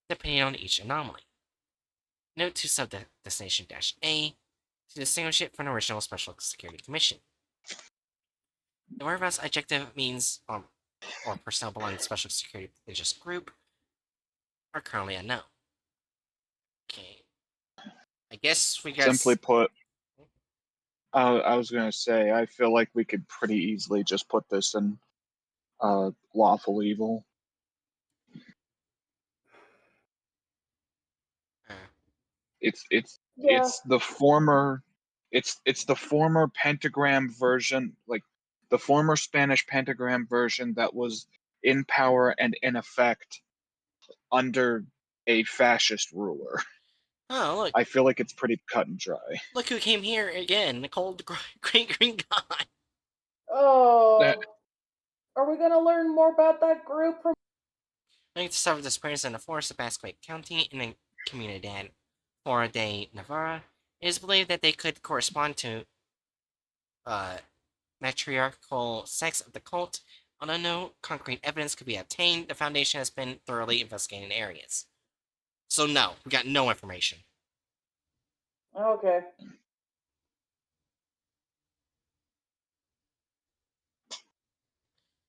depending on each anomaly. Note to Sub-Destination-A to distinguish it from the original Special Security Commission. The whereabouts objective means or personnel belonging to Special Security Religious Group are currently unknown. guess we got. Simply put, I was going to say, I feel like we could pretty easily just put this in lawful evil. It's Yeah. it's the former it's the former pentagram version, like the former Spanish pentagram version that was in power and in effect under a fascist ruler. Oh, look! I feel like it's pretty cut and dry. Look who came here again! Nicole, the Great Green God. That Oh. Are we gonna learn more about that group from? Linked to suffer disappearance in the forest of Basque County in the Comunidad Fora de Navarra. It is believed that they could correspond to matriarchal sex of the cult. Although no concrete evidence could be obtained, the Foundation has been thoroughly investigating areas. So no, we got no information. Okay.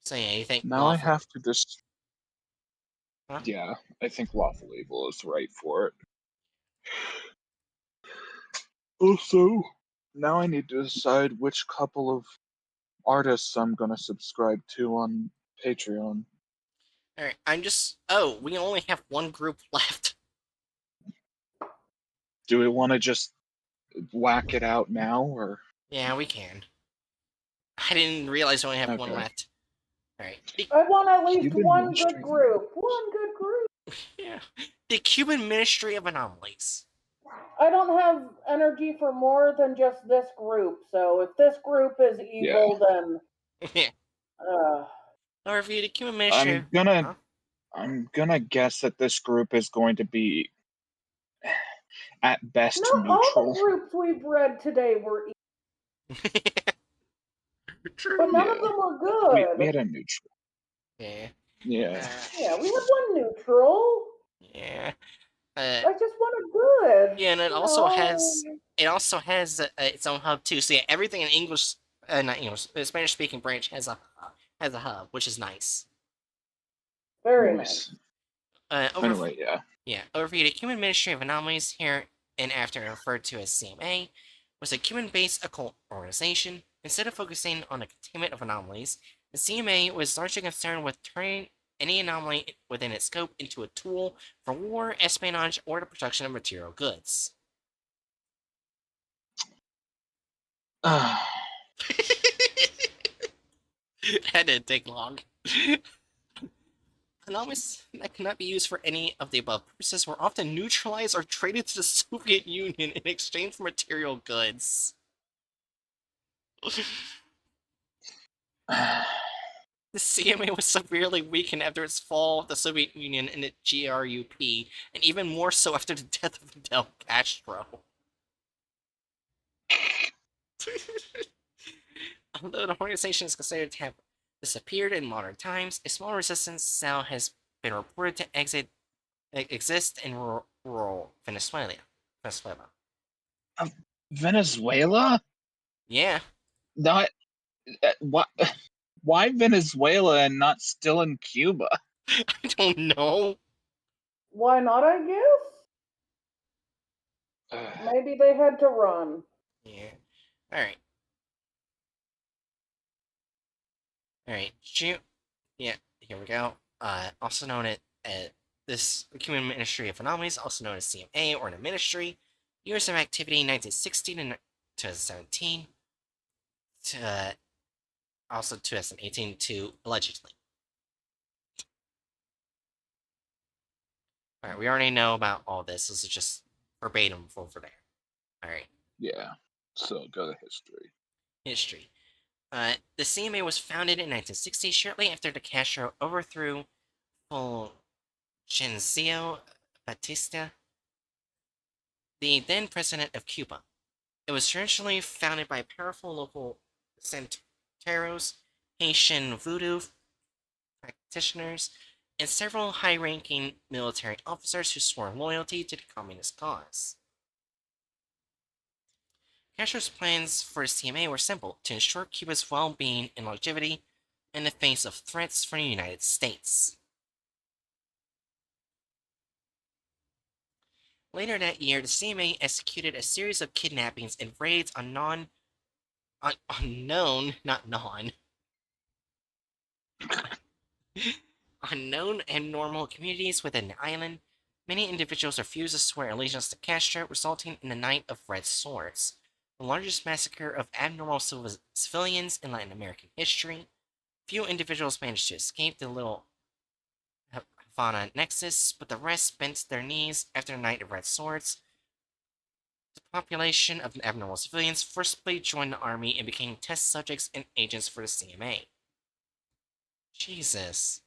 So yeah, you think now I lawful? have to just Huh? yeah, I think lawful evil is right for it. Also, now I need to decide which couple of artists I'm gonna subscribe to on Patreon. Alright, I'm just. Oh, we only have one group left. Do we want to just whack it out now, or Yeah, we can. I didn't realize we only have one okay? left. Alright. I want at least Cuban one good Ministry. group. One good group. Yeah. The Cuban Ministry of Anomalies. I don't have energy for more than just this group. So if this group is Yeah, evil, then Yeah. uh, Or review the Cuban Ministry. I'm gonna Huh? I'm gonna guess that this group is going to be at best not all the neutral. groups we've read today were evil, but True. none of Yeah, them were we good. had a neutral. Yeah. Yeah, Yeah, we had one neutral. Yeah. I just want a good. Yeah, and it You also know. has its own hub too. So yeah, everything in English, not English, the Spanish speaking branch has a hub, which is nice. Very nice. nice. Over Anyway, yeah. Yeah, overview the Cuban Ministry of Anomalies, here and after referred to as CMA, was a Cuban-based occult organization. Instead of focusing on the containment of anomalies, the CMA was largely concerned with turning any anomaly within its scope into a tool for war, espionage, or the production of material goods. That didn't take long. Anomalies that cannot be used for any of the above purposes were often neutralized or traded to the Soviet Union in exchange for material goods. The CMA was severely weakened after its fall of the Soviet Union and the GRUP, and even more so after the death of Fidel Castro. Although the organization is considered to have disappeared in modern times, a small resistance cell has been reported to exist in rural Venezuela. Venezuela? Yeah, Not what? Why Venezuela and not still in Cuba? I don't know. Why not? I guess maybe they had to run. Yeah. Alright. Alright. Yeah, here we go. Also known as this Human Ministry of Anomalies, also known as CMA or the Ministry. Years of activity 1916 and 2017 to also 2018 to allegedly. Alright, we already know about all this. This is just verbatim over there. Alright, Yeah. So go to history. history. The CMA was founded in 1960, shortly after the Castro overthrew Fulgencio Batista, the then president of Cuba. It was originally founded by powerful local Santeros, Haitian voodoo practitioners, and several high-ranking military officers who swore loyalty to the communist cause. Castro's plans for the CMA were simple: to ensure Cuba's well-being and longevity in the face of threats from the United States. Later that year, the CMA executed a series of kidnappings and raids on unknown, not non, unknown and normal communities within the island. Many individuals refused to swear allegiance to Castro, resulting in the Night of Red Swords, the largest massacre of abnormal civilians in Latin American history. Few individuals managed to escape the Little Havana Nexus, but the rest bent their knees after the Night of Red Swords. The population of abnormal civilians forcibly joined the army and became test subjects and agents for the CMA. Jesus.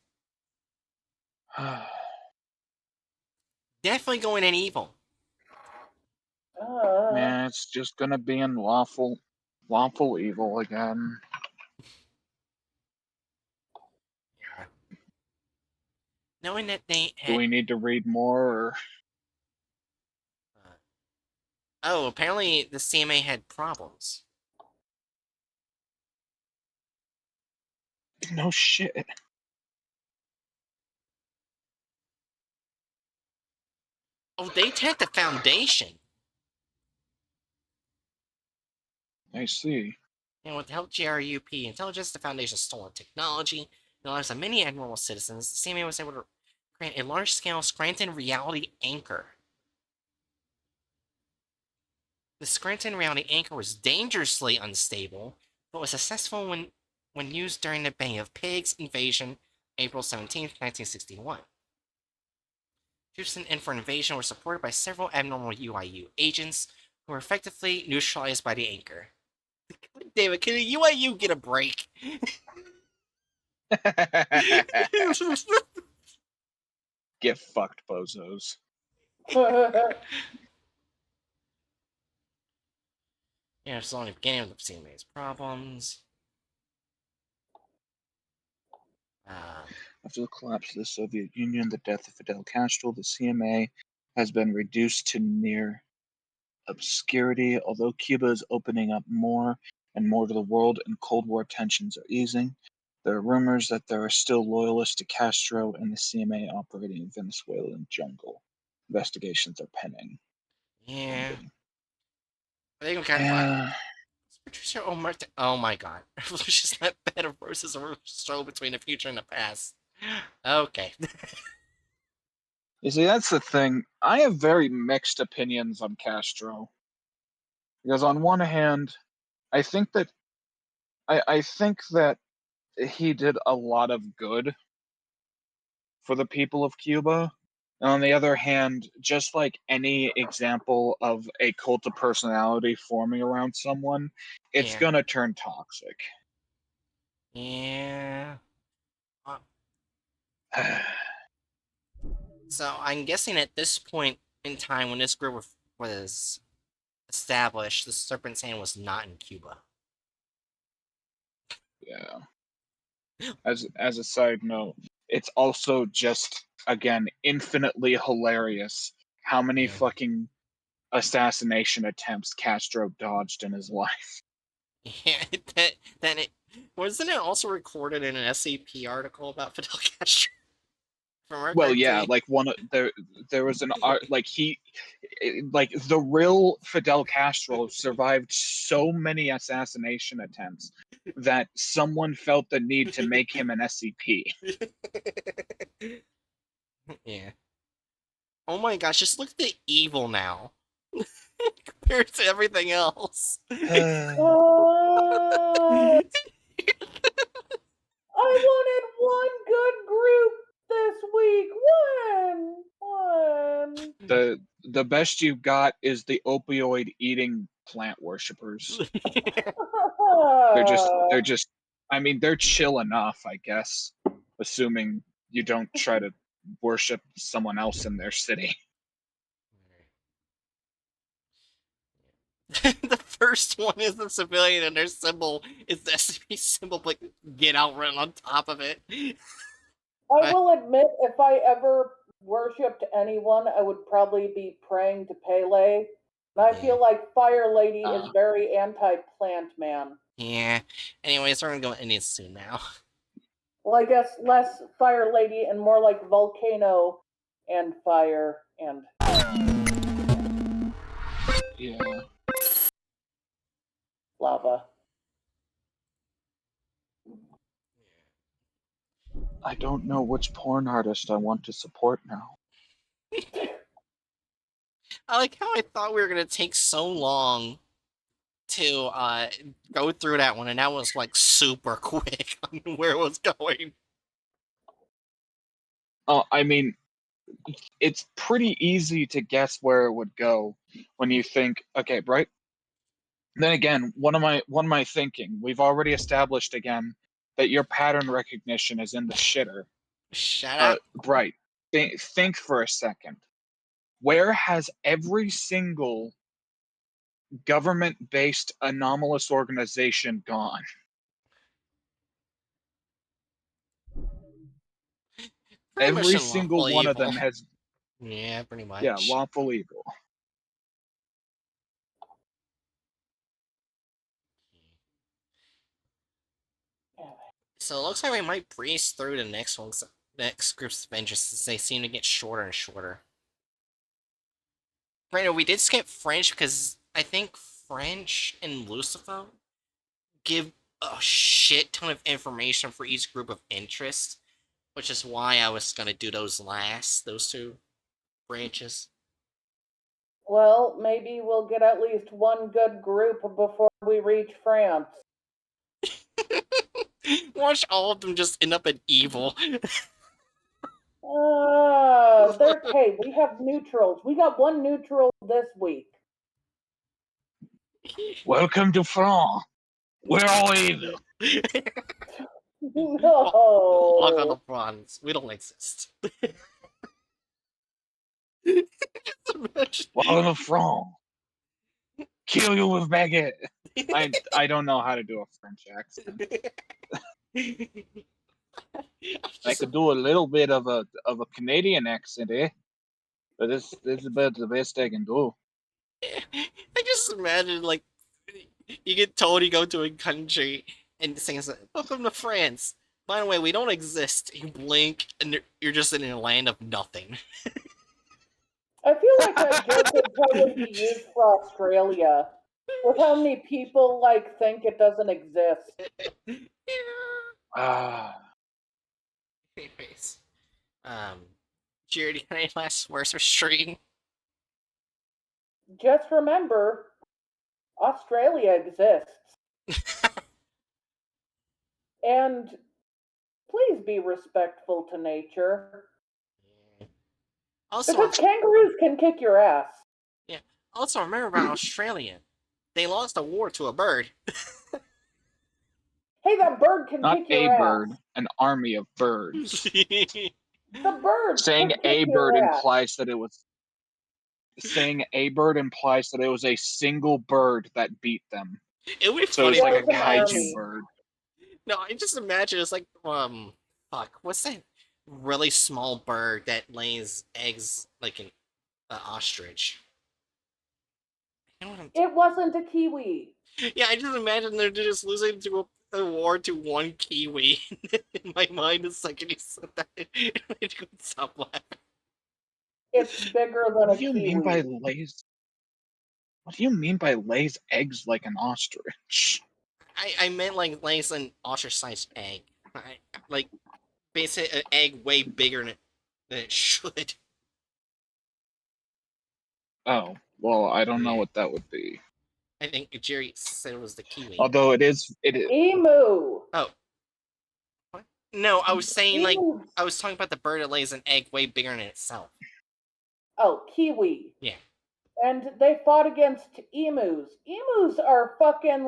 Definitely going in evil. Man, it's just gonna be in lawful evil again. Yeah. Knowing that they Do had. we need to read more? Or... Oh, apparently the CMA had problems. No shit. Oh, they attacked the Foundation. I see. And with the help of GRUP intelligence, the Foundation's stolen technology, and the lives of many abnormal citizens, the CMA was able to create a large-scale Scranton reality anchor. The Scranton reality anchor was dangerously unstable, but was successful when used during the Bay of Pigs invasion, April 17, 1961. Troops in for invasion were supported by several abnormal UIU agents who were effectively neutralized by the anchor. David, can the UIU get a break? Get fucked, bozos. Yeah, it's only the beginning of the CMA's problems. After the collapse of the Soviet Union and the death of Fidel Castro, the CMA has been reduced to near obscurity. Although Cuba is opening up more and more to the world and Cold War tensions are easing, there are rumors that there are still loyalists to Castro and the CMA operating in Venezuelan jungle. Investigations are pending. Yeah. I think I'm kind of. Yeah. Patricia O'Martin. Oh my god. Revolution's not bed of roses or struggle between the future and the past. Okay. You see, that's the thing. I have very mixed opinions on Castro. Because on one hand, I think that I think that he did a lot of good for the people of Cuba. And on the other hand, just like any example of a cult of personality forming around someone, it's Yeah. gonna turn toxic. Yeah. So I'm guessing at this point in time, when this group was established, the Serpent's Hand was not in Cuba. Yeah. As a side note, it's also just again infinitely hilarious how many Yeah. fucking assassination attempts Castro dodged in his life. Yeah. Then it wasn't it also recorded in an SCP article about Fidel Castro from our Well, group yeah, too? like there was an art like like the real Fidel Castro survived so many assassination attempts that someone felt the need to make him an SCP. Yeah. Oh my gosh, just look at the evil now. Compared to everything else. I wanted one good group this week. One. The best you've got is the opioid eating plant worshippers. They're just I mean they're chill enough, I guess, assuming you don't try to worship someone else in their city. The first one is the civilian, and their symbol is the SCP symbol, but get out written on top of it. I will admit, if I ever worshipped anyone, I would probably be praying to Pele. And I Yeah. feel like Fire Lady is very anti-plant man. Yeah. Anyways, we're gonna go Indian soon now. Well, I guess less Fire Lady and more like Volcano and Fire and Yeah. Lava. I don't know which porn artist I want to support now. I like how I thought we were gonna take so long to go through that one, and that was like super quick on where it was going. I mean, it's pretty easy to guess where it would go when you think, okay, right? Then again, what am I thinking? We've already established again that your pattern recognition is in the shitter. Shut up. Right. Think for a second. Where has every single government-based anomalous organization gone? Pretty much Every in single lawful one of evil. them has, Yeah, pretty yeah, much. lawful evil. So it looks like we might breeze through the next group's adventures since they seem to get shorter and shorter. Granted, we did skip French because I think French and Lucifer give a shit ton of information for each group of interest, which is why I was gonna do those two branches. Well, maybe we'll get at least one good group before we reach France. Watch all of them just end up in evil. Hey, we have neutrals. We got one neutral this week. Welcome to France. We're all evil. Log on the No. bronze. We don't exist. Welcome to France. Kill you with baguette. I don't know how to do a French accent. I could do a little bit of a Canadian accent, eh? But this is about the best I can do. I just imagine like you get told you go to a country and saying "Welcome to France." By the way, we don't exist. You blink and you're just in a land of nothing. I feel like that joke would probably be used for Australia, with how many people think it doesn't exist. Ah, Anyways, Jared, you got any last words for stream? Just remember, Australia exists. And please be respectful to nature. Also, Because kangaroos can kick your ass. yeah. Also, remember about Australia. They lost a war to a bird. Hey, that bird can not kick a your ass. bird, an army of birds. The bird Saying can kick a your bird ass. implies that it was saying a bird implies that it was a single bird that beat them. It would be So funny it's if like it a was an was. kaiju army. bird. No, I just imagine it's like fuck, what's that really small bird that lays eggs like an ostrich? You know what It wasn't a kiwi. Yeah, I just imagine they're just losing to a war to one kiwi. In my mind, the second you said that, I couldn't stop laughing. It's bigger than What a do you mean by kiwi. lays? What do you mean by lays eggs like an ostrich? I meant like lays an ostrich-sized egg. Like basically an egg way bigger than it should. Oh, well, I don't know Yeah. what that would be. I think Jerry said it was the kiwi. Although it is. Emu. Oh, what? No, I was saying like Emu. I was talking about the bird that lays an egg way bigger than itself. Oh, kiwi. Yeah. And they fought against emus. Emus are fucking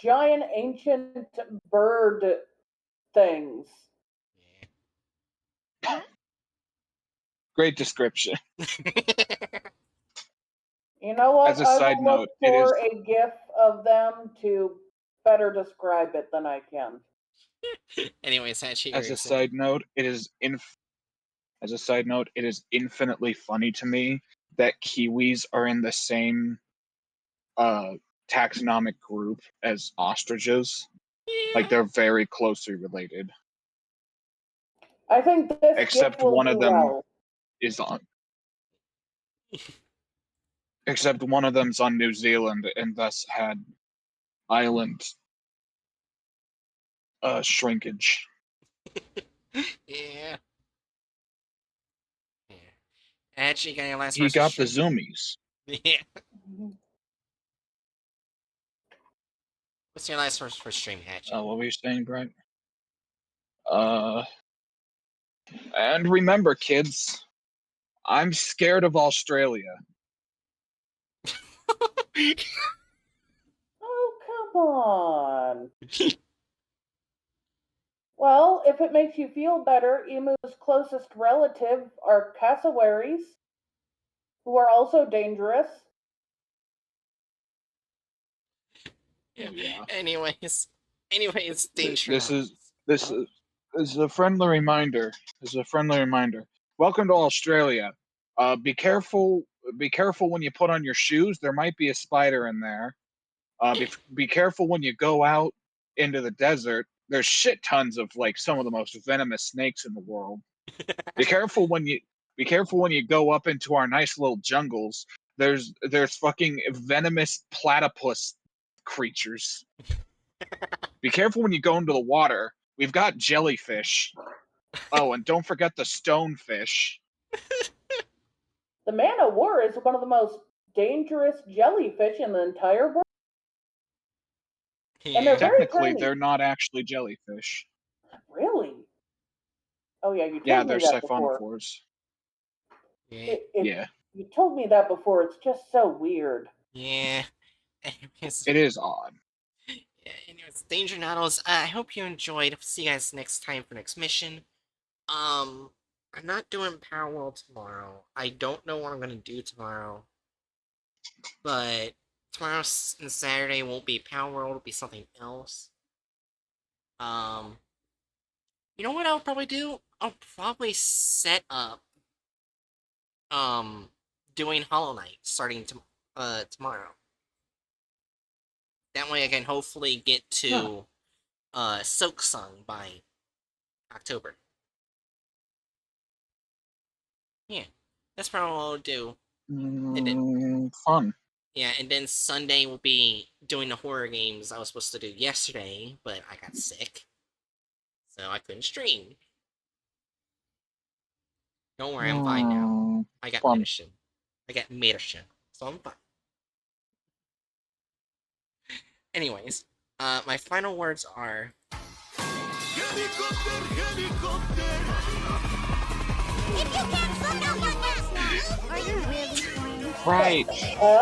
giant ancient bird things. Great description. You know what? As a I side will look note, it is. for a gif of them to better describe it than I can. Anyways, Hachi, As a side note, As a side note, it is infinitely funny to me that kiwis are in the same taxonomic group as ostriches. Like they're very closely related. I think this gif Except will one do of them well. is on. except one of them's on New Zealand and thus had island shrinkage. Yeah. Yeah. Actually, got any last He words for got the stream? zoomies. Yeah. What's your last words for stream, Hatchet? What were you saying, Brent? And remember, kids, I'm scared of Australia. Oh, come on. Well, if it makes you feel better, Emu's closest relative are cassowaries, who are also dangerous. Yeah. Anyways, thanks for This now. is a friendly reminder. This is a friendly reminder. Welcome to Australia. Be careful. Be careful when you put on your shoes. There might be a spider in there. Be careful when you go out into the desert. There's shit tons of like some of the most venomous snakes in the world. Be careful when you go up into our nice little jungles. There's fucking venomous platypus creatures. Be careful when you go into the water. We've got jellyfish. Oh, and don't forget the stonefish. The man o' war is one of the most dangerous jellyfish in the entire world. And they're Yeah. very Technically, tiny. they're not actually jellyfish. Really? Oh yeah, you Yeah, told they're me that before. siphonophores. Yeah. Yeah, You told me that before. It's just so weird. Yeah. Anyways, it is odd. Danger Noddles, I hope you enjoyed. See you guys next time for next mission. I'm not doing Power World tomorrow. I don't know what I'm gonna do tomorrow. But tomorrow and Saturday won't be Power World, it'll be something else. You know what I'll probably do? I'll probably set up doing Hollow Knight starting tomorrow. That way I can hopefully get to Silk Song by October. Yeah, that's probably what I'll do. Fun. Yeah, and then Sunday will be doing the horror games I was supposed to do yesterday, but I got sick, so I couldn't stream. Don't worry, I'm fine now. I got Fun. medicine. I got medicine, so I'm fine. Anyways, my final words are. Helicopter, helicopter! If you can't slow down your ass now, are you really going? Right. Well,